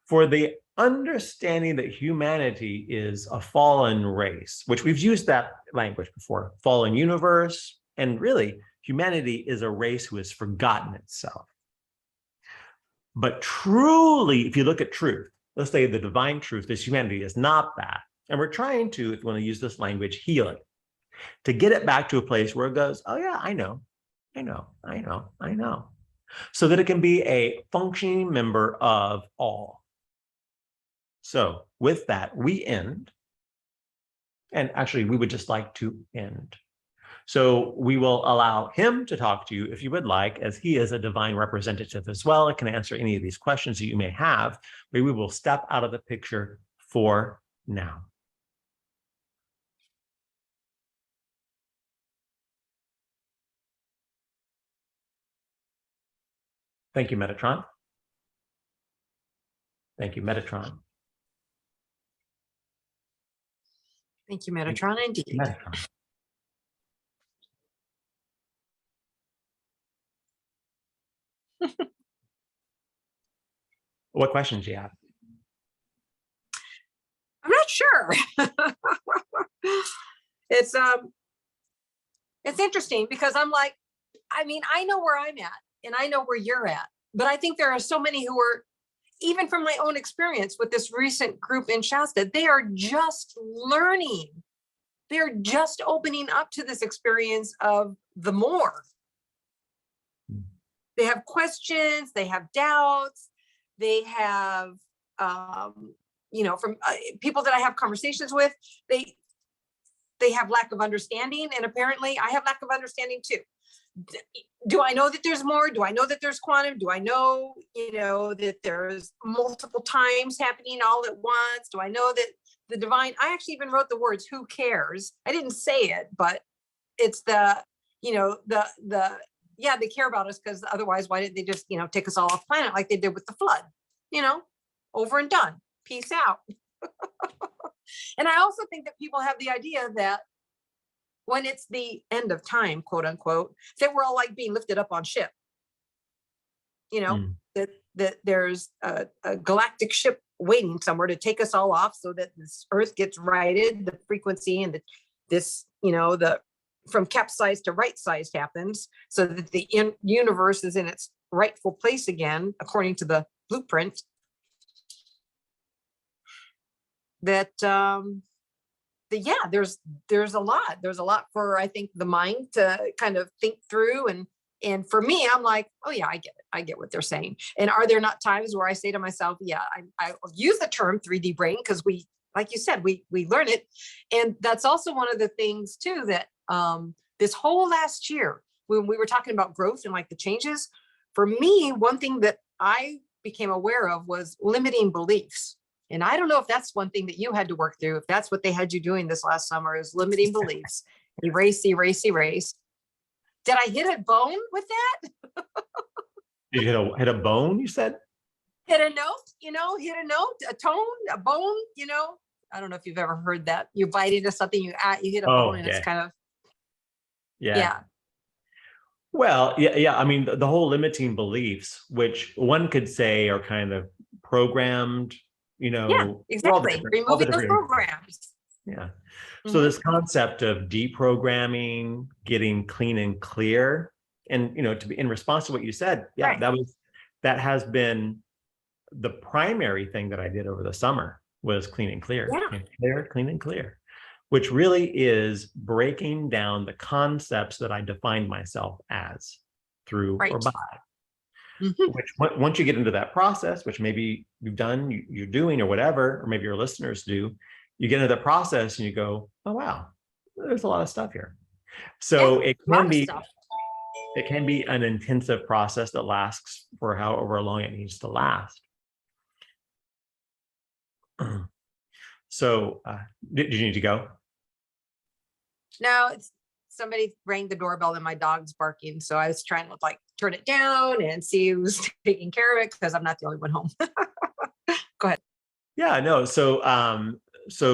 Speaker 1: For the understanding that humanity is a fallen race, which we've used that language before, fallen universe, and really humanity is a race who has forgotten itself. But truly, if you look at truth, let's say the divine truth, this humanity is not that. And we're trying to, if you want to use this language, heal it, to get it back to a place where it goes, oh yeah, I know. So that it can be a functioning member of all. So with that, we end. And actually, we would just like to end. So we will allow him to talk to you if you would like, as he is a divine representative as well. It can answer any of these questions that you may have, but we will step out of the picture for now. Thank you, Metatron. Thank you, Metatron.
Speaker 2: Thank you, Metatron, indeed.
Speaker 1: Metatron. What questions do you have?
Speaker 2: I'm not sure. It's interesting because I'm like, I mean, I know where I'm at and I know where you're at, but I think there are so many who are, even from my own experience with this recent group in Shasta, they are just learning. They're just opening up to this experience of the more. They have questions, they have doubts, they have, you know, from people that I have conversations with, they have lack of understanding, and apparently I have lack of understanding too. Do I know that there's more? Do I know that there's quantum? Do I know, you know, that there's multiple times happening all at once? Do I know that the divine, I actually even wrote the words, who cares? I didn't say it, but it's the, you know, yeah, they care about us because otherwise, why didn't they just, you know, take us all off planet like they did with the flood, you know, over and done, peace out. And I also think that people have the idea that when it's the end of time, quote unquote, that we're all like being lifted up on ship, you know, that there's a galactic ship waiting somewhere to take us all off so that this earth gets righted, the frequency and this, you know, the from capsized to right sized happens so that the universe is in its rightful place again, according to the blueprint. that yeah, there's a lot for, I think, the mind to kind of think through. And for me, I'm like, oh yeah, I get what they're saying. And are there not times where I say to myself, yeah, I use the term 3D brain because we, like you said, we learn it. And that's also one of the things too, that this whole last year, when we were talking about growth and like the changes, for me, one thing that I became aware of was limiting beliefs. And I don't know if that's one thing that you had to work through, if that's what they had you doing this last summer, is limiting beliefs. Erase. Did I hit a bone with that?
Speaker 1: Did you hit a bone, you said?
Speaker 2: Hit a note, hit a note, a tone, a bone, I don't know if you've ever heard that. You bite into something, you hit a bone, and it's kind of, yeah.
Speaker 1: Well, yeah. I mean, the whole limiting beliefs, which one could say are kind of programmed,
Speaker 2: Yeah, exactly. Removing those programs.
Speaker 1: Yeah. So this concept of deprogramming, getting clean and clear, and to be in response to what you said,
Speaker 2: Right.
Speaker 1: that has been the primary thing that I did over the summer, was clean and clear, clean and clear, which really is breaking down the concepts that I defined myself as, through or by. Which once you get into that process, which maybe you've done, you're doing, or whatever, or maybe your listeners do, you get into the process and you go, oh wow, there's a lot of stuff here. So it can be an intensive process that lasts for however long it needs to last. So did you need to go?
Speaker 2: No, somebody rang the doorbell and my dog's barking. So I was trying to turn it down and see who's taking care of it, because I'm not the only one home. Go ahead.
Speaker 1: Yeah, no. So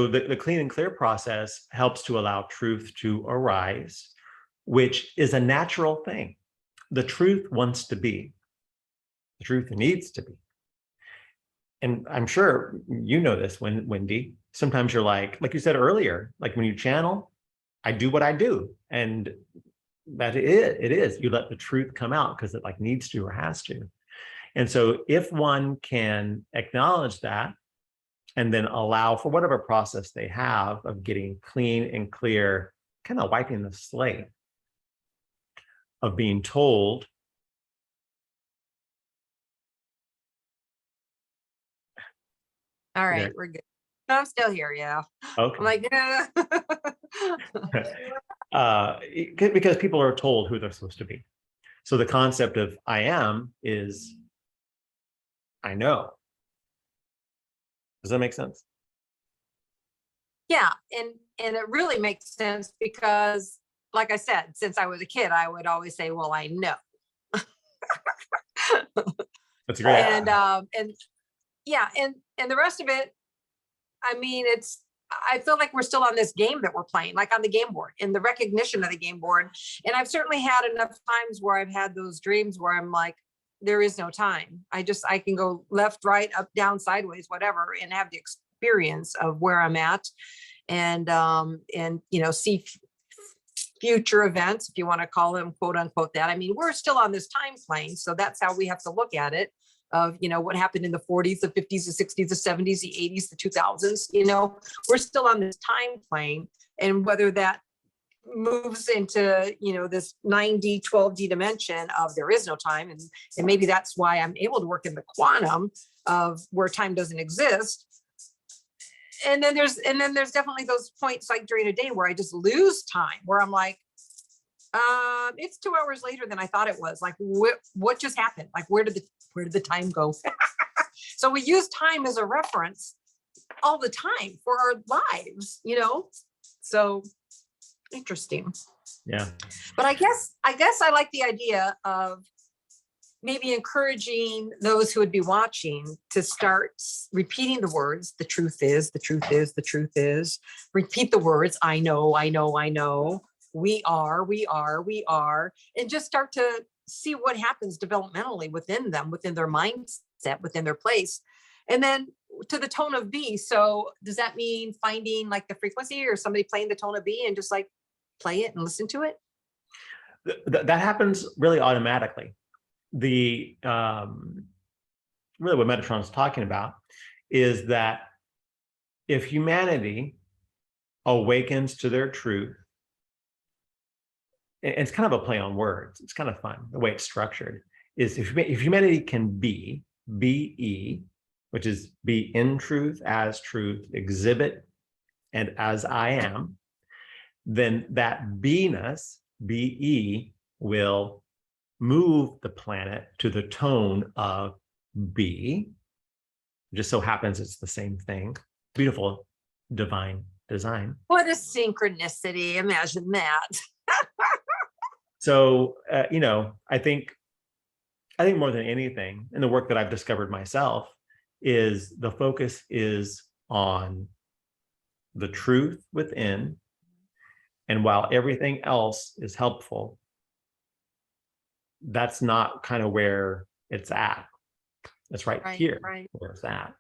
Speaker 1: the clean and clear process helps to allow truth to arise, which is a natural thing. The truth wants to be. The truth needs to be. And I'm sure you know this, Wendy. Sometimes you're like you said earlier, like when you channel, I do what I do, and that it is. You let the truth come out because it needs to or has to. And so if one can acknowledge that, and then allow for whatever process they have of getting clean and clear, kind of wiping the slate of being told,
Speaker 2: all right, we're good. No, I'm still here. Yeah.
Speaker 1: Okay.
Speaker 2: I'm like,
Speaker 1: because people are told who they're supposed to be. So the concept of I am is I know. Does that make sense?
Speaker 2: Yeah, and it really makes sense because, like I said, since I was a kid, I would always say, "Well, I know."
Speaker 1: That's great.
Speaker 2: And yeah, and the rest of it, I mean, I feel like we're still on this game that we're playing, like on the game board, in the recognition of the game board. And I've certainly had enough times where I've had those dreams where I'm like, there is no time. I can go left, right, up, down, sideways, whatever, and have the experience of where I'm at, and see future events, if you want to call them, quote unquote, that. I mean, we're still on this time plane, so that's how we have to look at it. Of what happened in the 40s, the 50s, the 60s, the 70s, the 80s, the 2000s. We're still on this time plane, and whether that moves into this 9D 12D dimension of there is no time, and maybe that's why I'm able to work in the quantum of where time doesn't exist. And then there's definitely those points like during a day where I just lose time, where I'm like, it's 2 hours later than I thought it was. Like, what just happened? Like, where did the time go? So we use time as a reference all the time for our lives, so interesting.
Speaker 1: Yeah.
Speaker 2: But I guess I like the idea of maybe encouraging those who would be watching to start repeating the words, the truth is, the truth is, the truth is. Repeat the words, I know, I know, I know. We are, we are, we are. And just start to see what happens developmentally within them, within their mindset, within their place. And then to the tone of B. So does that mean finding the frequency, or somebody playing the tone of B and just play it and listen to it?
Speaker 1: That happens really automatically. The really what Metatron is talking about is that if humanity awakens to their truth, and it's kind of a play on words, it's kind of fun the way it's structured, is if humanity can be which is be in truth, as truth, exhibit, and as I am, then that beiness, be, will move the planet to the tone of be. It just so happens it's the same thing. Beautiful divine design.
Speaker 2: What a synchronicity. Imagine that.
Speaker 1: So, I think more than anything in the work that I've discovered myself is the focus is on the truth within. And while everything else is helpful, that's not kind of where it's at. It's right here where it's at.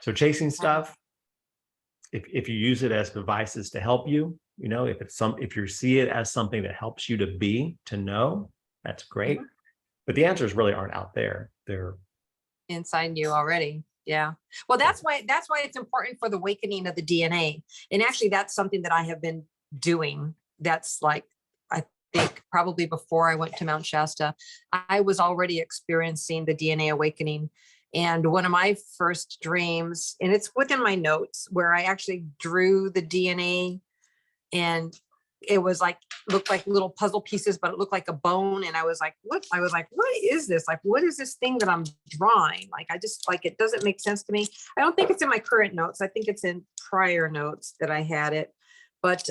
Speaker 1: So chasing stuff, if you use it as devices to help you, if you see it as something that helps you to know, that's great. But the answers really aren't out there. They're
Speaker 2: inside you already. Yeah. Well, that's why it's important for the awakening of the DNA. And actually, that's something that I have been doing. That's like, I think probably before I went to Mount Shasta, I was already experiencing the DNA awakening. And one of my first dreams, and it's within my notes, where I actually drew the DNA, and it was like, looked like little puzzle pieces, but it looked like a bone. And I was like, what is this? Like, what is this thing that I'm drawing? Like, I just like, it doesn't make sense to me. I don't think it's in my current notes. I think it's in prior notes that I had it, but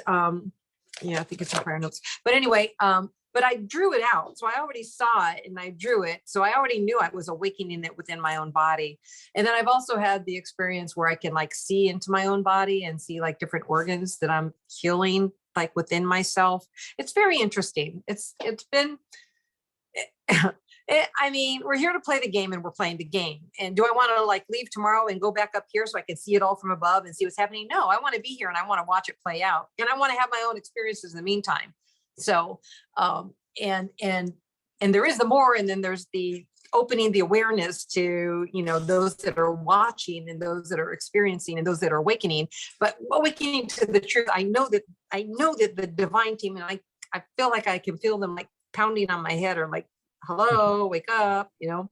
Speaker 2: yeah, I think it's in prior notes, but anyway, but I drew it out. So I already saw it and I drew it. So I already knew I was awakening it within my own body. And then I've also had the experience where I can like see into my own body and see like different organs that I'm healing like within myself. It's very interesting. It's been, I mean, we're here to play the game and we're playing the game. And do I want to like leave tomorrow and go back up here so I can see it all from above and see what's happening? No, I want to be here and I want to watch it play out. And I want to have my own experiences in the meantime. So, and there is the more, and then there's the opening the awareness to, those that are watching and those that are experiencing and those that are awakening, but awakening to the truth. I know that the divine team, and I feel like I can feel them like pounding on my head or like, hello, wake up, to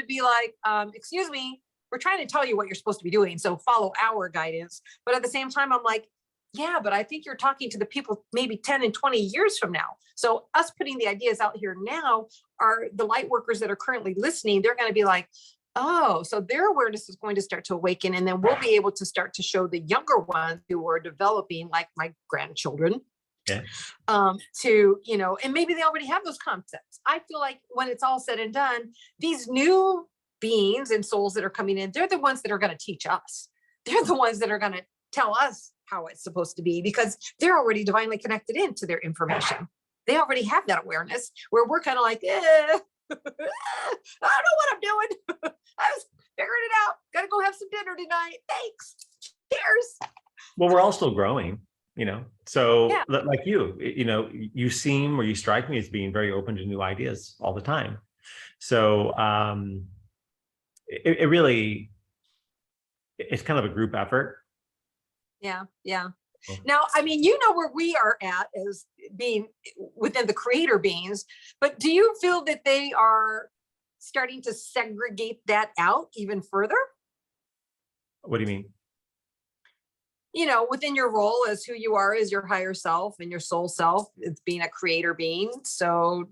Speaker 2: be like, excuse me, we're trying to tell you what you're supposed to be doing. So follow our guidance. But at the same time, I'm like, yeah, but I think you're talking to the people maybe 10 and 20 years from now. So us putting the ideas out here now are the light workers that are currently listening. They're going to be like, oh, so their awareness is going to start to awaken. And then we'll be able to start to show the younger ones who are developing, like my grandchildren, and maybe they already have those concepts. I feel like when it's all said and done, these new beings and souls that are coming in, they're the ones that are going to teach us. They're the ones that are going to tell us how it's supposed to be, because they're already divinely connected into their information. They already have that awareness, where we're kind of like, I don't know what I'm doing. I was figuring it out. Gotta go have some dinner tonight. Thanks. Cheers.
Speaker 1: Well, we're all still growing, so yeah. Like you seem, or you strike me as being very open to new ideas all the time. So it really, it's kind of a group effort.
Speaker 2: Yeah. Now, I mean, where we are at as being within the creator beings, but do you feel that they are starting to segregate that out even further?
Speaker 1: What do you mean?
Speaker 2: Within your role as who you are as your higher self and your soul self, it's being a creator being. So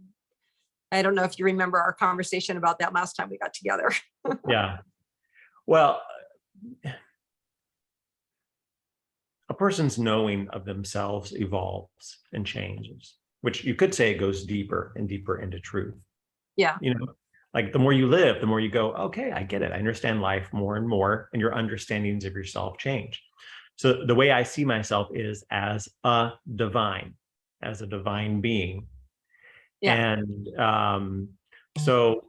Speaker 2: I don't know if you remember our conversation about that last time we got together.
Speaker 1: Yeah. Well, a person's knowing of themselves evolves and changes, which you could say it goes deeper and deeper into truth.
Speaker 2: Yeah.
Speaker 1: Like the more you live, the more you go, okay, I get it. I understand life more and more, and your understandings of yourself change. So the way I see myself is as a divine being. Yeah. And so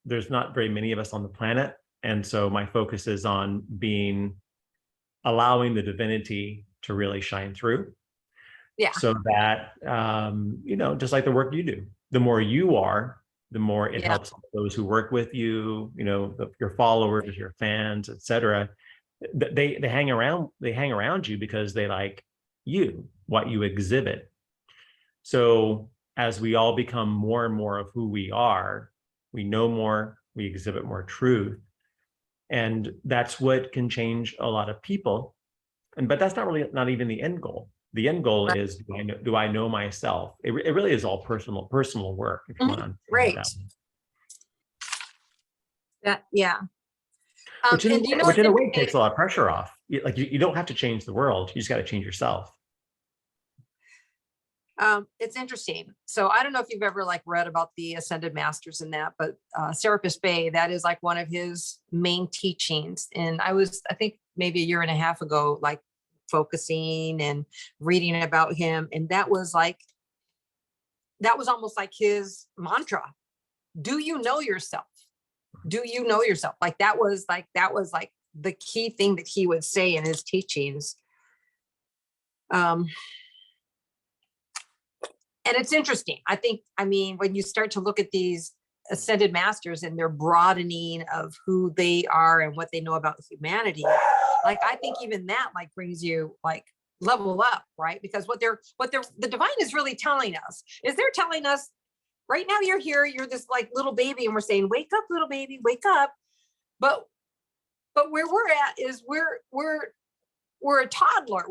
Speaker 1: there's not very many of us on the planet. And so my focus is on allowing the divinity to really shine through. Yeah. So that, just like the work you do, the more you are, the more it helps those who work with you, your followers, your fans, etc. They hang around you because they like you, what you exhibit. So as we all become more and more of who we are, we know more, we exhibit more truth. And that's what can change a lot of people. But that's not even the end goal. The end goal is, do I know myself? It really is all personal work. If you want to
Speaker 2: right. Yeah.
Speaker 1: Which in a way takes a lot of pressure off. Like you don't have to change the world. You just got to change yourself.
Speaker 2: It's interesting. So I don't know if you've ever like read about the Ascended Masters and that, but Serapis Bey, that is like one of his main teachings. And I think maybe a year and a half ago, like focusing and reading about him. And that was almost like his mantra. Do you know yourself? Do you know yourself? Like that was like the key thing that he would say in his teachings. And it's interesting. I mean, when you start to look at these ascended masters and their broadening of who they are and what they know about humanity, like, I think even that like brings you like level up, right? Because what the divine is really telling us is they're telling us right now, you're here, you're this like little baby, and we're saying, wake up, little baby, wake up. But where we're at is we're a toddler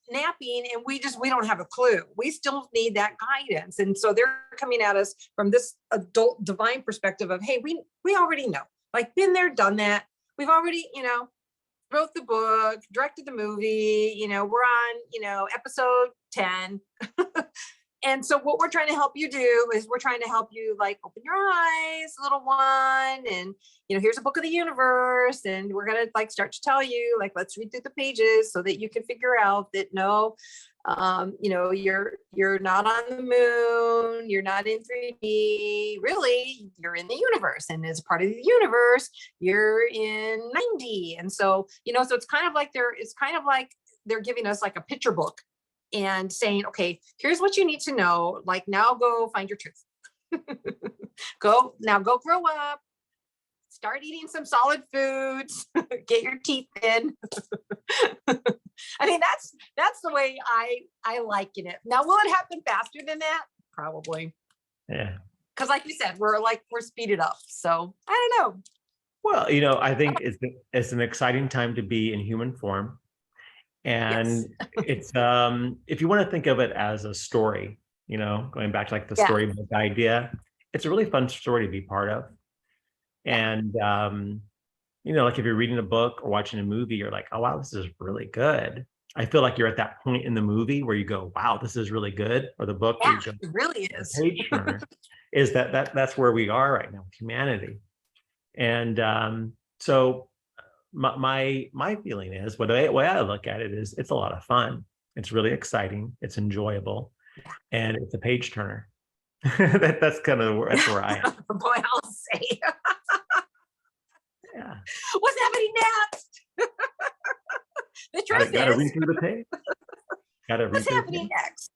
Speaker 2: napping, and we don't have a clue. We still need that guidance. And so they're coming at us from this adult divine perspective of, hey, we already know, like, been there, done that. We've already, wrote the book, directed the movie, we're on, episode 10. And so what we're trying to help you do is we're trying to help you like open your eyes, little one, and here's a book of the universe, and we're gonna like start to tell you, like, let's read through the pages so that you can figure out that no, you're not on the moon, you're not in 3D, really, you're in the universe, and as a part of the universe, you're in 90. And so so it's kind of like they're giving us like a picture book and saying, okay, here's what you need to know. Like, now go find your truth. go grow up, start eating some solid foods, get your teeth in. I mean, that's the way I liken it. Now, will it happen faster than that? Probably.
Speaker 1: Yeah.
Speaker 2: Because like you said, we're speeded up. So I don't know.
Speaker 1: Well, I think it's an exciting time to be in human form. And it's if you want to think of it as a story, going back to like the storybook idea, it's a really fun story to be part of. And like if you're reading a book or watching a movie, you're like, oh wow, this is really good. I feel like you're at that point in the movie where you go, wow, this is really good. Or the book, where you go,
Speaker 2: it really is.
Speaker 1: Page turner is that's where we are right now with humanity. And so my feeling is, the way I look at it is, it's a lot of fun. It's really exciting. It's enjoyable, and it's a page turner. that's where I am.
Speaker 2: Boy, I'll say.
Speaker 1: Yeah.
Speaker 2: What's happening next? The truth
Speaker 1: gotta
Speaker 2: is,
Speaker 1: read through the page.
Speaker 2: What's happening next?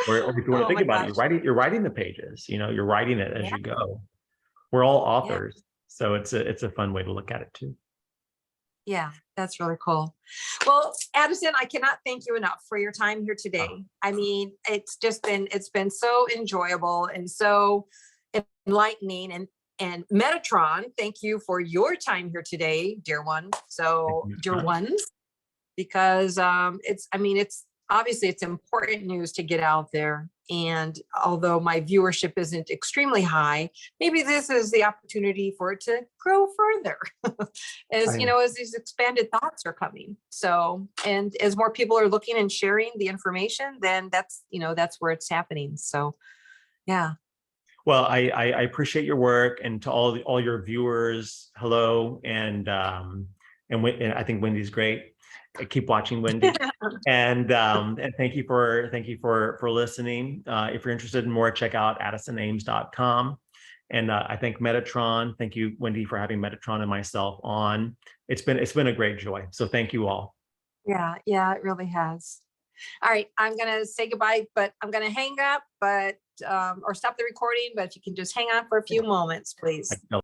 Speaker 1: Or if you want to think about it, you're writing the pages. You're writing it as you go. We're all authors, so it's a fun way to look at it too.
Speaker 2: Yeah, that's really cool. Well, Addison, I cannot thank you enough for your time here today. I mean, it's been so enjoyable and so enlightening. And Metatron, thank you for your time here today, dear one. So, dear ones, because it's obviously it's important news to get out there. And although my viewership isn't extremely high, maybe this is the opportunity for it to grow further as these expanded thoughts are coming. So, and as more people are looking and sharing the information, then that's where it's happening. So, yeah.
Speaker 1: Well, I appreciate your work, and to all your viewers, hello, and I think Wendy's great. I keep watching Wendy, and thank you for listening. If you're interested in more, check out AddisonAmes.com. And I thank Metatron. Thank you, Wendy, for having Metatron and myself on. It's been a great joy. So thank you all.
Speaker 2: Yeah, it really has. All right, I'm gonna say goodbye, but I'm gonna hang up. But or stop the recording, but if you can just hang on for a few moments, please.
Speaker 1: I feel